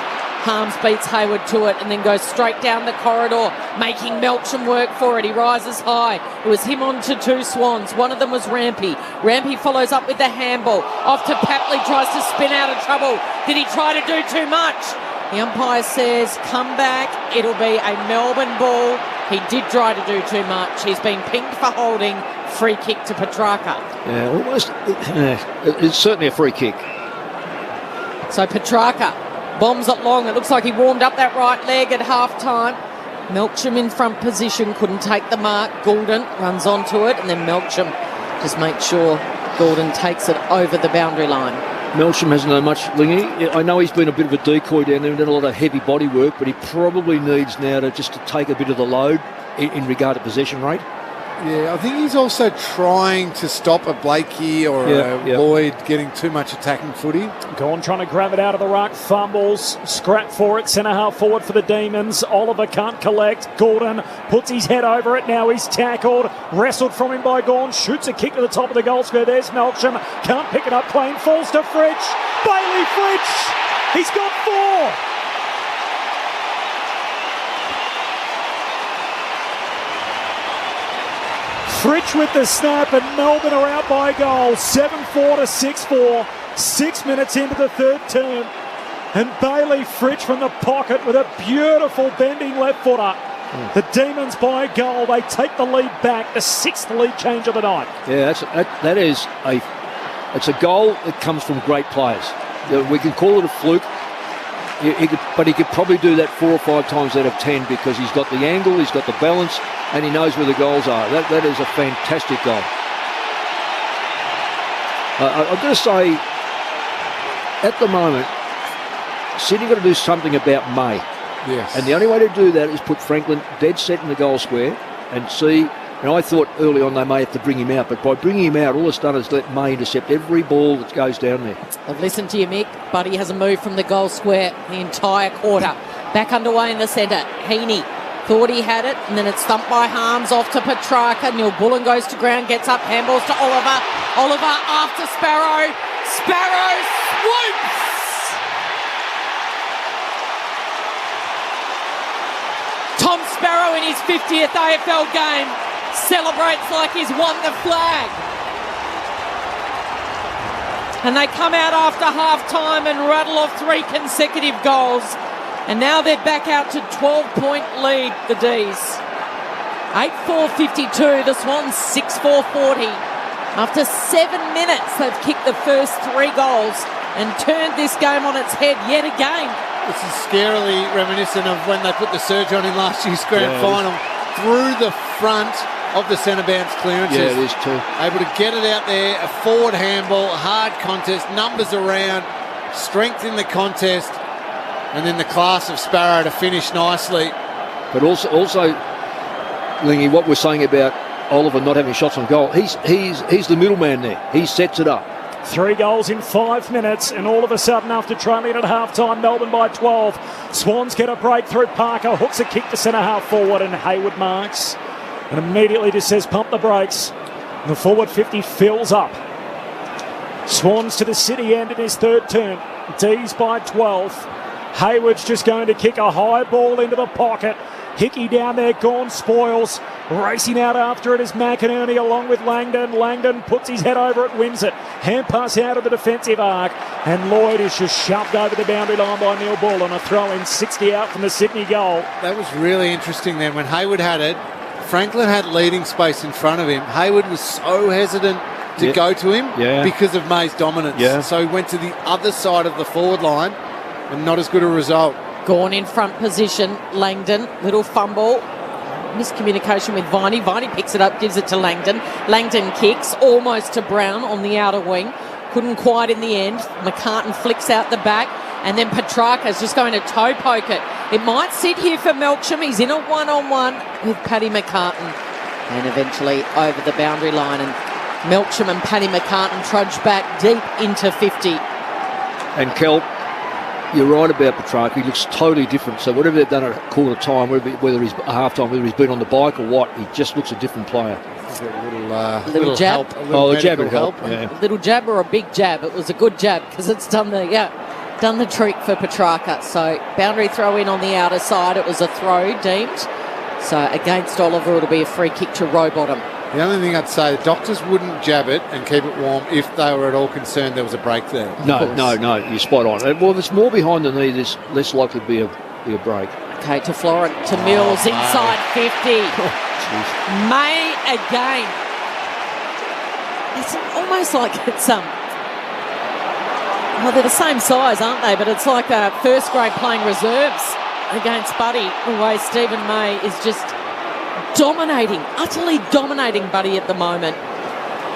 Harms beats Hayward to it and then goes straight down the corridor, making Melksham work for it. He rises high. It was him on to two Swans. One of them was Rampy. Rampy follows up with the handball. Off to Papley, tries to spin out of trouble. Did he try to do too much? The umpire says, come back. It'll be a Melbourne ball. He did try to do too much. He's been pinged for holding. Free kick to Petrarca. Yeah, almost. It's certainly a free kick. So Petrarca bombs it long. It looks like he warmed up that right leg at half-time. Melksham in front position, couldn't take the mark. Goulden runs onto it, and then Melksham just makes sure Goulden takes it over the boundary line. Melksham hasn't done much, Lingy. I know he's been a bit of a decoy down there and done a lot of heavy body work, but he probably needs now to take a bit of the load in regard to possession rate. Yeah, I think he's also trying to stop a Blakey or a Lloyd getting too much attacking footy. Gone trying to grab it out of the ruck, fumbles, scrap for it, centre half forward for the Demons. Oliver can't collect. Gordon puts his head over it. Now he's tackled, wrestled from him by Gawn, shoots a kick to the top of the goal square. There's Melksham, can't pick it up clean, falls to Fritsch. Bailey Fritsch, he's got four. Fritsch with the snap, and Melbourne are out by a goal. 7-4 to 6-4. 6 minutes into the third term. And Bailey Fritsch from the pocket with a beautiful bending left footer. The Demons by a goal. They take the lead back. The sixth lead change of the night. Yeah, it's a goal that comes from great players. We can call it a fluke. But he could probably do that 4 or 5 times out of 10 because he's got the angle, he's got the balance, and he knows where the goals are. That is a fantastic goal. I've got to say, at the moment, Sydney got to do something about May. Yes. And the only way to do that is put Franklin dead set in the goal square and see. And I thought early on they may have to bring him out, but by bringing him out, all it's done is let May intercept every ball that goes down there. I've listened to you, Mick. Buddy hasn't moved from the goal square the entire quarter. Back underway in the centre. Heaney thought he had it, and then it's thumped by Harms off to Petrarca. Neil Bullen goes to ground, gets up, handballs to Oliver. Oliver after Sparrow. Sparrow swoops! Tom Sparrow in his 50th AFL game celebrates like he's won the flag. And they come out after half-time and rattle off 3 consecutive goals. And now they're back out to 12-point lead, the D's. 8-4-52, the Swans 6-4-40. After 7 minutes, they've kicked the first 3 goals and turned this game on its head yet again. This is scarily reminiscent of when they put the surge on in last year's grand final through the front of the centre bounce clearances. Yeah, it is too. Able to get it out there, a forward handball, a hard contest, numbers around, strength in the contest, and then the class of Sparrow to finish nicely. But also, Lingy, what we're saying about Oliver not having shots on goal, he's the middleman there. He sets it up. 3 goals in 5 minutes, and all of a sudden, after trailing at half-time, Melbourne by 12. Swans get a breakthrough. Parker hooks a kick to centre-half forward, and Hayward marks. And immediately just says, pump the brakes. And the forward 50 fills up. Swans to the city end in his third turn. D's by 12. Hayward's just going to kick a high ball into the pocket. Hickey down there, Gawn spoils. Racing out after it is McInerney along with Langdon. Langdon puts his head over it, wins it. Hand pass out of the defensive arc. And Lloyd is just shoved over the boundary line by Neil Bull on a throw-in 60 out from the Sydney goal. That was really interesting then. When Hayward had it, Franklin had leading space in front of him. Hayward was so hesitant to go to him because of May's dominance. Yeah. So he went to the other side of the forward line and not as good a result. Gawn in front position. Langdon, little fumble. Miscommunication with Viney. Viney picks it up, gives it to Langdon. Langdon kicks almost to Brown on the outer wing. Couldn't quite in the end. McCartan flicks out the back. And then Petrarca's just going to toe poke it. It might sit here for Melksham. He's in a one-on-one with Paddy McCartan. And eventually over the boundary line. And Melksham and Paddy McCartan trudge back deep into 50. And Kel, you're right about Petrarca. He looks totally different. So whatever they've done at quarter time, whether he's half time, whether he's been on the bike or what, he just looks a different player. A little jab. Help, the jab would help. Yeah. A little jab or a big jab. It was a good jab because it's done the trick for Petrarca. So boundary throw in on the outer side. It was a throw deemed. So against Oliver, it'll be a free kick to Rowbottom. The only thing I'd say, the doctors wouldn't jab it and keep it warm if they were at all concerned there was a break there. No, you're spot on. Well, if it's more behind the knee, there's less likely to be a break. Okay, to Florent, to Mills, inside 50. May again. It's almost like it's well, they're the same size, aren't they? But it's like first grade playing reserves against Buddy. The way Stephen May is just dominating, utterly dominating Buddy at the moment.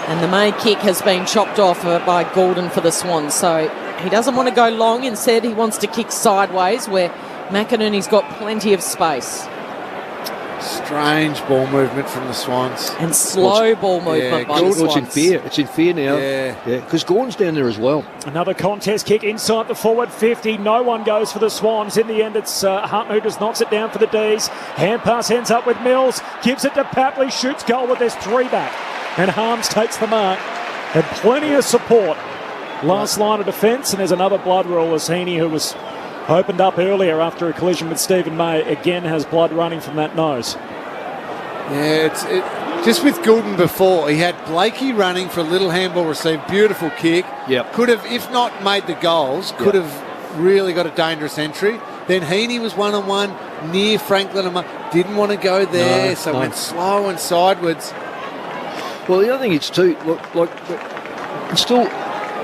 And the May kick has been chopped off by Gordon for the Swans. So he doesn't want to go long. Instead, he wants to kick sideways where McInerney's got plenty of space. Strange ball movement from the Swans. And slow ball movement by the Swans. It's in fear now. Yeah. Because Gordon's down there as well. Another contest kick inside the forward 50. No one goes for the Swans. In the end, it's Hunt who just knocks it down for the D's. Hand pass ends up with Mills. Gives it to Papley. Shoots goal with this 3 back. And Harms takes the mark. Had plenty of support. Last line of defence. And there's another blood rule as Heaney, who was opened up earlier after a collision with Stephen May, again has blood running from that nose. Yeah, just with Goulden before, he had Blakey running for a little handball received, beautiful kick. Yep. Could have, if not made the goals, could have really got a dangerous entry. Then Heaney was one-on-one near Franklin and didn't want to go there, went slow and sideways. Well, the other thing is too, it's still,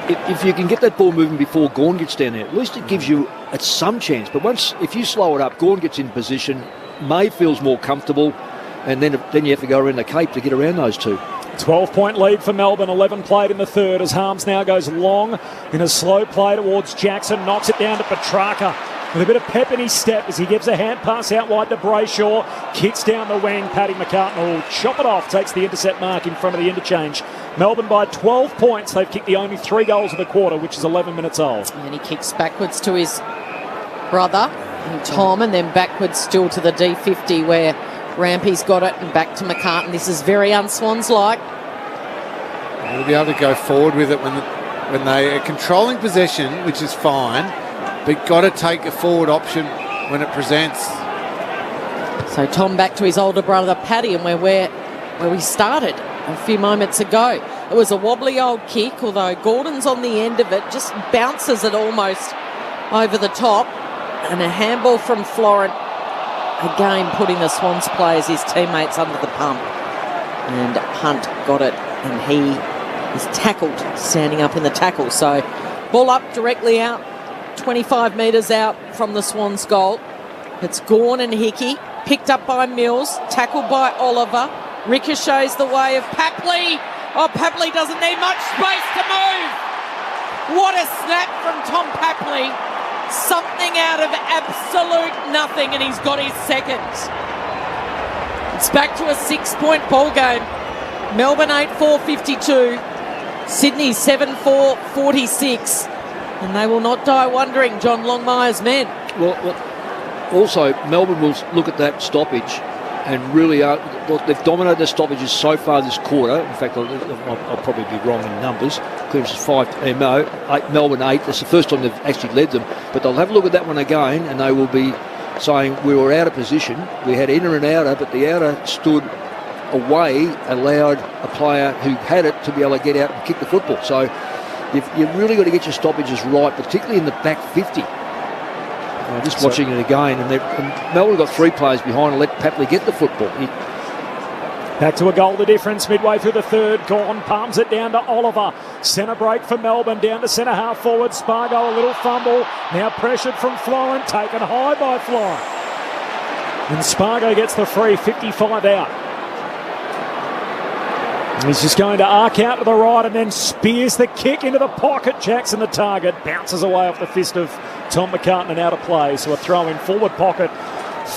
if you can get that ball moving before Gawn gets down there, at least it gives you some chance. But if you slow it up, Gawn gets in position, May feels more comfortable, and then you have to go around the Cape to get around those two. 12-point lead for Melbourne, 11 played in the third as Harms now goes long in a slow play towards Jackson, knocks it down to Petrarca with a bit of pep in his step as he gives a hand pass out wide to Brayshaw, kicks down the wing. Paddy McCartan will chop it off, takes the intercept mark in front of the interchange. Melbourne by 12 points. They've kicked the only 3 goals of the quarter, which is 11 minutes old. And he kicks backwards to his brother, Tom, and then backwards still to the D50 where Rampy's got it, and back to McCartan. This is very unswans-like. They'll be able to go forward with it when they are controlling possession, which is fine, but got to take a forward option when it presents. So Tom back to his older brother Paddy, and where we started a few moments ago. It was a wobbly old kick, although Gordon's on the end of it, just bounces it almost over the top, and a handball from Florent, again putting the Swans players, his teammates, under the pump. And Hunt got it, and he is tackled, standing up in the tackle. So ball up directly out, 25 metres out from the Swans goal. It's Gawn and Hickey, picked up by Mills, tackled by Oliver, ricochets the way of Papley. Oh, Papley doesn't need much space to move. What a snap from Tom Papley. Something out of absolute nothing, and he's got his second. It's back to a 6-point ball game. Melbourne 8-4-52. Sydney 7-4-46. And they will not die wondering, John Longmire's men. Well, also, Melbourne will look at that stoppage and really they've dominated the stoppages so far this quarter. In fact, I'll probably be wrong in numbers. Clearance is 5 Melbourne 8. That's the first time they've actually led them. But they'll have a look at that one again, and they will be saying we were out of position. We had inner and outer, but the outer stood away, allowed a player who had it to be able to get out and kick the football. So you've really got to get your stoppages right, particularly in the back 50. Just watching it again, and Melbourne got 3 players behind and let Papley get the football. Back to a goal the difference midway through the third. Gawn palms it down to Oliver. Centre break for Melbourne, down to centre half forward. Spargo, a little fumble. Now pressured from Florent, taken high by Florent. And Spargo gets the free, 55 out. He's just going to arc out to the right and then spears the kick into the pocket. Jackson the target, bounces away off the fist of Tom McCartan and out of play. So a throw in forward pocket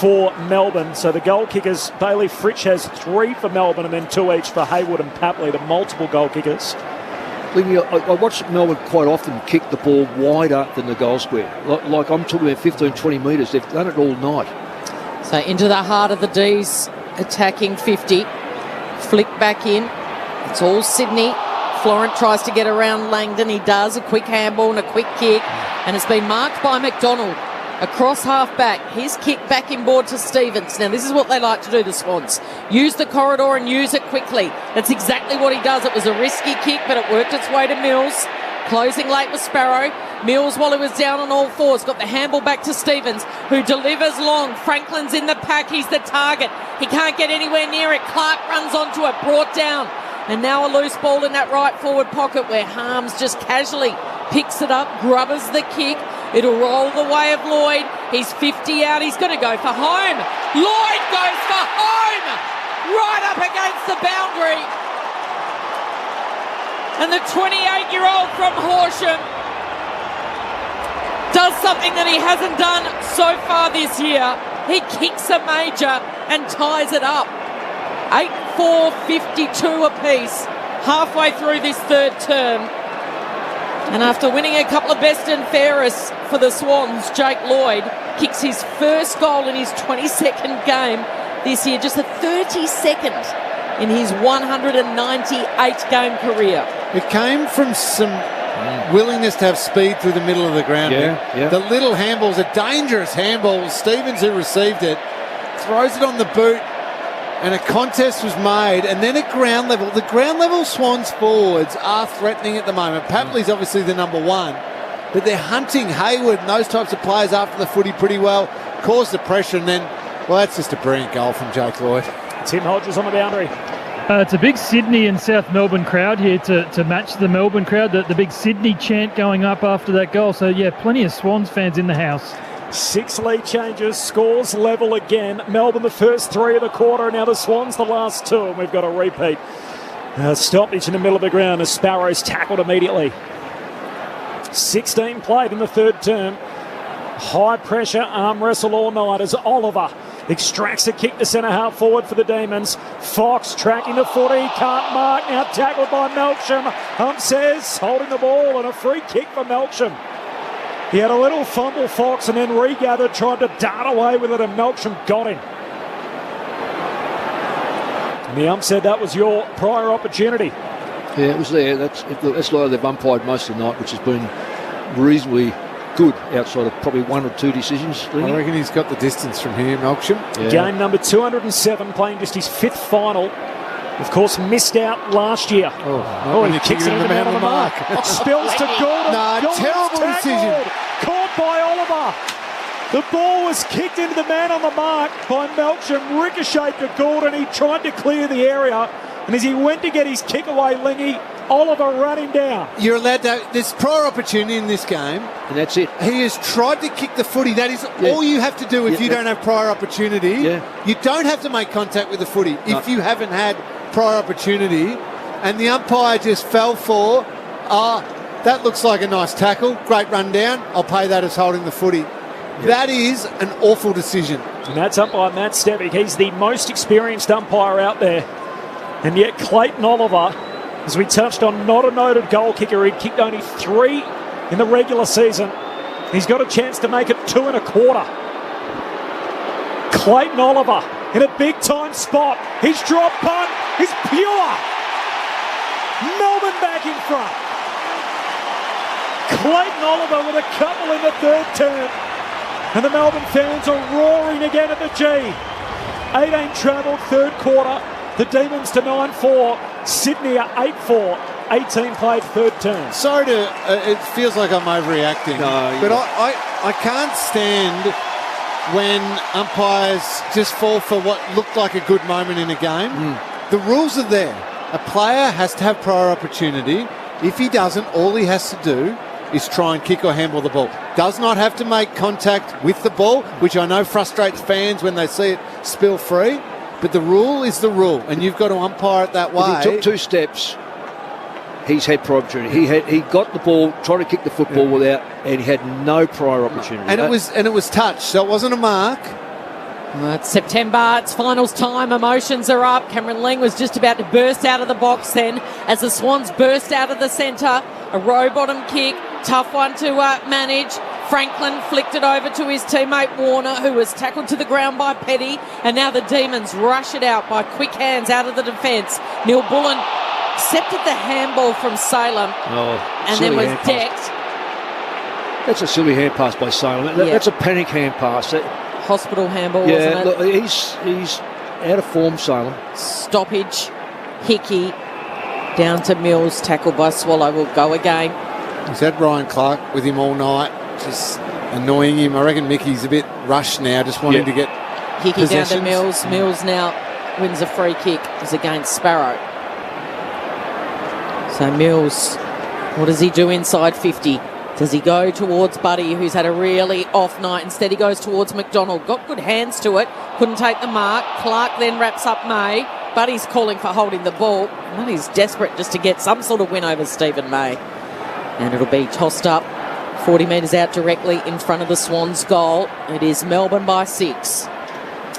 for Melbourne. So the goal kickers, Bailey Fritsch has 3 for Melbourne and then 2 each for Hayward and Papley, the multiple goal kickers. I watch Melbourne quite often kick the ball wider than the goal square. Like I'm talking about 15, 20 metres. They've done it all night. So into the heart of the D's, attacking 50. Flick back in. It's all Sydney. Florent tries to get around Langdon. He does. A quick handball and a quick kick. And it's been marked by McDonald. Across half back. His kick back inboard to Stevens. Now, this is what they like to do, the Swans. Use the corridor and use it quickly. That's exactly what he does. It was a risky kick, but it worked its way to Mills. Closing late with Sparrow. Mills, while he was down on all fours, got the handball back to Stevens, who delivers long. Franklin's in the pack. He's the target. He can't get anywhere near it. Clark runs onto it. Brought down. And now a loose ball in that right forward pocket where Harms just casually picks it up, grubbers the kick. It'll roll the way of Lloyd. He's 50 out. He's going to go for home. Lloyd goes for home! Right up against the boundary. And the 28-year-old from Horsham does something that he hasn't done so far this year. He kicks a major and ties it up. 8-4-52 apiece halfway through this third term. And after winning a couple of best and fairest for the Swans, Jake Lloyd kicks his first goal in his 22nd game this year, just the 32nd in his 198-game career. It came from some willingness to have speed through the middle of the ground. Yeah. The little handballs, a dangerous handball. Stevens, who received it, throws it on the boot. And a contest was made, and then at ground level, the ground level Swans forwards are threatening at the moment. Papley's obviously the number one, but they're hunting Hayward and those types of players after the footy pretty well, cause the pressure, and then, well, that's just a brilliant goal from Jake Lloyd. Tim Hodges on the boundary. It's a big Sydney and South Melbourne crowd here to match the Melbourne crowd, the big Sydney chant going up after that goal. So, yeah, plenty of Swans fans in the house. 6 lead changes, scores level again. Melbourne the first 3 of the quarter, now the Swans the last 2, and we've got a repeat. Stoppage in the middle of the ground as Sparrow's tackled immediately. 16 played in the third term. High pressure arm wrestle all night as Oliver extracts a kick to centre half forward for the Demons. Fox tracking the footy, can't mark, now tackled by Melksham. Hump says holding the ball and a free kick for Melksham. He had a little fumble, Fox, and then regathered, tried to dart away with it, and Melksham got him. And the ump said that was your prior opportunity. Yeah, it was there. That's why they've umpired most of the night, which has been reasonably good outside of probably 1 or 2 decisions. I reckon he's got the distance from here, Melksham. Yeah. Game number 207, playing just his 5th final. Of course, missed out last year. He kicks it into the man on the mark. Spills to Gordon. Terrible decision. Caught by Oliver. The ball was kicked into the man on the mark by Melksham. Ricocheted to Gordon. He tried to clear the area. And as he went to get his kick away, Lingy, Oliver ran him down. You're allowed to... There's prior opportunity in this game. And that's it. He has tried to kick the footy. That is all you have to do if you don't have prior opportunity. Yeah. You don't have to make contact with the footy if you haven't had prior opportunity. And the umpire just fell for... that looks like a nice tackle. Great run down. I'll pay that as holding the footy. That is an awful decision. And that's umpire Matt Stevick. He's the most experienced umpire out there. And yet Clayton Oliver, as we touched on, not a noted goal kicker. He'd kicked only 3 in the regular season. He's got a chance to make it 2 1/4. Clayton Oliver in a big-time spot. His drop punt is pure. Melbourne back in front. Clayton Oliver with a couple in the third term. And the Melbourne fans are roaring again at the G. 18 travelled third quarter. The Demons to 9-4. Sydney are 8-4. 18 played third term. Sorry to, it feels like I'm overreacting. No, but I can't stand when umpires just fall for what looked like a good moment in a game. The rules are there. A player has to have prior opportunity. If he doesn't, all he has to do is try and kick or handball the ball. Does not have to make contact with the ball, which I know frustrates fans when they see it spill free. But the rule is the rule, and you've got to umpire it that way. If he took 2 steps, he's had prior opportunity. He got the ball, tried to kick the football without, and he had no prior opportunity. And it was touched, so it wasn't a mark. Well, it's September, it's finals time, emotions are up. Cameron Ling was just about to burst out of the box then as the Swans burst out of the centre. A row bottom kick, tough one to manage. Franklin flicked it over to his teammate Warner, who was tackled to the ground by Petty. And now the Demons rush it out by quick hands out of the defence. Neil Bullen accepted the handball from Salem and then was decked. That's a silly hand pass by Salem. That's a panic hand pass. Hospital handball, wasn't it? Look, he's out of form, Salem. Stoppage, Hickey, down to Mills, tackled by Swallow, will go again. He's had Ryan Clark with him all night, just annoying him. I reckon Mickey's a bit rushed now, just wanting to get Hickey down to Mills. Mills now wins a free kick. It's against Sparrow. So Mills, what does he do inside 50? Does he go towards Buddy, who's had a really off night? Instead, he goes towards McDonald. Got good hands to it. Couldn't take the mark. Clark then wraps up May. Buddy's calling for holding the ball. Buddy's desperate just to get some sort of win over Stephen May. And it'll be tossed up 40 metres out directly in front of the Swans' goal. It is Melbourne by 6.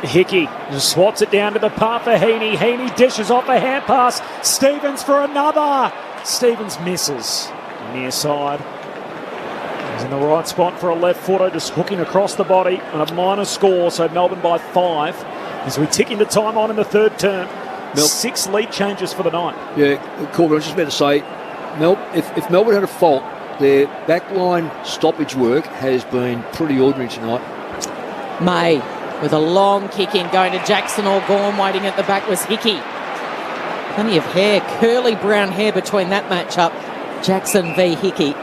Hickey swats it down to the path for Heaney. Heaney dishes off a hand pass. Stevens for another. Stevens misses. Near side. He's in the right spot for a left footer, just hooking across the body on a minor score. So Melbourne by 5 as we tick into time on in the third term. 6 lead changes for the night. Yeah, Corbin, I was just about to say, if Melbourne had a fault, their backline stoppage work has been pretty ordinary tonight. May with a long kick in, going to Jackson or Gorm. Waiting at the back was Hickey. Plenty of hair, curly brown hair between that matchup. Jackson v Hickey.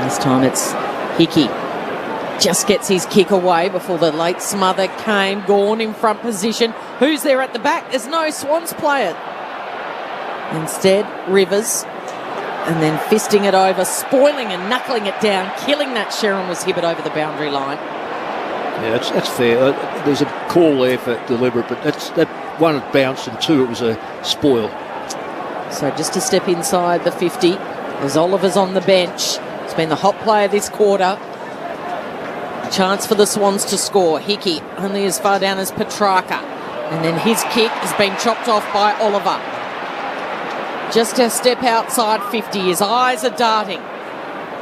This time it's Hickey. Just gets his kick away before the late smother came. Gawn in front position. Who's there at the back? There's no Swans player. Instead, Rivers. And then fisting it over, spoiling and knuckling it down, killing that. Sharon was hit over the boundary line. Yeah, that's fair. There's a call there for deliberate, but that one it bounced, and 2 it was a spoil. So just to step inside the 50, as Oliver's on the bench. He's been the hot player this quarter. Chance for the Swans to score. Hickey only as far down as Petrarca. And then his kick has been chopped off by Oliver. Just a step outside 50. His eyes are darting.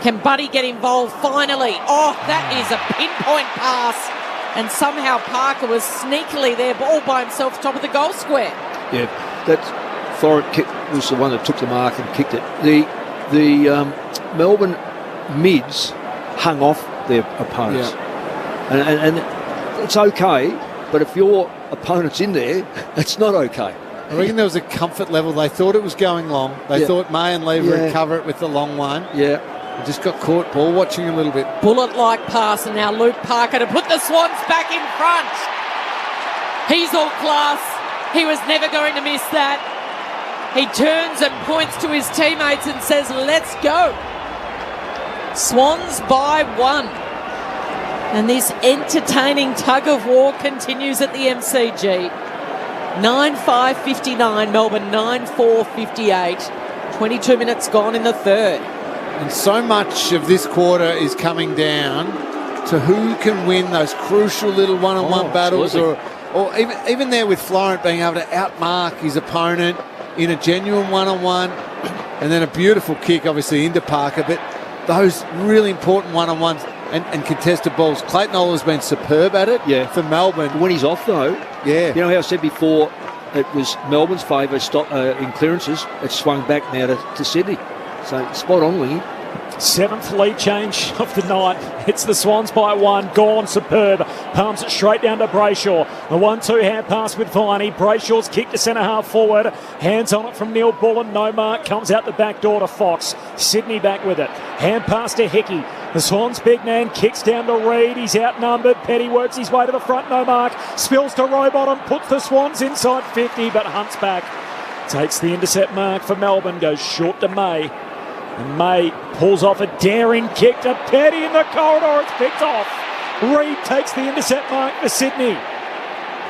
Can Buddy get involved finally? Oh, that is a pinpoint pass. And somehow Parker was sneakily there, all by himself, top of the goal square. Yeah, that Florent kick was the one that took the mark and kicked it. The Melbourne mids hung off their opponents. And it's okay, but if your opponent's in there, it's not okay. I reckon there was a comfort level. They thought it was going long. They thought May and Lever would cover it with the long one. Yeah. They just got caught ball watching a little bit. Bullet-like pass, and now Luke Parker to put the Swans back in front. He's all class. He was never going to miss that. He turns and points to his teammates and says, let's go. Swans by 1. And this entertaining tug of war continues at the MCG. 9-5-59, Melbourne 9-4-58. 22 minutes gone in the third. And so much of this quarter is coming down to who can win those crucial little one-on-one battles, or even there with Florent being able to outmark his opponent in a genuine one-on-one, and then a beautiful kick, obviously, into Parker. But those really important one-on-ones and contested balls. Clayton Ola's been superb at it for Melbourne. When he's off, though, you know how I said before it was Melbourne's favour in clearances. It swung back now to Sydney. So spot on, Wingy. 7th lead change of the night. Hits the Swans by 1. Gone, superb. Palms it straight down to Brayshaw. The 1-2 hand pass with Viney. Brayshaw's kick to centre half forward. Hands on it from Neil Bullen. No mark. Comes out the back door to Fox. Sydney back with it. Hand pass to Hickey. The Swans big man kicks down to Reid. He's outnumbered. Petty works his way to the front. No mark. Spills to Rowbottom. Puts the Swans inside 50, but Hunt's back. Takes the intercept mark for Melbourne. Goes short to May. And May pulls off a daring kick to Petty in the corridor. It's picked off. Reid takes the intercept mark for Sydney.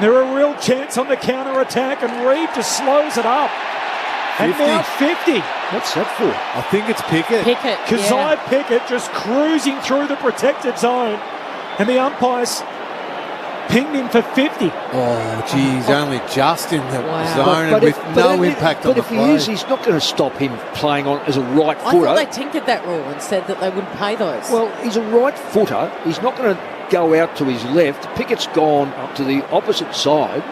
They're a real chance on the counter-attack, and Reid just slows it up. 50. And now 50. What's that for? I think it's Pickett. Keziah Pickett just cruising through the protected zone, and the umpires pinged him for 50. Oh, geez, only just in the zone and with no impact on the play. But if he is, he's not going to stop him playing on as a right footer. I thought they tinkered that rule and said that they wouldn't pay those. Well, he's a right footer. He's not going to go out to his left. Pickett's gone up to the opposite side.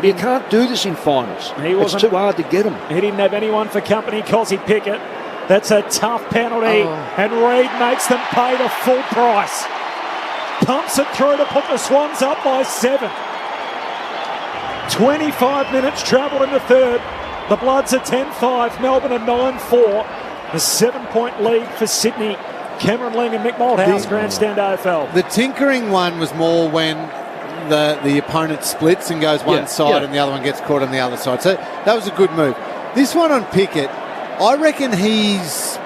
You can't do this in finals. It's too hard to get him. He didn't have anyone for company, Cosy Pickett. That's a tough penalty, and Reid makes them pay the full price. Pumps it through to put the Swans up by 7. 25 minutes travelled in the third. The Bloods are 10-5, Melbourne are 9-4. A 7-point lead for Sydney. Cameron Ling and Mick Malthouse, Grandstand AFL. The tinkering one was more when the opponent splits and goes one side and the other one gets caught on the other side. So that was a good move. This one on Pickett, I reckon he's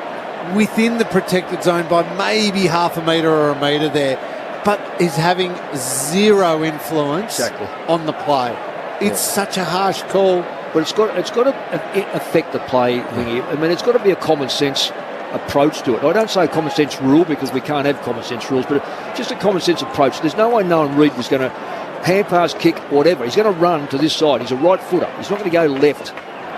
within the protected zone by maybe half a metre or a metre there, but is having zero influence on the play. It's such a harsh call. But it's got to affect the play. I mean, it's got to be a common sense approach to it. I don't say a common sense rule because we can't have common sense rules, but just a common sense approach. There's no way knowing Reid was going to hand pass, kick, whatever. He's going to run to this side. He's a right footer. He's not going to go left.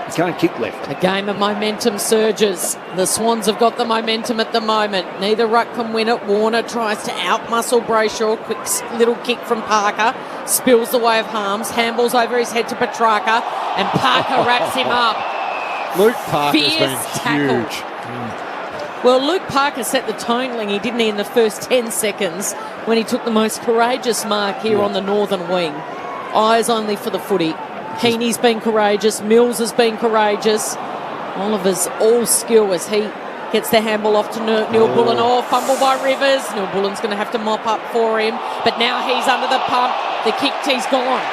He can't kick left. A game of momentum surges. The Swans have got the momentum at the moment. Neither ruck can win it. Warner tries to outmuscle Brayshaw. Quick little kick from Parker. Spills the way of Harms. Handballs over his head to Petrarca. And Parker wraps him up. Luke Parker's been tackle. Huge. Well, Luke Parker set the tone, Lingy, didn't he, in the first 10 seconds when he took the most courageous mark here on the northern wing. Eyes only for the footy. Heaney's been courageous. Mills has been courageous. Oliver's all skill as he gets the handball off to Neil Bullen. Oh, fumble by Rivers. Neil Bullen's going to have to mop up for him. But now he's under the pump. The kick tee's gone.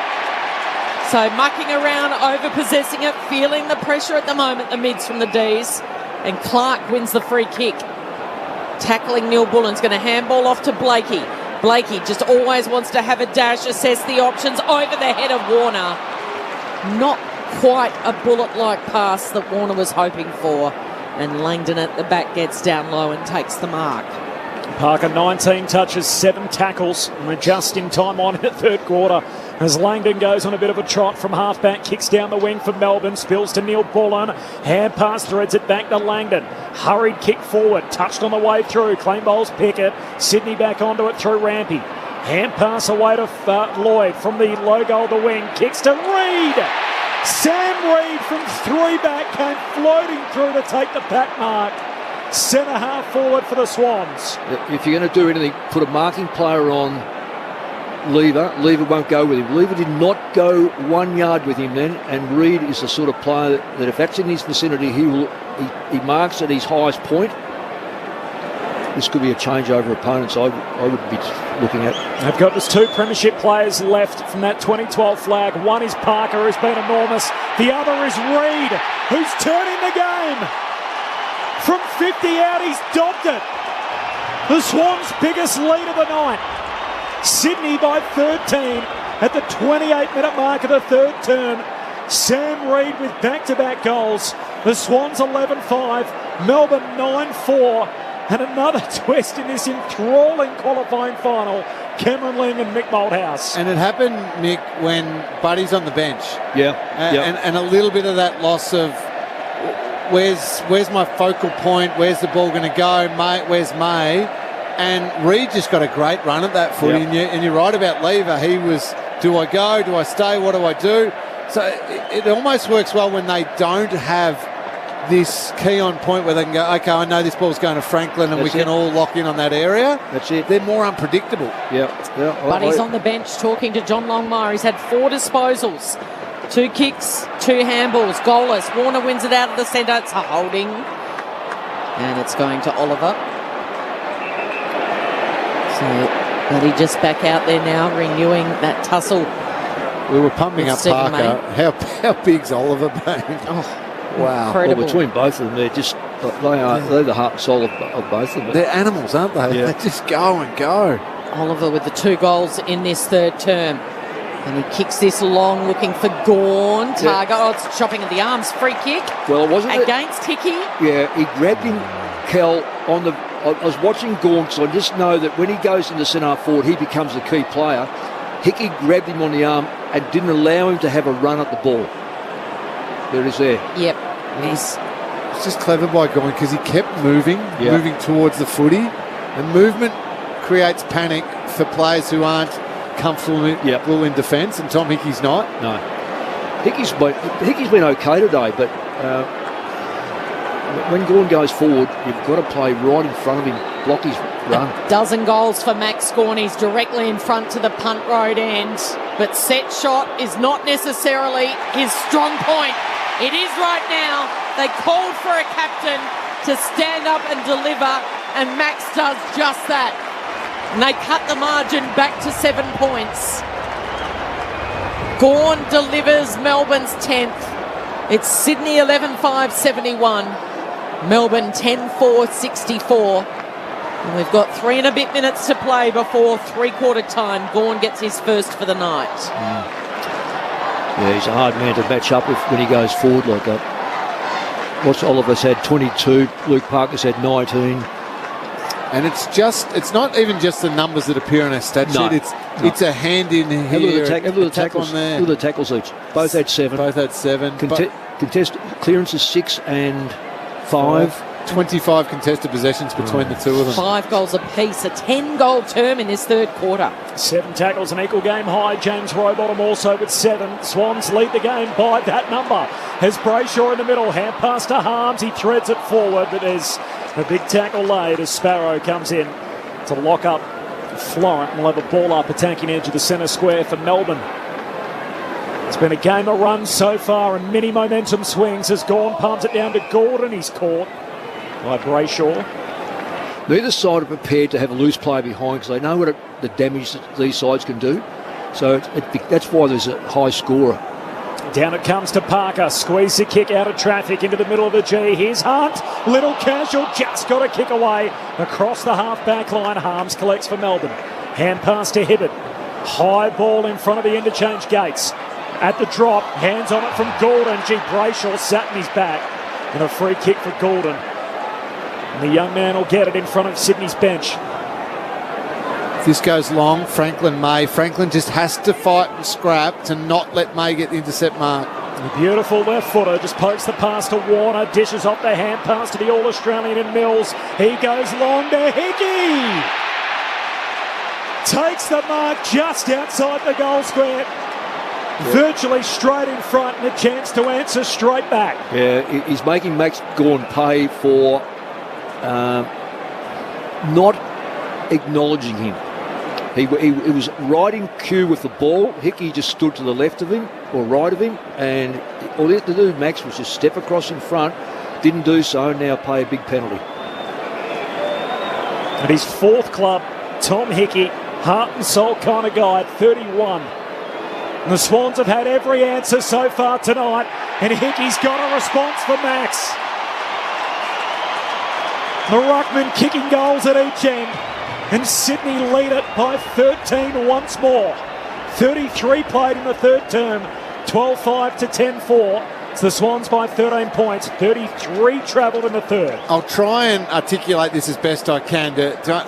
So mucking around, over-possessing it, feeling the pressure at the moment, the mids from the Ds. And Clark wins the free kick. Tackling Neil Bullen's going to handball off to Blakey. Blakey just always wants to have a dash, assess the options over the head of Warner. Not quite a bullet-like pass that Warner was hoping for. And Langdon at the back gets down low and takes the mark. Parker, 19 touches, 7 tackles. And we're just in time on in the third quarter. As Langdon goes on a bit of a trot from halfback, kicks down the wing for Melbourne, spills to Neil Bullen. Hand pass, threads it back to Langdon. Hurried kick forward, touched on the way through. Clean bowls Pickett. Sydney back onto it through Rampy. Hand pass away to Lloyd from the low goal the wing. Kicks to Reid. Sam Reid from 3 back came floating through to take the back mark. Centre half forward for the Swans. If you're going to do anything, put a marking player on Lever. Lever won't go with him. Lever did not go 1 yard with him then, and Reid is the sort of player that if that's in his vicinity, he marks at his highest point. This could be a changeover opponents I would be looking at. They've got just 2 premiership players left from that 2012 flag. One is Parker, who's been enormous. The other is Reid, who's turning the game. From 50 out, he's dogged it. The Swans' biggest lead of the night. Sydney by 13 at the 28-minute mark of the third term. Sam Reid with back-to-back goals. The Swans 11-5, Melbourne 9-4, and another twist in this enthralling qualifying final. Cameron Ling and Mick Malthouse. And it happened, Mick, when Buddy's on the bench. Yeah. And a little bit of that loss of where's my focal point? Where's the ball going to go? Where's May? And Reid just got a great run at that footy. And you're right about Lever. He was, do I go? Do I stay? What do I do? So it almost works well when they don't have this key on point where they can go, okay, I know this ball's going to Franklin and we can all lock in on that area. That's it. They're more unpredictable. Buddy's on the bench talking to John Longmire. He's had 4 disposals, 2 kicks, 2 handballs, goalless. Warner wins it out of the centre. It's a holding. And it's going to Oliver. So Buddy just back out there now, renewing that tussle. We were pumping up Parker. How big's Oliver been? Wow. Incredible. Well, between both of them, they're the heart and soul of both of them. They're animals, aren't they? Yeah. They just go and go. Oliver with the 2 goals in this third term. And he kicks this long, looking for Gawn. Targa, it's chopping at the arms. Free kick. Well, wasn't it against Hickey? Yeah, he grabbed him, Kel, on the... I was watching Gawn, so I just know that when he goes into centre forward, he becomes the key player. Hickey grabbed him on the arm and didn't allow him to have a run at the ball. There it is there. Yep. Yes. It's just clever by Gawn because he kept moving towards the footy. And movement creates panic for players who aren't comfortable in defence, and Tom Hickey's not. No. Hickey's been okay today, but when Gawn goes forward, you've got to play right in front of him, block his run. A dozen goals for Max Gawn. He's directly in front to the punt road end. But set shot is not necessarily his strong point. It is right now. They called for a captain to stand up and deliver, and Max does just that. And they cut the margin back to 7 points. Gawn delivers Melbourne's 10th. It's Sydney 11-5-71. Melbourne 10-4-64. And we've got 3 and a bit minutes to play before three-quarter time. Gawn gets his first for the night. Yeah, he's a hard man to match up with when he goes forward like that. What's Oliver's had 22, Luke Parker's had 19. And it's not even just the numbers that appear on our stat sheet. It's a hand in here. Look at the tackles. On there. Look at the tackles each. Both had 7. Contest clearances 6 and 5. 25 contested possessions between the two of them. 5 goals apiece. A 10-goal term in this third quarter. 7 tackles, an equal game high. James Rowbottom also with 7. Swans lead the game by that number. Has Brayshaw in the middle. Hand pass to Harms. He threads it forward, but there's a big tackle laid as Sparrow comes in to lock up Florent. We'll have a ball up attacking edge of the centre square for Melbourne. It's been a game of runs so far and many momentum swings as Gawn pumps it down to Gordon. He's caught by Brayshaw. Neither side are prepared to have a loose player behind because they know what the damage that these sides can do. So that's why there's a high scorer. Down it comes to Parker. Squeeze the kick out of traffic into the middle of the G. Here's Hunt. Little casual. Just got a kick away. Across the half-back line. Harms collects for Melbourne. Hand pass to Hibbert. High ball in front of the interchange gates. At the drop. Hands on it from Gordon. Brayshaw sat in his back. And a free kick for Gordon. And the young man will get it in front of Sydney's bench. If this goes long, May. Franklin just has to fight and scrap to not let May get the intercept mark. The beautiful left footer just pokes the pass to Warner, dishes off the hand pass to the All-Australian in Mills. He goes long to Hickey. Takes the mark just outside the goal square. Virtually straight in front and a chance to answer straight back. Yeah, he's making Max Gawn pay for not acknowledging him. He was right in queue with the ball. Hickey just stood to the left of him or right of him, and all he had to do, Max, was just step across in front. Didn't do so, and now pay a big penalty. At his 4th club, Tom Hickey, heart and soul kind of guy at 31. And the Swans have had every answer so far tonight, and Hickey's got a response for Max. The Ruckman kicking goals at each end. And Sydney lead it by 13 once more. 33 played in the third term. 12-5 to 10-4. It's the Swans by 13 points. 33 travelled in the third. I'll try and articulate this as best I can to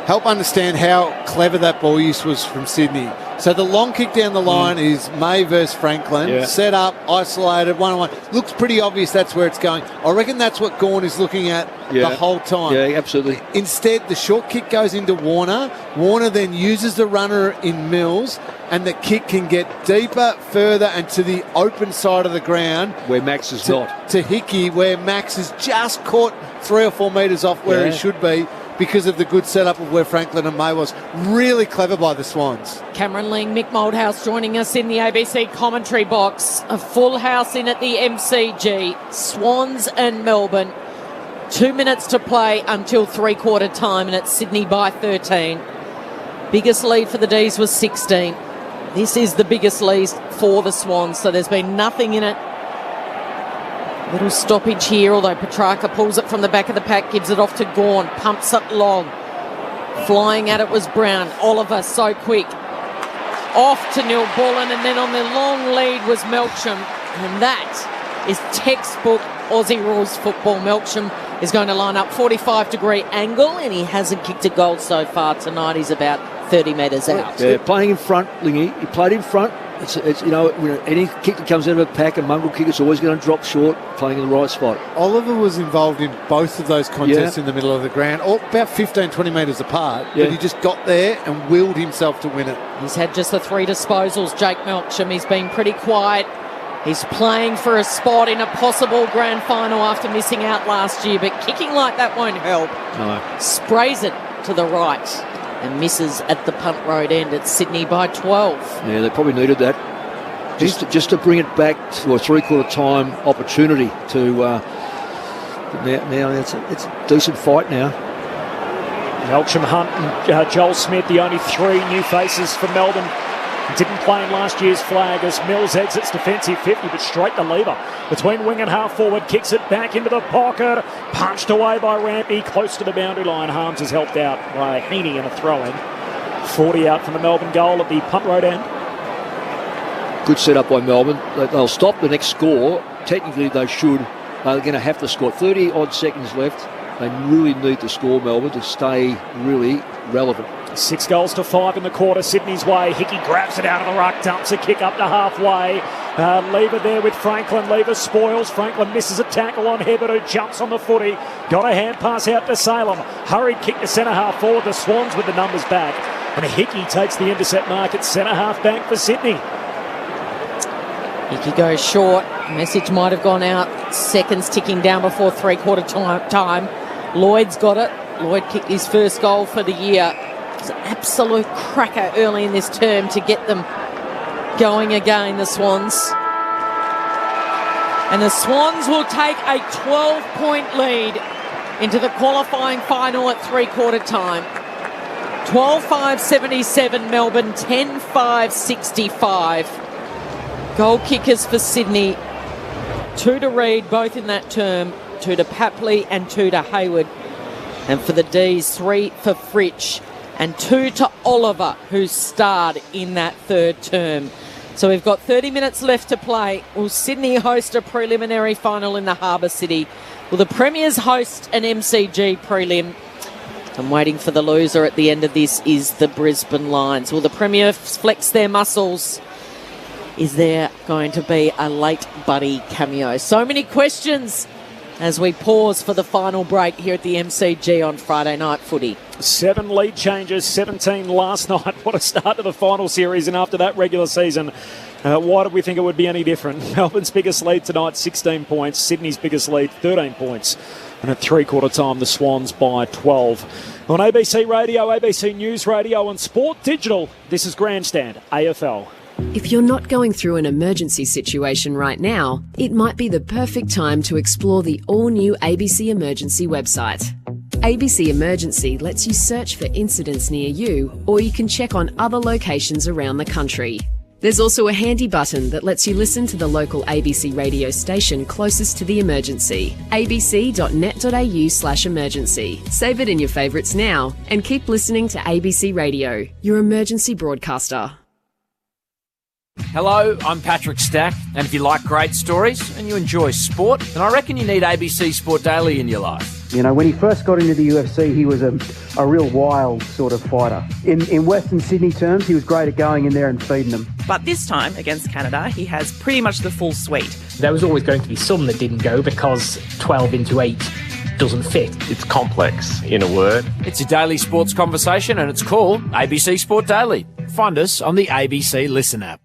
help understand how clever that ball use was from Sydney. So the long kick down the line is May versus Franklin. Set up, isolated, one-on-one. Looks pretty obvious that's where it's going. I reckon that's what Gawn is looking at the whole time. Yeah, absolutely. Instead, the short kick goes into Warner. Warner then uses the runner in Mills, and the kick can get deeper, further, and to the open side of the ground. Where Max is not. To Hickey, where Max is just caught 3 or 4 metres off where he should be, because of the good setup of where Franklin and May was. Really clever by the Swans. Cameron Ling, Mick Moldhouse joining us in the ABC commentary box. A full house in at the MCG. Swans and Melbourne. 2 minutes to play until three-quarter time, and it's Sydney by 13. Biggest lead for the D's was 16. This is the biggest lead for the Swans, so there's been nothing in it. Little stoppage here, although Petrarca pulls it from the back of the pack, gives it off to Gawn, pumps up long. Flying at it was Brown. Oliver, so quick. Off to Neil Bullen, and then on the long lead was Melksham. And that is textbook Aussie rules football. Melksham is going to line up 45-degree angle, and he hasn't kicked a goal so far tonight. He's about 30 metres out. Yeah, playing in front, Lingy. He played in front. It's any kick that comes out of a pack, a mongrel kick, it's always going to drop short, playing in the right spot. Oliver was involved in both of those contests in the middle of the ground, about 15, 20 metres apart, but he just got there and willed himself to win it. He's had just the 3 disposals, Jake Melksham. He's been pretty quiet. He's playing for a spot in a possible grand final after missing out last year, but kicking like that won't help. No. Sprays it to the right and misses at the punt road end. It's Sydney by 12. Yeah, they probably needed that. Just to bring it back to a three-quarter time opportunity to now it's a decent fight now. Melksham, Hunt and Joel Smith, the only 3 new faces for Melbourne. Didn't play in last year's flag as Mills exits defensive 50, but straight to lever. Between wing and half forward, kicks it back into the pocket. Punched away by Rampy, close to the boundary line. Harms is helped out by Heaney in a throw-in. 40 out from the Melbourne goal at the punt road end. Good setup by Melbourne. They'll stop the next score. Technically, they should. They're going to have to score. 30-odd seconds left. They really need to score, Melbourne, to stay really relevant. 6 goals to 5 in the quarter, Sydney's way. Hickey grabs it out of the ruck, dumps a kick up to halfway. Lever there with Franklin. Lever spoils. Franklin misses a tackle on Hibbert, who jumps on the footy. Got a hand pass out to Salem. Hurried kick to centre half forward. The Swans with the numbers back. And Hickey takes the intercept mark at centre half back for Sydney. Hickey goes short. Message might have gone out. Seconds ticking down before three-quarter time. Lloyd's got it. Lloyd kicked his first goal for the year. It's an absolute cracker early in this term to get them going again, the Swans. And the Swans will take a 12-point lead into the qualifying final at three-quarter time. 12-5-77 Melbourne, 10-5-65. Goal kickers for Sydney. 2 to Reid, both in that term. 2 to Papley and 2 to Hayward. And for the D's, 3 for Fritsch and 2 to Oliver, who starred in that third term. So we've got 30 minutes left to play. Will Sydney host a preliminary final in the Harbour City? Will the Premiers host an MCG prelim? I'm waiting for the loser at the end of this is the Brisbane Lions. Will the Premiers flex their muscles? Is there going to be a late Buddy cameo? So many questions as we pause for the final break here at the MCG on Friday Night Footy. 7 lead changes, 17 last night. What a start to the final series, and after that regular season, why did we think it would be any different? Melbourne's biggest lead tonight, 16 points. Sydney's biggest lead, 13 points. And at three-quarter time, the Swans by 12. On ABC Radio, ABC News Radio and Sport Digital, this is Grandstand, AFL. If you're not going through an emergency situation right now, it might be the perfect time to explore the all-new ABC Emergency website. ABC Emergency lets you search for incidents near you, or you can check on other locations around the country. There's also a handy button that lets you listen to the local ABC radio station closest to the emergency. abc.net.au/emergency. Save it in your favourites now and keep listening to ABC Radio, your emergency broadcaster. Hello, I'm Patrick Stack, and if you like great stories and you enjoy sport, then I reckon you need ABC Sport Daily in your life. You know, when he first got into the UFC, he was a real wild sort of fighter. In Western Sydney terms, he was great at going in there and feeding them. But this time, against Canada, he has pretty much the full suite. There was always going to be some that didn't go because 12 into 8 doesn't fit. It's complex, in a word. It's a daily sports conversation, and it's called ABC Sport Daily. Find us on the ABC Listen app.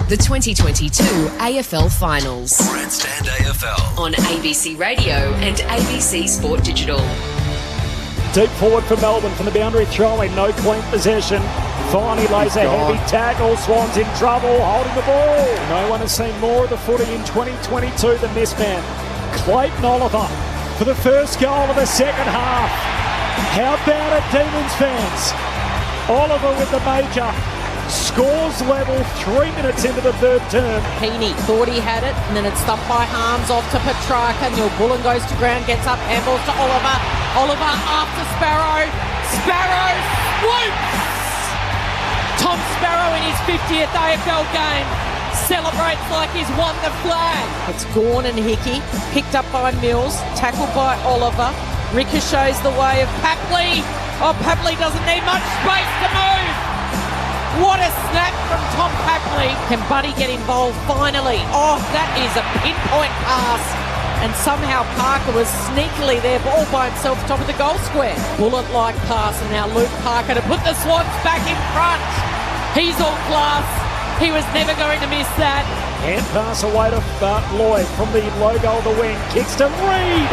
The 2022 AFL Finals. Grandstand AFL. On ABC Radio and ABC Sport Digital. Deep forward for Melbourne from the boundary throwing. No clean possession. Finally lays a heavy tackle. Swans in trouble, holding the ball. No one has seen more of the footy in 2022 than this man. Clayton Oliver for the first goal of the second half. How about it, Demons fans? Oliver with the major. Scores level 3 minutes into the third term. Heaney thought he had it, and then it's stuffed by Harms off to Petrarca. Neil Bullen goes to ground, gets up, handballs to Oliver. Oliver after Sparrow. Sparrow swoops! Tom Sparrow in his 50th AFL game celebrates like he's won the flag. It's Gawn and Hickey, picked up by Mills, tackled by Oliver. Ricochets the way of Papley. Oh, Papley doesn't need much space to move. What a snap from Tom Papley. Can Buddy get involved finally? Oh, that is a pinpoint pass. And somehow Parker was sneakily there all by himself top of the goal square. Bullet-like pass, and now Luke Parker to put the Swans back in front. He's all class. He was never going to miss that. Hand pass away to Lloyd from the low goal of the wing. Kicks to Reid.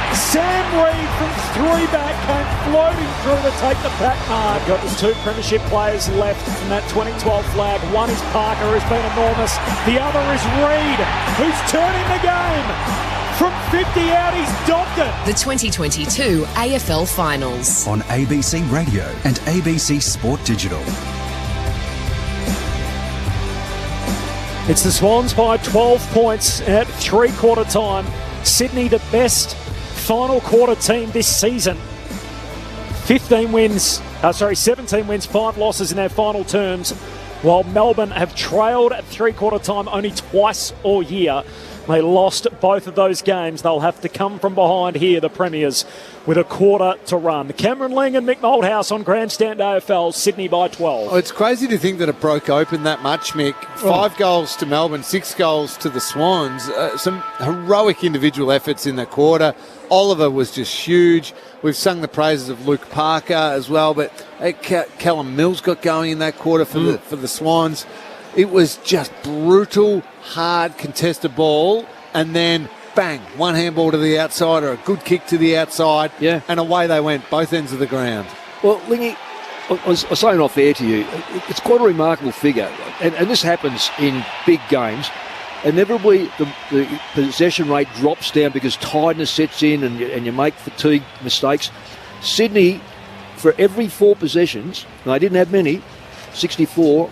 Sam Reid from 3 back came floating through to take the back mark. Got his 2 premiership players left from that 2012 flag. One is Parker, who's been enormous. The other is Reid, who's turning the game. From 50 out, he's docked it. The 2022 AFL Finals. On ABC Radio and ABC Sport Digital. It's the Swans by 12 points at 3-quarter time. Sydney, the best final quarter team this season. 17 wins, 5 losses in their final terms, while Melbourne have trailed at 3-quarter time only twice all year. They lost both of those games. They'll have to come from behind here, the Premiers, with a quarter to run. Cameron Ling and Mick Malthouse on Grandstand AFL, Sydney by 12. Oh, it's crazy to think that it broke open that much, Mick. 5 goals to Melbourne, 6 goals to the Swans. Some heroic individual efforts in the quarter. Oliver was just huge. We've sung the praises of Luke Parker as well, but Callum Mills got going in that quarter for the Swans. It was just brutal, hard, contested ball, and then bang, one handball to the outside or a good kick to the outside, and away they went, both ends of the ground. Well, Lingy, I was saying off air to you, it's quite a remarkable figure, and this happens in big games. Inevitably, the possession rate drops down because tiredness sets in and you make fatigue mistakes. Sydney, for every 4 possessions, and they didn't have many, 64,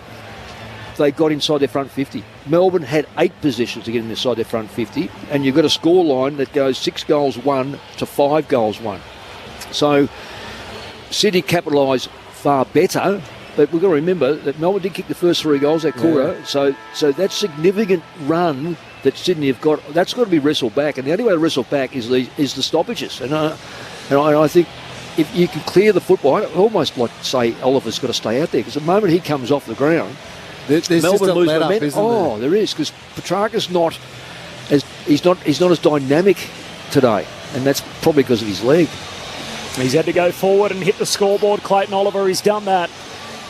they got inside their front 50. Melbourne had 8 possessions to get inside their front 50, and you've got a score line that goes 6 goals won to 5 goals won. So Sydney capitalised far better, but we've got to remember that Melbourne did kick the first 3 goals that quarter, so that significant run that Sydney have got, that's got to be wrestled back, and the only way to wrestle back is the stoppages. And I think if you can clear the football, I almost like to say Oliver's got to stay out there, because the moment he comes off the ground, there's Melbourne just a lose let-up, momentum. isn't There is, because Petrarca's not as dynamic today, and that's probably because of his leg. He's had to go forward and hit the scoreboard. Clayton Oliver, he's done that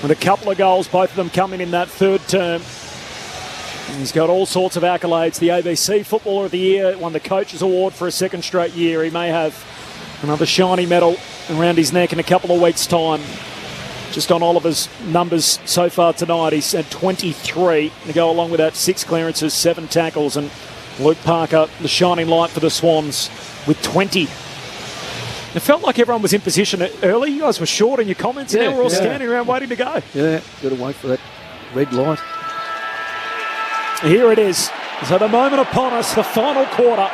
with a couple of goals, both of them coming in that third term. He's got all sorts of accolades. The ABC Footballer of the Year, won the Coaches Award for a 2nd straight year. He may have another shiny medal around his neck in a couple of weeks' time. Just on Oliver's numbers so far tonight, he's had 23 to go along with that, 6 clearances, 7 tackles, and Luke Parker, the shining light for the Swans, with 20. It felt like everyone was in position early. You guys were short in your comments, and now we're all standing around waiting to go. Yeah, got to wait for that red light. Here it is. So the moment upon us, the final quarter,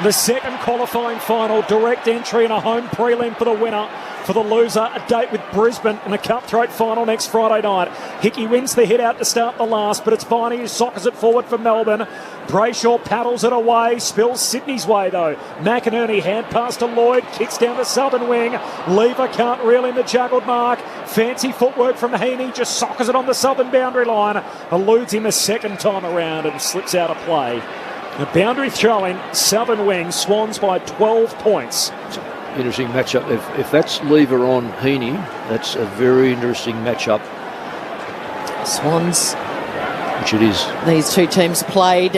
the second qualifying final, direct entry and a home prelim for the winner. for the loser, a date with Brisbane in a cutthroat final next Friday night. Hickey wins the hit out to start the last, but it's Viney who soccers it forward for Melbourne. Brayshaw paddles it away, spills Sydney's way though. McInerney hand pass to Lloyd, kicks down the southern wing. Lever can't reel in the juggled mark. Fancy footwork from Heaney, just soccers it on the southern boundary line. Eludes him a second time around and slips out of play. The boundary throw-in, southern wing, Swans by 12 points. Interesting matchup. If that's Lever on Heaney, that's a very interesting matchup. Swans, which it is. These two teams played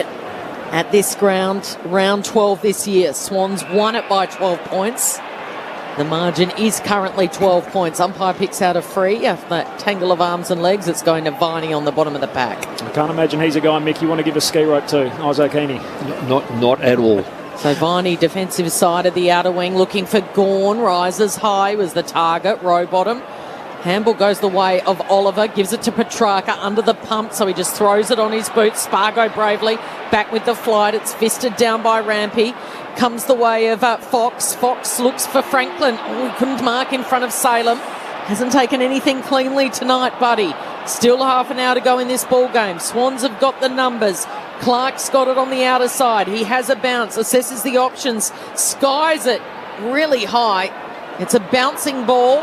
at this ground, round 12 this year. Swans won it by 12 points. The margin is currently 12 points. Umpire picks out a free. After that tangle of arms and legs, it's going to Viney on the bottom of the pack. I can't imagine he's a guy, Mick, you want to give a ski rope to, Isaac Heaney. Not at all. So Viney, defensive side of the outer wing, looking for Gawn. Rises high, was the target, row bottom. Handball goes the way of Oliver, gives it to Petrarca under the pump, so he just throws it on his boot. Spargo bravely back with the flight. It's fisted down by Rampy. Comes the way of Fox. Fox looks for Franklin. Oh, he couldn't mark in front of Salem. Hasn't taken anything cleanly tonight, buddy. Still half an hour to go in this ball game. Swans have got the numbers. Clark's got it on the outer side. He has a bounce, assesses the options, skies it really high. It's a bouncing ball.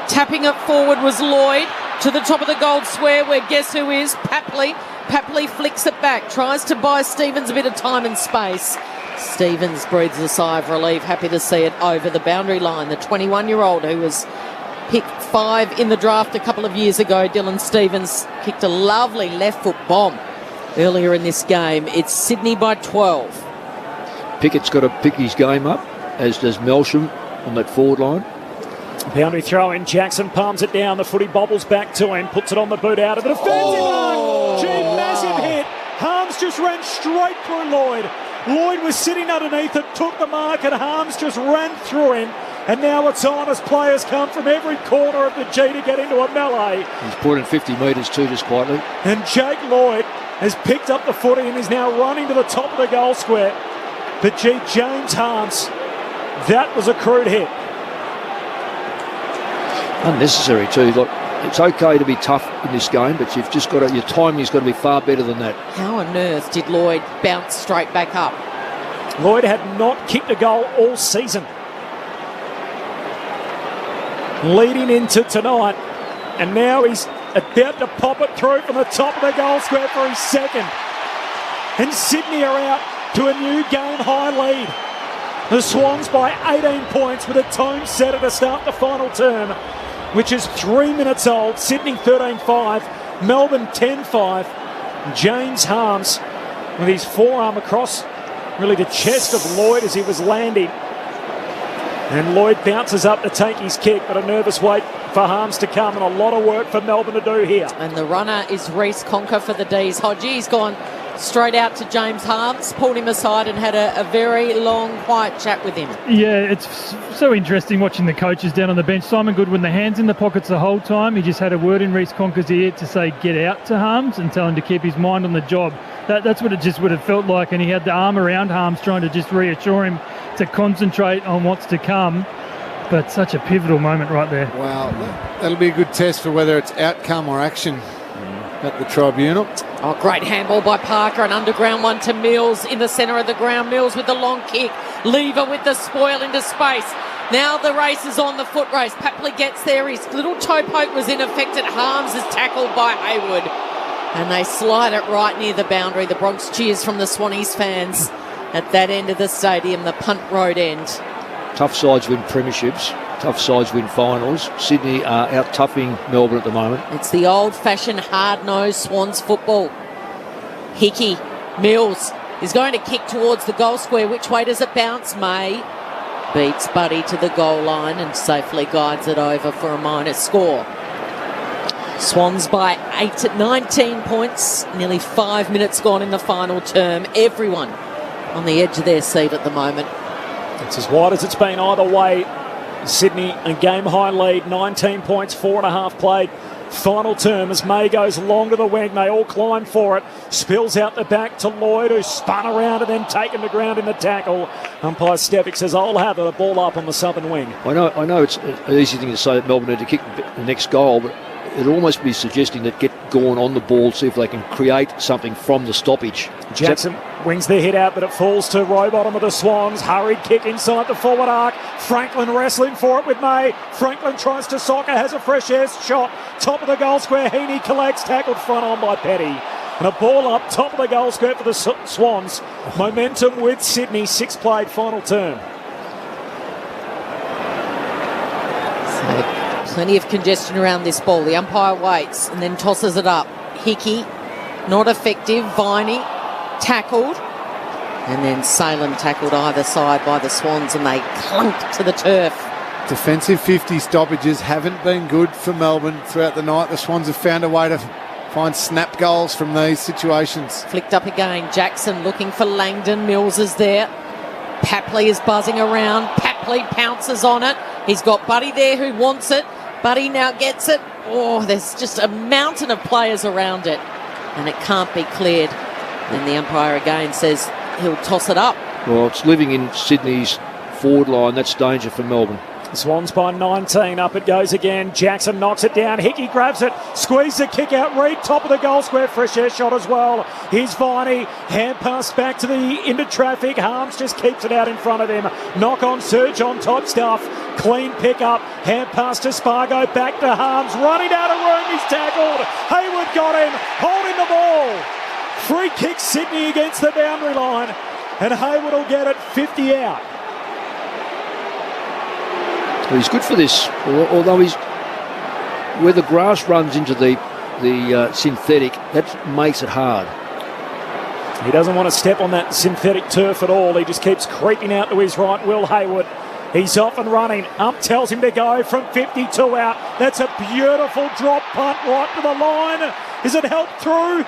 Tapping it forward was Lloyd to the top of the gold square where guess who is? Papley. Papley flicks it back, tries to buy Stevens a bit of time and space. Stevens breathes a sigh of relief, happy to see it over the boundary line. The 21-year-old who was picked 5 in the draft a couple of years ago, Dylan Stevens, kicked a lovely left foot bomb earlier in this game. It's Sydney by 12. Pickett's got to pick his game up, as does Melsham on that forward line. Boundary throw in, Jackson palms it down, the footy bobbles back to him, puts it on the boot out of the defensive line. Gee, massive hit. Harms just ran straight through Lloyd. Lloyd was sitting underneath it, took the mark, and Harms just ran through him. And now it's on as players come from every corner of the G to get into a melee. He's put in 50 metres too, just quietly. And Jake Lloyd has picked up the footy and is now running to the top of the goal square. But gee, James Harms, that was a crude hit. Unnecessary too. Look, it's okay to be tough in this game, but you've just got to, your timing's got to be far better than that. How on earth did Lloyd bounce straight back up? Lloyd had not kicked a goal all season. Leading into tonight, and now he's about to pop it through from the top of the goal square for his second. And Sydney are out to a new game-high lead. The Swans by 18 points with a tone setter to start the final term, which is 3 minutes old. Sydney 13-5, Melbourne 10-5. James Harms with his forearm across really the chest of Lloyd as he was landing. And Lloyd bounces up to take his kick, but a nervous wait for Harms to come and a lot of work for Melbourne to do here. And the runner is Reece Conker for the D's. Hodgie, he's gone straight out to James Harms, pulled him aside and had a very long, quiet chat with him. Yeah, it's so interesting watching the coaches down on the bench. Simon Goodwin, the hands in the pockets the whole time. He just had a word in Reece Conker's ear to say, get out to Harms and tell him to keep his mind on the job. That's what it just would have felt like. And he had the arm around Harms trying to just reassure him to concentrate on what's to come. But such a pivotal moment right there. Wow, that'll be a good test for whether it's outcome or action at the tribunal. Oh, great handball by Parker, an underground one to Mills in the centre of the ground. Mills with the long kick, Lever with the spoil into space. Now the race is on, the foot race. Papley gets there, his little toe poke was ineffective. Harms is tackled by Haywood. And they slide it right near the boundary. The Bronx cheers from the Swannies fans at that end of the stadium, the Punt Road end. Tough sides win premierships, tough sides win finals. Sydney are out-toughing Melbourne at the moment. It's the old-fashioned hard-nosed Swans football. Hickey, Mills is going to kick towards the goal square. Which way does it bounce? May beats Buddy to the goal line and safely guides it over for a minor score. Swans by 19 points, nearly 5 minutes gone in the final term. Everyone on the edge of their seat at the moment. It's as wide as it's been either way. Sydney a game-high lead, 19 points, 4.5 played. Final term as May goes long to the wing. They all climb for it. Spills out the back to Lloyd, who spun around and then taken to ground in the tackle. Umpire Stevick says, I'll have it, a ball up on the southern wing. I know it's an easy thing to say that Melbourne need to kick the next goal, but it'd almost be suggesting that get Gawn on the ball, see if they can create something from the stoppage. Jackson wings the hit out, but it falls to Rowbottom of the Swans. Hurried kick inside the forward arc. Franklin wrestling for it with May. Franklin tries to sock it, has a fresh air shot. Top of the goal square, Heaney collects, tackled front on by Petty. And a ball up, top of the goal square for the Swans. Momentum with Sydney, 6 played, final term. Plenty of congestion around this ball. The umpire waits and then tosses it up. Hickey, not effective. Viney, tackled. And then Salem tackled either side by the Swans, and they clunked to the turf. Defensive 50 stoppages haven't been good for Melbourne throughout the night. The Swans have found a way to find snap goals from these situations. Flicked up again. Jackson looking for Langdon. Mills is there. Papley is buzzing around. Papley pounces on it. He's got Buddy there who wants it. Buddy now gets it. Oh, there's just a mountain of players around it, and it can't be cleared. And the umpire again says he'll toss it up. Well, it's living in Sydney's forward line. That's danger for Melbourne. Swans by 19, up it goes again. Jackson knocks it down. Hickey grabs it, squeezes the kick out. Reed, top of the goal square, fresh air shot as well. Here's Viney, hand pass back to the into traffic. Harms just keeps it out in front of him. Knock on Surge on top stuff. Clean pick up, hand pass to Spargo, back to Harms, running out of room, he's tackled. Hayward got him, holding the ball. Free kick Sydney against the boundary line, and Hayward will get it 50 out. Well, he's good for this, although he's where the grass runs into the synthetic, that makes it hard. He doesn't want to step on that synthetic turf at all. He just keeps creeping out to his right. Will Hayward, he's off and running. Ump tells him to go from 52 out. That's a beautiful drop punt right to the line. Is it helped through?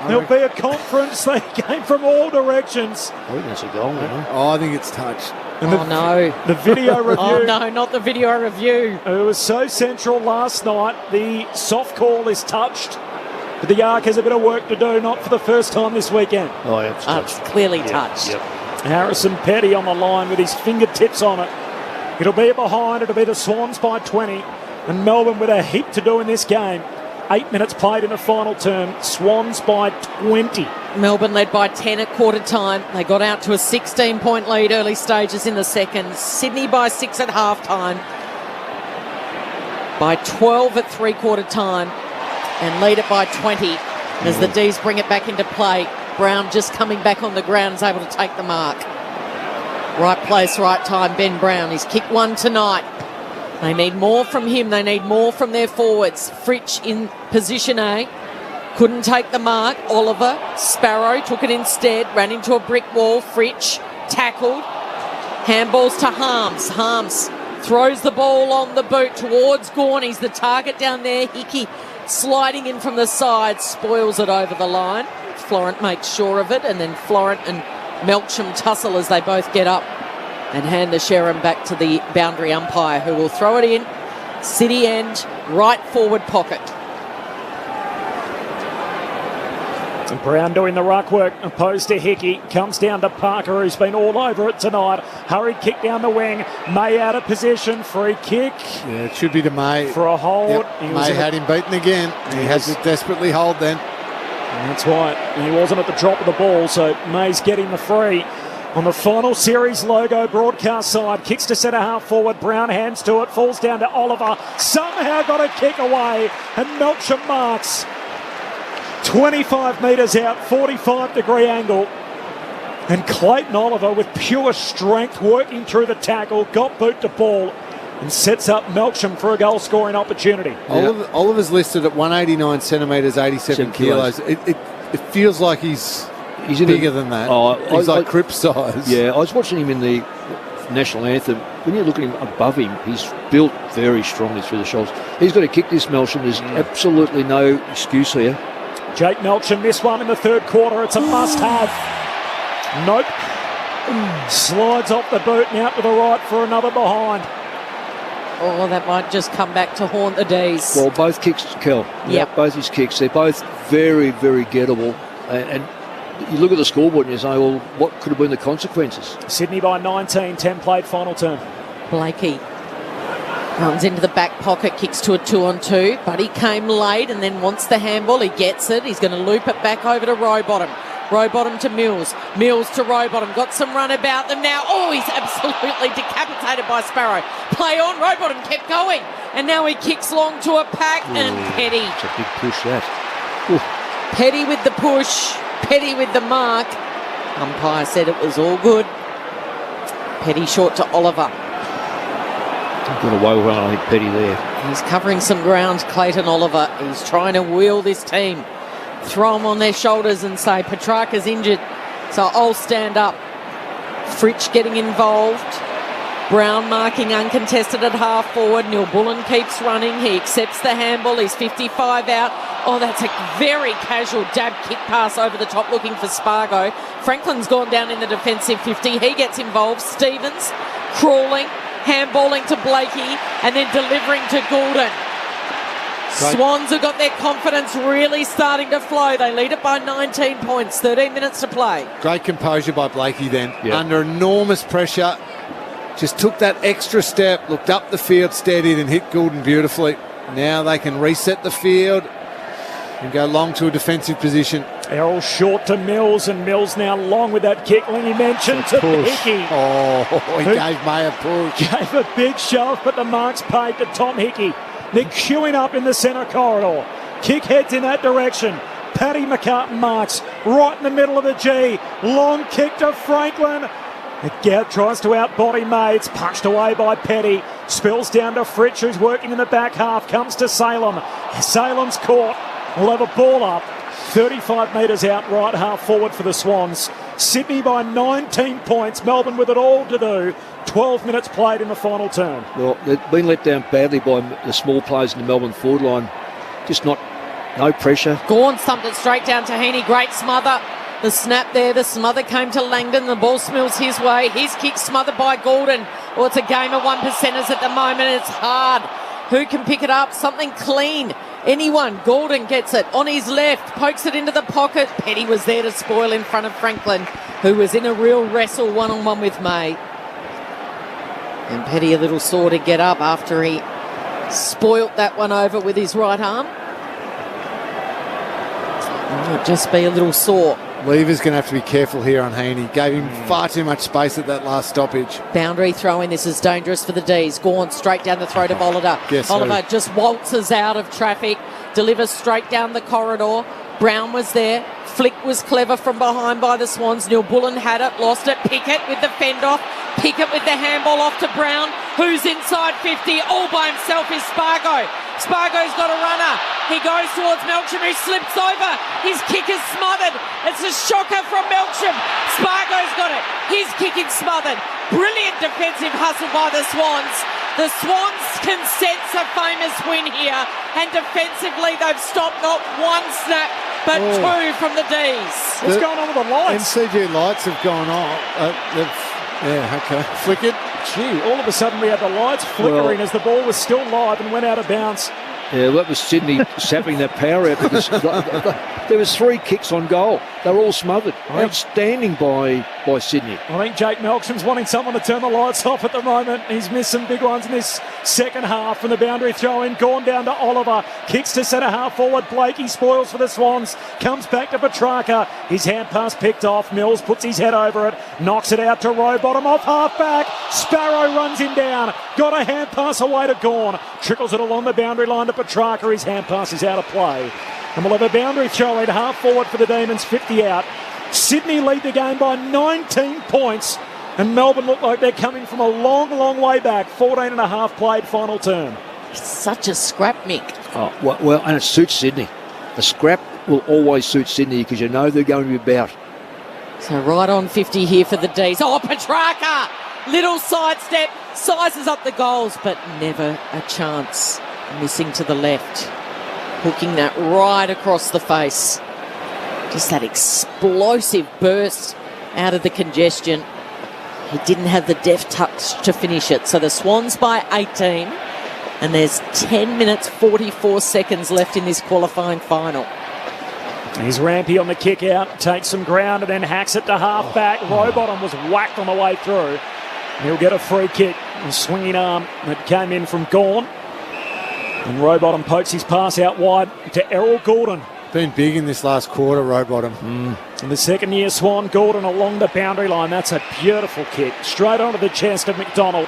There'll be a conference. They came from all directions. I think that's a goal, isn't it? Oh, I think it's touch. No. The video review. Oh, no, not the video review. It was so central last night. The soft call is touched. But the Arc has a bit of work to do, not for the first time this weekend. Oh, yeah, it's touched. It's clearly touched. Yep. Harrison Petty on the line with his fingertips on it. It'll be behind. It'll be the Swans by 20. And Melbourne with a heap to do in this game. 8 minutes played in the final term. Swans by 20. Melbourne led by 10 at quarter time. They got out to a 16-point lead early stages in the second. Sydney by 6 at half time. By 12 at three-quarter time. And lead it by 20 as the D's bring it back into play. Brown just coming back on the ground is able to take the mark. Right place, right time, Ben Brown. He's kicked one tonight. They need more from him. They need more from their forwards. Fritsch in position A. Couldn't take the mark. Oliver, Sparrow took it instead. Ran into a brick wall. Fritsch tackled. Handballs to Harms. Harms throws the ball on the boot towards Gawn. He's the target down there. Hickey sliding in from the side. Spoils it over the line. Florent makes sure of it. And then Florent and Melksham tussle as they both get up and hand the Sherham back to the boundary umpire, who will throw it in. City end, right forward pocket. And Brown doing the ruck work, opposed to Hickey. Comes down to Parker, who's been all over it tonight. Hurried kick down the wing. May out of position. Free kick. Yeah, it should be to May. For a hold. Yep. May had him beaten again. He had to desperately hold then. And that's right. He wasn't at the drop of the ball, so May's getting the free. On the final series logo broadcast side, kicks to centre half forward. Brown hands to it, falls down to Oliver. Somehow got a kick away, and Melksham marks. 25 metres out, 45-degree angle. And Clayton Oliver, with pure strength, working through the tackle, got boot to ball, and sets up Melksham for a goal-scoring opportunity. Yeah. Oliver's listed at 189 centimetres, 87 kilos. It feels like he's bigger than that. He's like Crip size. Yeah, I was watching him in the national anthem. When you look at him above him, he's built very strongly through the shoulders. He's got to kick this, Melksham. There's absolutely no excuse here. Jake Melksham missed one in the third quarter. It's a must-have. Nope. Slides off the boot and out to the right for another behind. Oh, that might just come back to haunt the D's. Well, both kicks, Kel. Yep. Both his kicks, they're both very, very gettable. And you look at the scoreboard and you say, well, what could have been the consequences? Sydney by 19, 10 played final term. Blakey runs into the back pocket, kicks to a 2-on-2, but he came late and then wants the handball. He gets it. He's going to loop it back over to Rowbottom. Rowbottom to Mills. Mills to Rowbottom. Got some run about them now. Oh, he's absolutely decapitated by Sparrow. Play on. Rowbottom kept going. And now he kicks long to a pack. And Petty. It's a big push, that. Petty with the push. Petty with the mark. Umpire said it was all good. Petty short to Oliver. Got away well, I think, Petty there. He's covering some ground, Clayton Oliver. He's trying to wheel this team. Throw them on their shoulders and say, Petrarca's injured, so I'll stand up. Fritsch getting involved. Brown marking uncontested at half forward. Neil Bullen keeps running. He accepts the handball. He's 55 out. Oh, that's a very casual dab kick pass over the top looking for Spargo. Franklin's gone down in the defensive 50. He gets involved. Stevens crawling, handballing to Blakey and then delivering to Goulden. Swans have got their confidence really starting to flow. They lead it by 19 points, 13 minutes to play. Great composure by Blakey then. Yep. Under enormous pressure. Just took that extra step, looked up the field, steadied and hit Goulden beautifully. Now they can reset the field and go long to a defensive position. Errol short to Mills, and Mills now long with that kick. Lenny mentioned to Hickey. Oh, he gave May a push. Gave a big shove, but the mark's paid to Tom Hickey. They're queuing up in the centre corridor. Kick heads in that direction. Paddy McCartan marks right in the middle of the G. Long kick to Franklin. Again, tries to outbody May. It's punched away by Petty. Spills down to Fritsch, who's working in the back half. Comes to Salem. Salem's caught. Will have a ball up. 35 metres out right half forward for the Swans. Sydney by 19 points. Melbourne with it all to do. 12 minutes played in the final term. Well, they've been let down badly by the small players in the Melbourne forward line. Just no pressure. Gawn stumped it straight down to Heaney. Great smother. The snap there, the smother came to Langdon. The ball smells his way. His kick smothered by Goulden. Oh, it's a game of 1%ers at the moment. It's hard. Who can pick it up? Something clean. Anyone. Goulden gets it on his left, pokes it into the pocket. Petty was there to spoil in front of Franklin, who was in a real wrestle one-on-one with May. And Petty a little sore to get up after he spoilt that one over with his right arm. Might just be a little sore. Lever's going to have to be careful here on Heaney. Gave him far too much space at that last stoppage. Boundary throw in. This is dangerous for the D's. Gone straight down the throat of Oliver. Oliver just waltzes out of traffic, delivers straight down the corridor. Brown was there. Flick was clever from behind by the Swans. Neil Bullen had it, lost it. Pickett with the fend off. Pickett with the handball off to Brown, who's inside 50. All by himself is Spargo. Spargo's got a runner. He goes towards Melksham, who slips over. His kick is smothered. It's a shocker from Melksham. Spargo's got it. His kick is smothered. Brilliant defensive hustle by the Swans. The Swans can sense a famous win here, and defensively they've stopped not one snap, but two from the D's. What's going on with the lights? MCG lights have gone on. Flickered. Gee, all of a sudden we had the lights flickering as the ball was still live and went out of bounds. Yeah, well, that was Sydney sapping that power out because there was 3 kicks on goal. They were all smothered. Outstanding by Sydney. I think Jake Melksham's wanting someone to turn the lights off at the moment. He's missed some big ones in this second half from the boundary throw in. Gone down to Oliver. Kicks to centre half forward. Blakey spoils for the Swans. Comes back to Petrarca. His hand pass picked off. Mills puts his head over it. Knocks it out to Rowbottom off half back. Sparrow runs him down. Got a hand pass away to Gawn. Trickles it along the boundary line to Petrarca. His hand pass is out of play. And we'll have a boundary throw in half forward for the Demons, 50 out. Sydney lead the game by 19 points. And Melbourne look like they're coming from a long, long way back. 14 and a half played final term. Such a scrap, Mick. Oh, well, and it suits Sydney. The scrap will always suit Sydney because you know they're going to be about. So right on 50 here for the D's. Oh, Petrarca! Little sidestep, sizes up the goals, but never a chance. Missing to the left. Hooking that right across the face. Just that explosive burst out of the congestion. He didn't have the deft touch to finish it. So the Swans by 18. And there's 10 minutes, 44 seconds left in this qualifying final. He's Rampy on the kick out, takes some ground and then hacks it to half back. Rowbottom was whacked on the way through. He'll get a free kick, a swinging arm that came in from Gawn. And Rowbottom pokes his pass out wide to Errol Gordon. Been big in this last quarter, Rowbottom. And the second-year Swan, Gordon along the boundary line. That's a beautiful kick. Straight onto the chest of McDonald,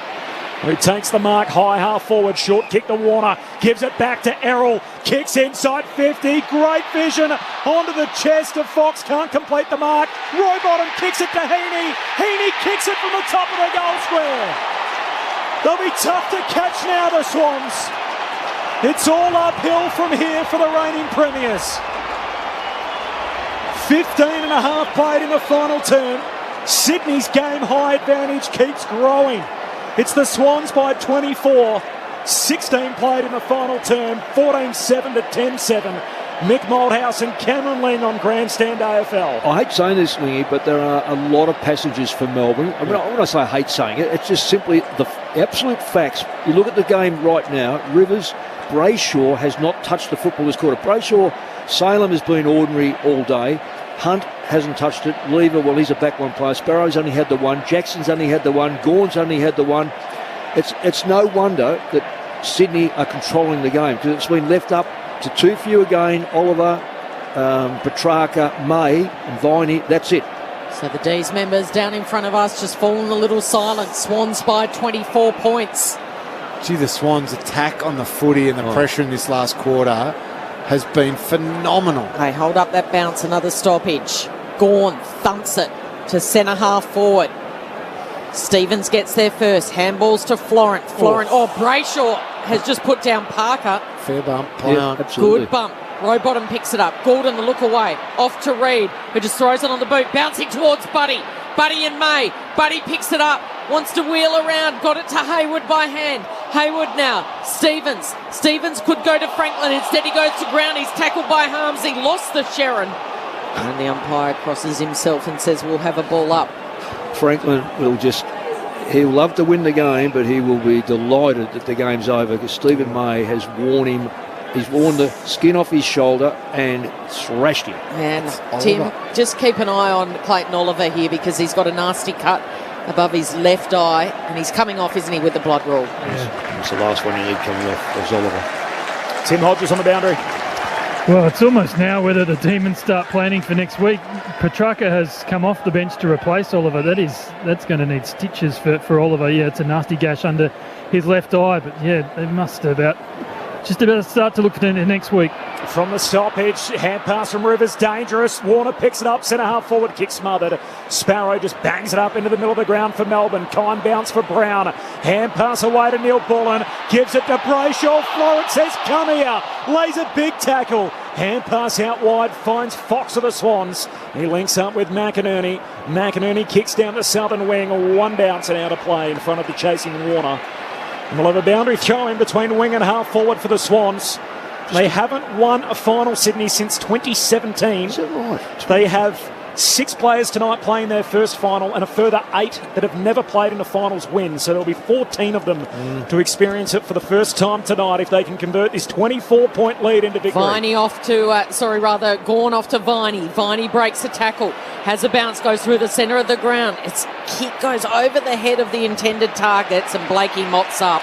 who takes the mark high, half forward, short kick to Warner, gives it back to Errol, kicks inside 50, great vision onto the chest of Fox, can't complete the mark. Rowbottom kicks it to Heaney, Heaney kicks it from the top of the goal square. They'll be tough to catch now, the Swans. It's all uphill from here for the reigning premiers. 15 and a half played in the final term. Sydney's game high advantage keeps growing. It's the Swans by 24. 16 played in the final term. 14-7 to 10-7. Mick Malthouse and Cameron Ling on Grandstand AFL. I hate saying this, Lingy, but there are a lot of passages for Melbourne. I mean, when I say I hate saying it, it's just simply the absolute facts. You look at the game right now, Rivers, Brayshaw has not touched the football this quarter. Brayshaw, Salem has been ordinary all day. Hunt hasn't touched it. Lever, well, he's a back one player. Sparrow's only had the one. Jackson's only had the one. Gawn's only had the one. It's no wonder that Sydney are controlling the game because it's been left up to too few again. Oliver, Petrarca, May and Viney. That's it. So the D's members down in front of us just falling a little silent. Swans by 24 points. Gee, the Swans' attack on the footy and the pressure in this last quarter has been phenomenal. They hold up that bounce, another stoppage. Gawn thumps it to centre half forward. Stevens gets there first. Handballs to Florent. Brayshaw has just put down Parker. Fair bump. Good bump. Rowbottom picks it up. Gordon the look away. Off to Reid, who just throws it on the boot. Bouncing towards Buddy. Buddy and May. Buddy picks it up. Wants to wheel around. Got it to Hayward by hand. Hayward now. Stevens. Stevens could go to Franklin. Instead he goes to ground. He's tackled by Harms. He lost the Sharon. And the umpire crosses himself and says we'll have a ball up. Franklin will he'll love to win the game, but he will be delighted that the game's over because Stephen May has worn him. He's worn the skin off his shoulder and thrashed him. And Tim, just keep an eye on Clayton Oliver here because he's got a nasty cut above his left eye and he's coming off, isn't he, with the blood rule? Yeah. It's the last one you need coming off. There's Oliver. Tim Hodges on the boundary. Well, it's almost now whether the Demons start planning for next week. Petrarca has come off the bench to replace Oliver. That's going to need stitches for Oliver. Yeah, it's a nasty gash under his left eye, but yeah, they must just about start to look for the next week. From the stoppage, hand pass from Rivers, dangerous. Warner picks it up, centre half forward, kick smothered. Sparrow just bangs it up into the middle of the ground for Melbourne. Kind bounce for Brown. Hand pass away to Neil Bullen. Gives it to Brayshaw. Florent says, come here. Lays a big tackle. Hand pass out wide, finds Fox of the Swans. He links up with McInerney. McInerney kicks down the southern wing. One bounce and out of play in front of the chasing Warner. And we'll have a boundary throw in between wing and half forward for the Swans. They haven't won a final, Sydney, since 2017. Is that right? They have 6 players tonight playing their first final and a further 8 that have never played in a finals win. So there'll be 14 of them to experience it for the first time tonight if they can convert this 24-point lead into victory. Viney off to, Gawn off to Viney. Viney breaks a tackle, has a bounce, goes through the centre of the ground. Its kick goes over the head of the intended targets and Blakey mops up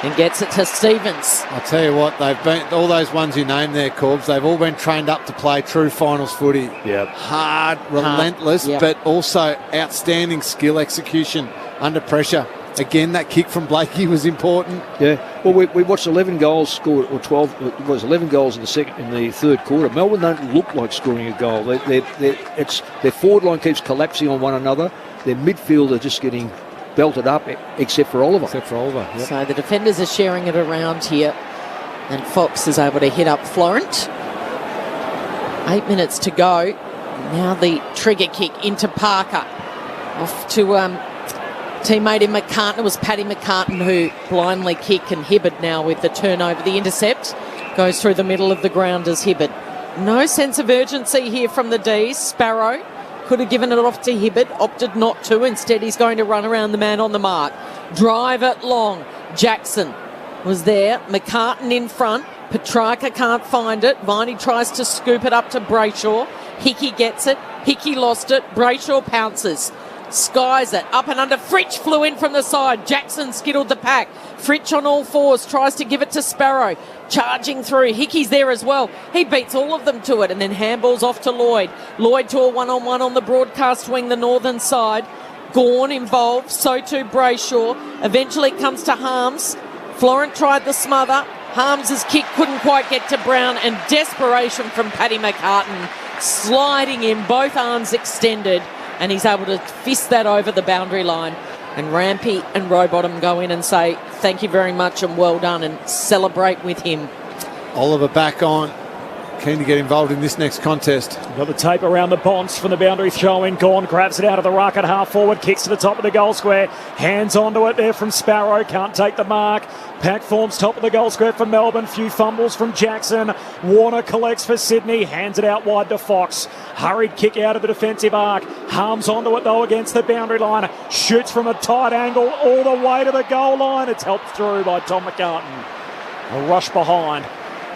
and gets it to Stevens. I'll tell you what, they've been all those ones you named there, Corbs. They've all been trained up to play true finals footy. Yep. Hard, relentless, but also outstanding skill execution under pressure. Again, that kick from Blakey was important. Yeah. Well, we watched 11 goals scored, or 12. It was 11 goals in the third quarter. Melbourne don't look like scoring a goal. Their forward line keeps collapsing on one another. Their midfield are just getting belted up, except for Oliver. Yep. So the defenders are sharing it around here, and Fox is able to hit up Florent. 8 minutes to go. Now the trigger kick into Parker. Off to teammate in McCartan. It was Paddy McCartan who blindly kicked, and Hibberd now with the turnover. The intercept goes through the middle of the ground as Hibberd. No sense of urgency here from the D's. Sparrow could have given it off to Hibberd, opted not to. Instead, he's going to run around the man on the mark. Drive it long. Jackson was there. McCartan in front. Petrarca can't find it. Viney tries to scoop it up to Brayshaw. Hickey gets it. Hickey lost it. Brayshaw pounces. Skies it. Up and under. Fritsch flew in from the side. Jackson skittled the pack. Fritsch on all fours tries to give it to Sparrow. Charging through. Hickey's there as well. He beats all of them to it and then handballs off to Lloyd. Lloyd to a one-on-one on the broadcast wing, the northern side. Gawn involved. So too Brayshaw. Eventually it comes to Harms. Florent tried the smother. Harms's kick couldn't quite get to Brown, and desperation from Paddy McCartan, sliding in, both arms extended, and he's able to fist that over the boundary line. And Rampy and Rowbottom go in and say thank you very much and well done and celebrate with him. Oliver back on. Keen to get involved in this next contest. Got the tape around the bonds from the boundary throw in. Gawn grabs it out of the ruck at half forward, kicks to the top of the goal square. Hands onto it there from Sparrow. Can't take the mark. Pack forms top of the goal square for Melbourne. Few fumbles from Jackson. Warner collects for Sydney. Hands it out wide to Fox. Hurried kick out of the defensive arc. Harms onto it though against the boundary line. Shoots from a tight angle all the way to the goal line. It's helped through by Tom McCartan. A rush behind.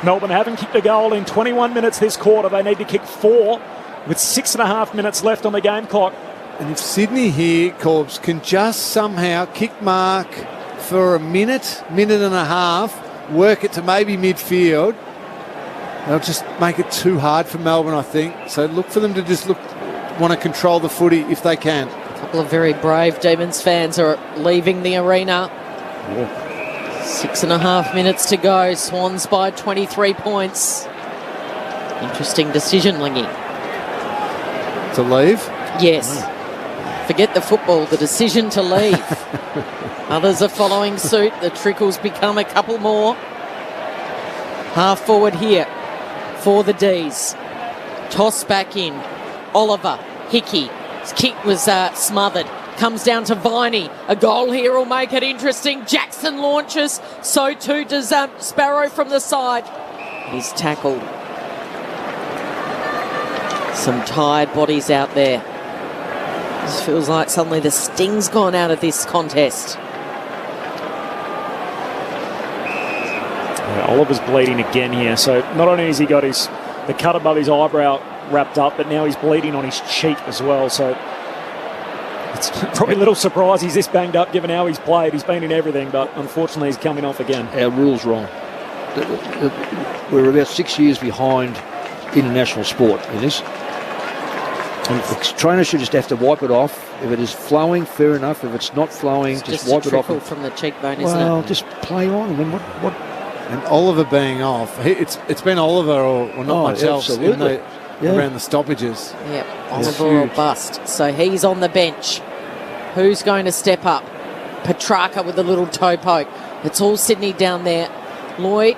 Melbourne haven't kicked a goal in 21 minutes this quarter. They need to kick 4 with 6.5 minutes left on the game clock. And if Sydney here, Corbs, can just somehow kick mark for a minute and a half, work it to maybe midfield, they'll just make it too hard for Melbourne, I think. So look for them to just want to control the footy if they can. A couple of very brave Demons fans are leaving the arena. Yeah. 6.5 minutes to go. Swans by 23 points. Interesting decision, Lingy. To leave? Yes. Forget the football, the decision to leave. Others are following suit. The trickles become a couple more. Half forward here for the D's. Toss back in. Oliver, Hickey. His kick was smothered. Comes down to Viney. A goal here will make it interesting. Jackson launches. So too does Sparrow from the side. He's tackled. Some tired bodies out there. This feels like suddenly the sting's gone out of this contest. Yeah, Oliver's bleeding again here. So not only has he got the cut above his eyebrow wrapped up, but now he's bleeding on his cheek as well. So it's probably a little surprise he's this banged up given how he's played. He's been in everything, but unfortunately he's coming off again. Our rule's wrong. We're about 6 years behind international sport in this. And the trainer should just have to wipe it off. If it is flowing, fair enough. If it's not flowing, just wipe it off. From the cheekbone, isn't it? Well, just play on. I mean, what? And Oliver being off, it's been Oliver or not much else around the stoppages. Yep, Oliver or bust. So he's on the bench. Who's going to step up? Petrarca with a little toe poke. It's all Sydney down there. Lloyd,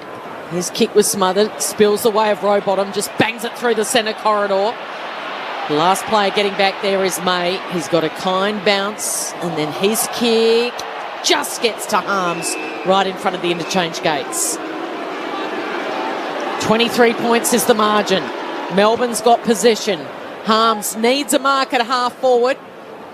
his kick was smothered, spills the way of Rowbottom, just bangs it through the centre corridor. The last player getting back there is May. He's got a kind bounce, and then his kick just gets to Harms right in front of the interchange gates. 23 points is the margin. Melbourne's got possession. Harms needs a mark at half forward.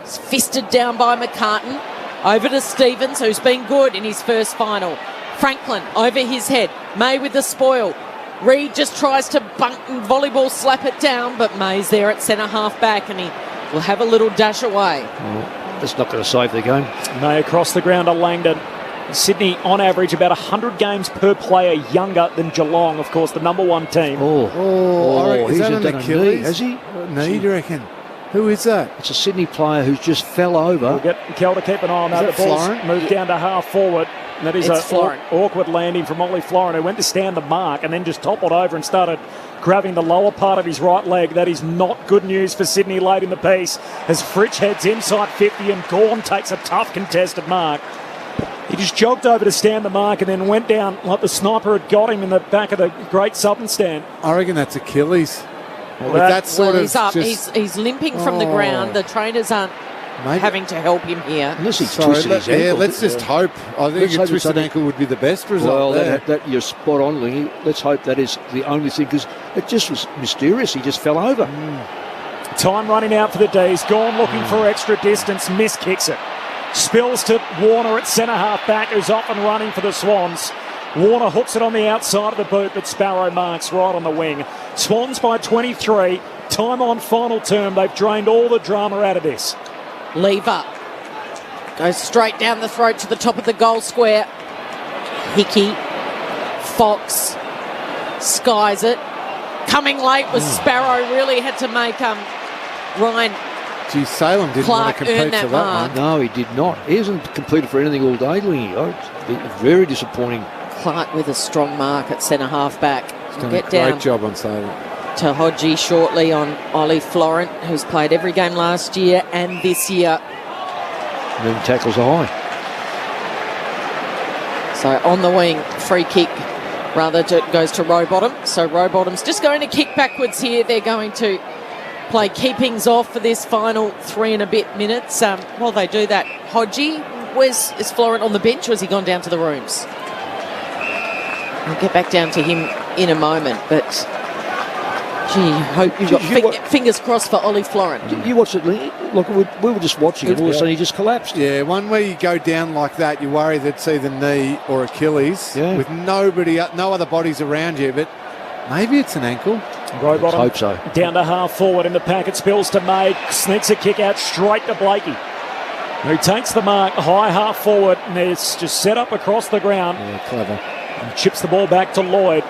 It's fisted down by McCartan. Over to Stevens, who's been good in his first final. Franklin over his head. May with the spoil. Reid just tries to bunk and volleyball slap it down, but May's there at centre half back, and he will have a little dash away. Well, that's not going to save the game. May across the ground to Langdon. Sydney, on average, about 100 games per player younger than Geelong, of course, the number one team. Is that an Achilles? Has he? Knee, do you reckon? Who is that? It's a Sydney player who's just fell over. We'll get Kel to keep an eye on that. The ball's moved down to half forward. And that is an awkward landing from Ollie Florent, who went to stand the mark and then just toppled over and started grabbing the lower part of his right leg. That is not good news for Sydney late in the piece as Fritsch heads inside 50 and Gawn takes a tough contested mark. He just jogged over to stand the mark and then went down like the sniper had got him in the back of the Great Southern Stand. I reckon that's Achilles. He's up. He's limping from the ground. The trainers aren't having to help him here. Unless he twisted his ankle. Yeah, let's just hope. I think a twisted ankle would be the best result. Well, that you're spot on, Lingy. Let's hope that is the only thing, because it just was mysterious. He just fell over. Time running out for the D's. Gawn looking for extra distance. Miss kicks it. Spills to Warner at centre half back, who's off and running for the Swans. Warner hooks it on the outside of the boot, but Sparrow marks right on the wing. Swans by 23. Time on final term. They've drained all the drama out of this. Lever goes straight down the throat to the top of the goal square. Hickey, Fox, skies it. Coming late was Sparrow. Really had to make Ryan Gee, Salem didn't Clark want to compete earn that for that mark. one. No, he did not. He hasn't competed for anything all day, Lingy. It's very disappointing. Clark with a strong mark at centre half back. He's done Get a down great job on Salem. to Hodgie shortly on Ollie Florent, who's played every game last year and this year. And then tackles are high. So on the wing, free kick goes to Rowbottom. So Rowbottom's just going to kick backwards here. They're going to play keepings off for this final 3 and a bit minutes. While they do that, Hodgie, is Florent on the bench or has he gone down to the rooms? We'll get back down to him in a moment, but gee, hope you've got fingers crossed for Ollie Florent. You watched it, Lingy? Look, we were just watching it. All of a sudden he just collapsed. Yeah, one where you go down like that, you worry that it's either knee or Achilles with no other bodies around you, but maybe it's an ankle. Rowbottom hope so. Down to half forward in the pack. It spills to May. Sneaks a kick out straight to Blakey, who takes the mark high half forward and is just set up across the ground. Yeah, clever. And chips the ball back to Lloyd.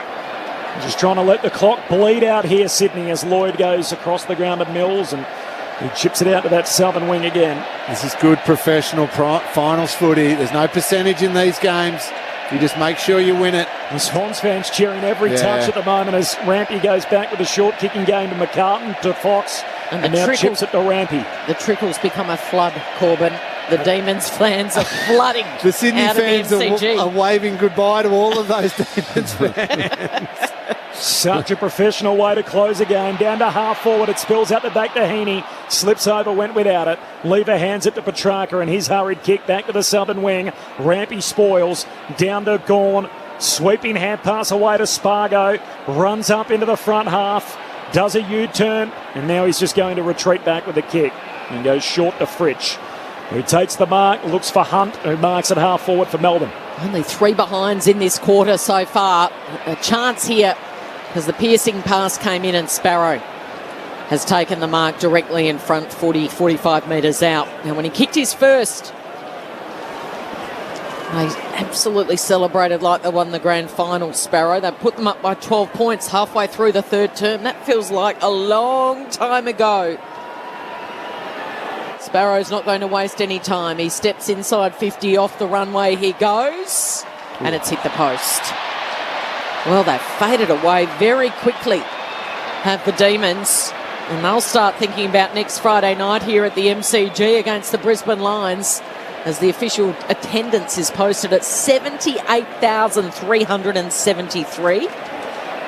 Just trying to let the clock bleed out here, Sydney, as Lloyd goes across the ground to Mills and he chips it out to that southern wing again. This is good professional finals footy. There's no percentage in these games. You just make sure you win it. The Swans fans cheering every touch at the moment as Rampy goes back with a short kicking game to McCartan, to Fox, and now chips it to Rampy. The trickles become a flood, Corbin. The Demons fans are flooding The Sydney out fans of the MCG. are waving goodbye to all of those Demons fans. Such a professional way to close a game. Down to half forward, it spills out the back to Heaney. Slips over, went without it. Lever hands it to Petrarca and his hurried kick back to the southern wing. Rampy spoils. Down to Gawn. Sweeping hand pass away to Spargo. Runs up into the front half. Does a U-turn. And now he's just going to retreat back with a kick. And goes short to Fritsch, who takes the mark, looks for Hunt, who marks at half forward for Melbourne. Only 3 behinds in this quarter so far. A chance here because the piercing pass came in and Sparrow has taken the mark directly in front, 45 metres out. Now when he kicked his first, they absolutely celebrated like they won the grand final, Sparrow. They put them up by 12 points halfway through the third term. That feels like a long time ago. Sparrow's not going to waste any time. He steps inside 50, off the runway he goes, and it's hit the post. Well, they've faded away very quickly, have the Demons, and they'll start thinking about next Friday night here at the MCG against the Brisbane Lions, as the official attendance is posted at 78,373,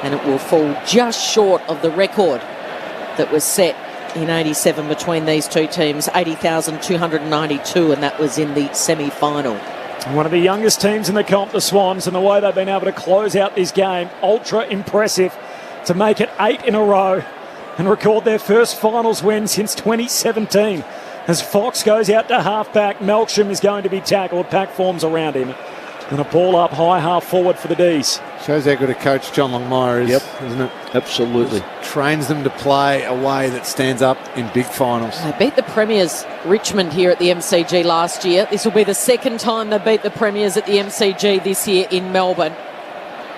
and it will fall just short of the record that was set in 87 between these two teams, 80,292, and that was in the semi-final. One of the youngest teams in the comp, the Swans, and the way they've been able to close out this game, ultra impressive to make it 8 in a row and record their first finals win since 2017. As Fox goes out to half-back, Melksham is going to be tackled, pack forms around him, and a ball up high half forward for the D's. Shows how good a coach John Longmire is, isn't it? Absolutely. Just trains them to play a way that stands up in big finals. They beat the Premiers Richmond here at the MCG last year. This will be the second time they beat the Premiers at the MCG this year in Melbourne.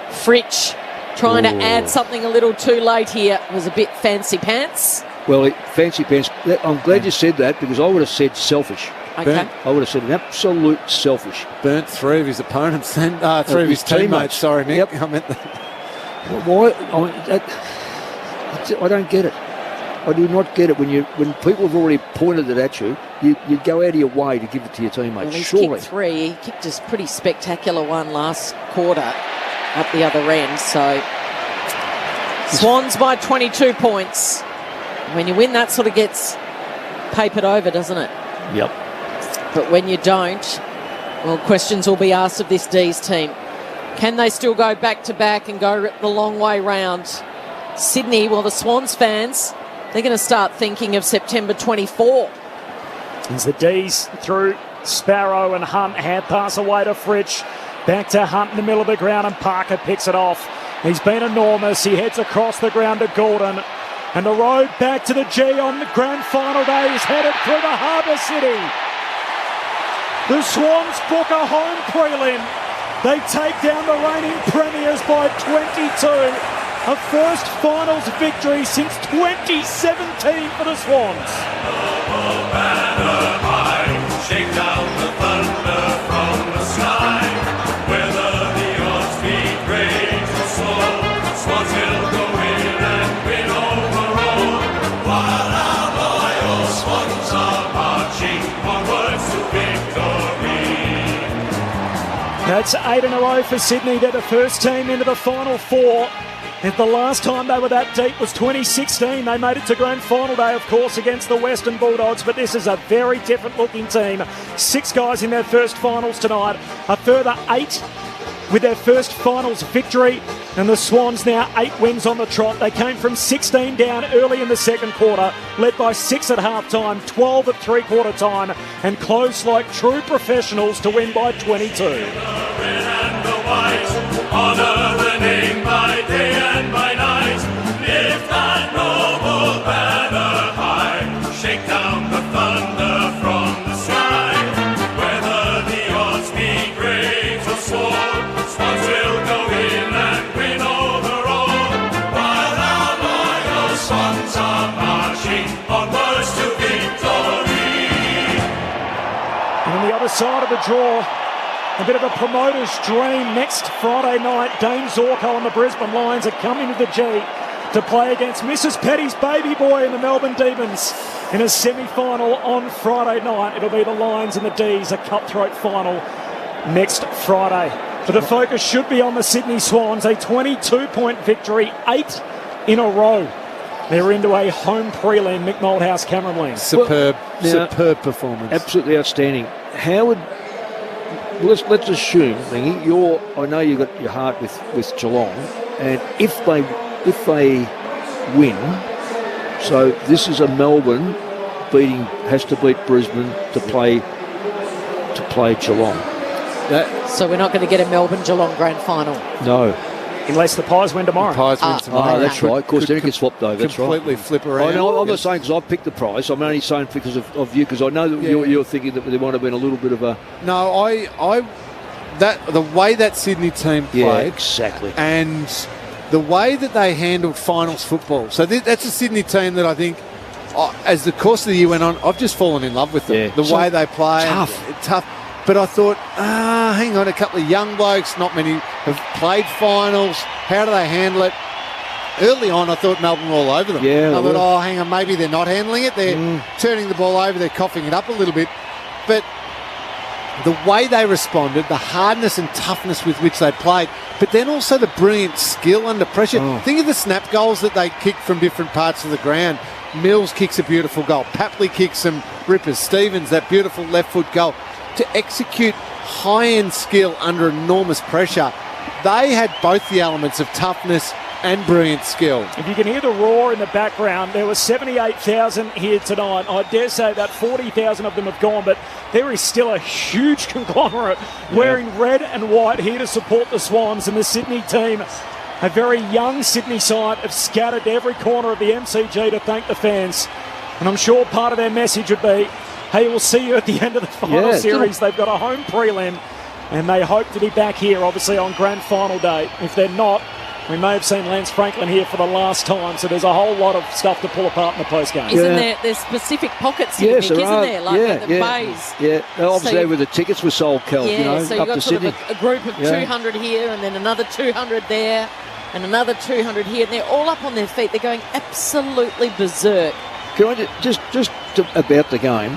Fritsch trying to add something a little too late here. It was a bit fancy pants. Well, fancy pants. I'm glad you said that because I would have said selfish. Okay. I would have said an absolute selfish. Burnt 3 of his opponents then. 3 of his teammates. Sorry, Nick. Yep. I meant that. Why? I don't get it. I do not get it. When people have already pointed it at you, you go out of your way to give it to your teammates. Well, he's surely. kicked 3. He kicked a pretty spectacular one last quarter up the other end. So Swans by 22 points. When you win, that sort of gets papered over, doesn't it? Yep. But when you don't, well, questions will be asked of this D's team. Can they still go back-to-back and go the long way round? Sydney, well, the Swans fans, they're going to start thinking of September 24. As the D's through Sparrow and Hunt, hand pass away to Fritsch. Back to Hunt in the middle of the ground, and Parker picks it off. He's been enormous. He heads across the ground to Gordon. And the road back to the G on the grand final day is headed through the Harbour City. The Swans book a home prelim. They take down the reigning premiers by 22. A first finals victory since 2017 for the Swans. Shake down the thunder from the sky. Whether the odds be great or small, Swans will go in and win overall. While our loyal Swans are marching onwards to victory. That's 8 in a row for Sydney. They're the first team into the final four. And the last time they were that deep was 2016. They made it to grand final day, of course, against the Western Bulldogs, but this is a very different looking team. 6 guys in their first finals tonight, a further 8 with their first finals victory, and the Swans now 8 wins on the trot. They came from 16 down early in the second quarter, led by 6 at half-time, 12 at three-quarter time, and closed like true professionals to win by 22. Honour the name by day and by night. Lift that noble banner high. Shake down the thunder from the sky. Whether the odds be great or small, Swans will go in and win overall. While our loyal Swans are marching onwards to victory. And on the other side of the draw, a bit of a promoter's dream. Next Friday night, Dane Zorko and the Brisbane Lions are coming to the G to play against Mrs. Petty's baby boy in the Melbourne Demons in a semi-final on Friday night. It'll be the Lions and the D's, a cutthroat final next Friday. But the focus should be on the Sydney Swans, a 22-point victory, 8 in a row. They're into a home prelim, Mick Malthouse, Cameron Lee. Superb performance. Absolutely outstanding. Howard, let's assume, Thingy, I know you've got your heart with Geelong, and if they win, so this is a Melbourne has to beat Brisbane to play Geelong. So we're not going to get a Melbourne-Geelong grand final? No. Unless the Pies win tomorrow. Pies win tomorrow. Oh, that's right. Of course, then it gets swapped over. That's right. Completely flip around. I'm not saying because I've picked the prize. I'm only saying because of you, because I know that you're thinking that there might have been a little bit of a... No, the way that Sydney team played... Yeah, exactly. And the way that they handled finals football. So that's a Sydney team that I think, as the course of the year went on, I've just fallen in love with them. Yeah. The way they play. Tough. But I thought, hang on, a couple of young blokes, not many have played finals. How do they handle it? Early on, I thought Melbourne were all over them. Yeah, I thought, hang on, maybe they're not handling it. They're turning the ball over. They're coughing it up a little bit. But the way they responded, the hardness and toughness with which they played, but then also the brilliant skill under pressure. Think of the snap goals that they kicked from different parts of the ground. Mills kicks a beautiful goal. Papley kicks some rippers. Stevens, that beautiful left foot goal. To execute high-end skill under enormous pressure, they had both the elements of toughness and brilliant skill. If you can hear the roar in the background, there were 78,000 here tonight. I dare say about 40,000 of them have gone, but there is still a huge conglomerate wearing red and white here to support the Swans and the Sydney team. A very young Sydney side have scattered to every corner of the MCG to thank the fans. And I'm sure part of their message would be, hey, we'll see you at the end of the final series. They've got a home prelim, and they hope to be back here, obviously, on grand final day. If they're not, we may have seen Lance Franklin here for the last time, so there's a whole lot of stuff to pull apart in the postgame. Isn't there specific pockets here, Nick, isn't there? Like the bays. Yeah, obviously where the tickets were sold, Kel, so you've got Sydney. Sort of a group of 200 here, and then another 200 there, and another 200 here, and they're all up on their feet. They're going absolutely berserk. Can I just about the game?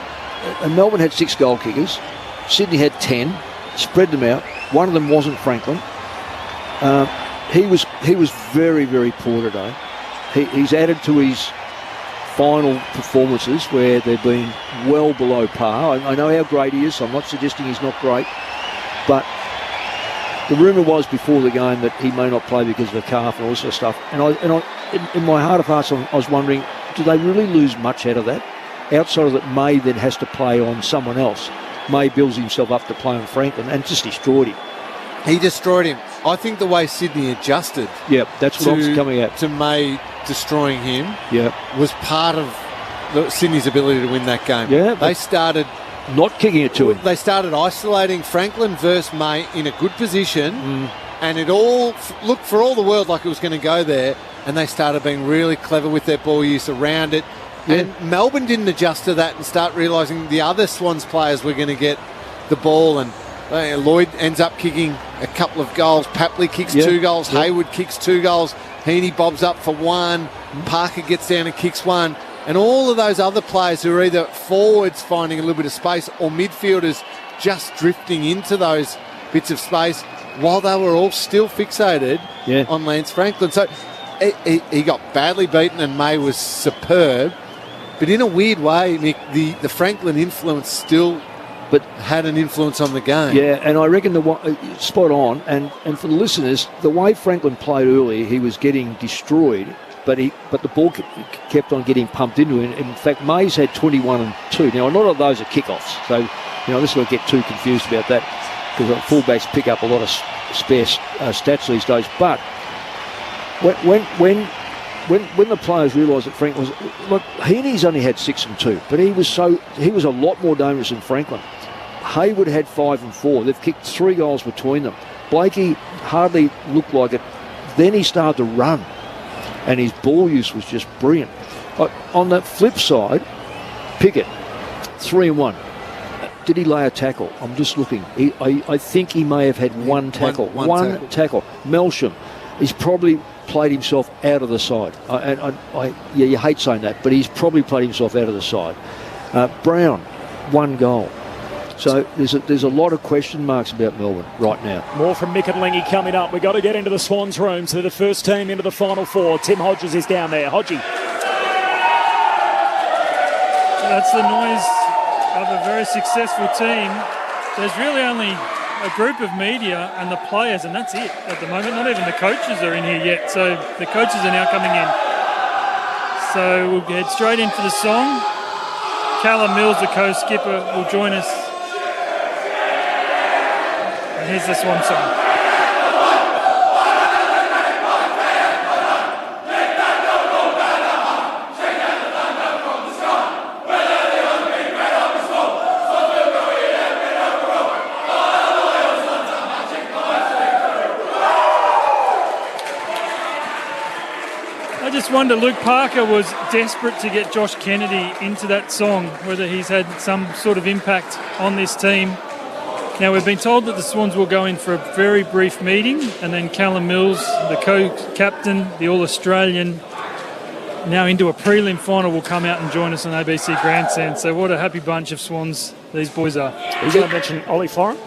Melbourne had 6 goal kickers. Sydney had 10. Spread them out. One of them wasn't Franklin. He was very, very poor today. He's added to his final performances where they've been well below par. I know how great he is, so I'm not suggesting he's not great. But the rumour was before the game that he may not play because of a calf and all this sort of stuff. And in my heart of hearts, I was wondering, do they really lose much out of that? Outside of that, May then has to play on someone else. May builds himself up to play on Franklin and just destroyed him. He destroyed him. I think the way Sydney adjusted. Yep, that's what I was coming at. To May destroying him. Yep. Was part of Sydney's ability to win that game. Yeah. They started not kicking it to him. They started isolating Franklin versus May in a good position, and it all looked for all the world like it was going to go there. And they started being really clever with their ball use around it. Yeah. And Melbourne didn't adjust to that and start realising the other Swans players were going to get the ball. And Lloyd ends up kicking a couple of goals. Papley kicks 2 goals. Hayward kicks 2 goals. Heaney bobs up for 1. Parker gets down and kicks 1. And all of those other players who are either forwards finding a little bit of space or midfielders just drifting into those bits of space while they were all still fixated on Lance Franklin. So he got badly beaten and May was superb. But in a weird way, Mick, the Franklin influence still had an influence on the game. Yeah, and I reckon spot on. And for the listeners, the way Franklin played earlier, he was getting destroyed, but the ball kept on getting pumped into him. In fact, Mays had 21 and 2. Now, not all of those are kickoffs, so let's not get too confused about that, because fullbacks pick up a lot of spare stats these days. But when the players realised that Franklin was... Look, Heaney's only had 6 and 2, but he was a lot more dangerous than Franklin. Hayward had 5 and 4. They've kicked 3 goals between them. Blakey hardly looked like it. Then he started to run, and his ball use was just brilliant. On the flip side, Pickett, 3 and 1. Did he lay a tackle? I'm just looking. I think he may have had one tackle. One tackle. Melsham, he's probably played himself out of the side. You hate saying that, but he's probably played himself out of the side. Brown, 1 goal. So there's a lot of question marks about Melbourne right now. More from Mick and Lingy coming up. We've got to get into the Swans' rooms. They're the first team into the Final Four. Tim Hodges is down there. Hodgie. That's the noise of a very successful team. There's really only a group of media and the players, and that's it at the moment. Not even the coaches are in here yet. So the coaches are now coming in. So we'll head straight in for the song. Callum Mills, the co-skipper, will join us. And here's the Swan song. I just wonder, Luke Parker was desperate to get Josh Kennedy into that song, whether he's had some sort of impact on this team. Now, we've been told that the Swans will go in for a very brief meeting, and then Callum Mills, the co-captain, the All-Australian, now into a prelim final, will come out and join us on ABC Grandstand. So what a happy bunch of Swans these boys are. Is going to mention Ollie Florent?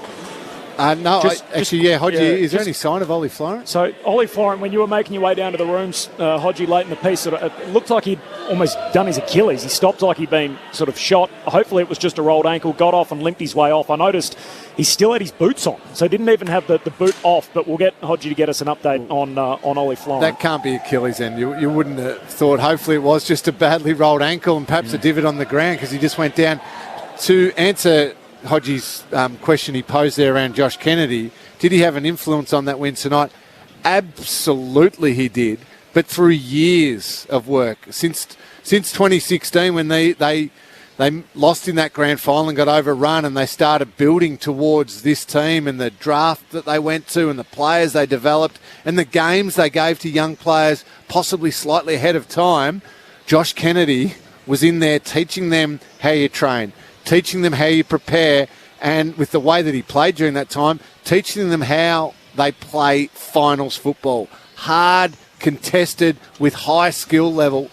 No, Hodgie, is there any sign of Ollie Florent? So, Ollie Florent, when you were making your way down to the rooms, Hodgie, late in the piece, it looked like he'd almost done his Achilles. He stopped like he'd been sort of shot. Hopefully it was just a rolled ankle, got off and limped his way off. I noticed he still had his boots on, so he didn't even have the boot off, but we'll get Hodgie to get us an update on Ollie Florent. That can't be Achilles then. You wouldn't have thought. Hopefully it was just a badly rolled ankle and perhaps a divot on the ground, because he just went down. To answer Hodgie's question he posed there around Josh Kennedy, did he have an influence on that win tonight? Absolutely he did, but through years of work. Since 2016, when they lost in that grand final and got overrun, and they started building towards this team and the draft that they went to and the players they developed and the games they gave to young players possibly slightly ahead of time, Josh Kennedy was in there teaching them how you train, teaching them how you prepare, and with the way that he played during that time, teaching them how they play finals football. Hard, contested, with high skill level.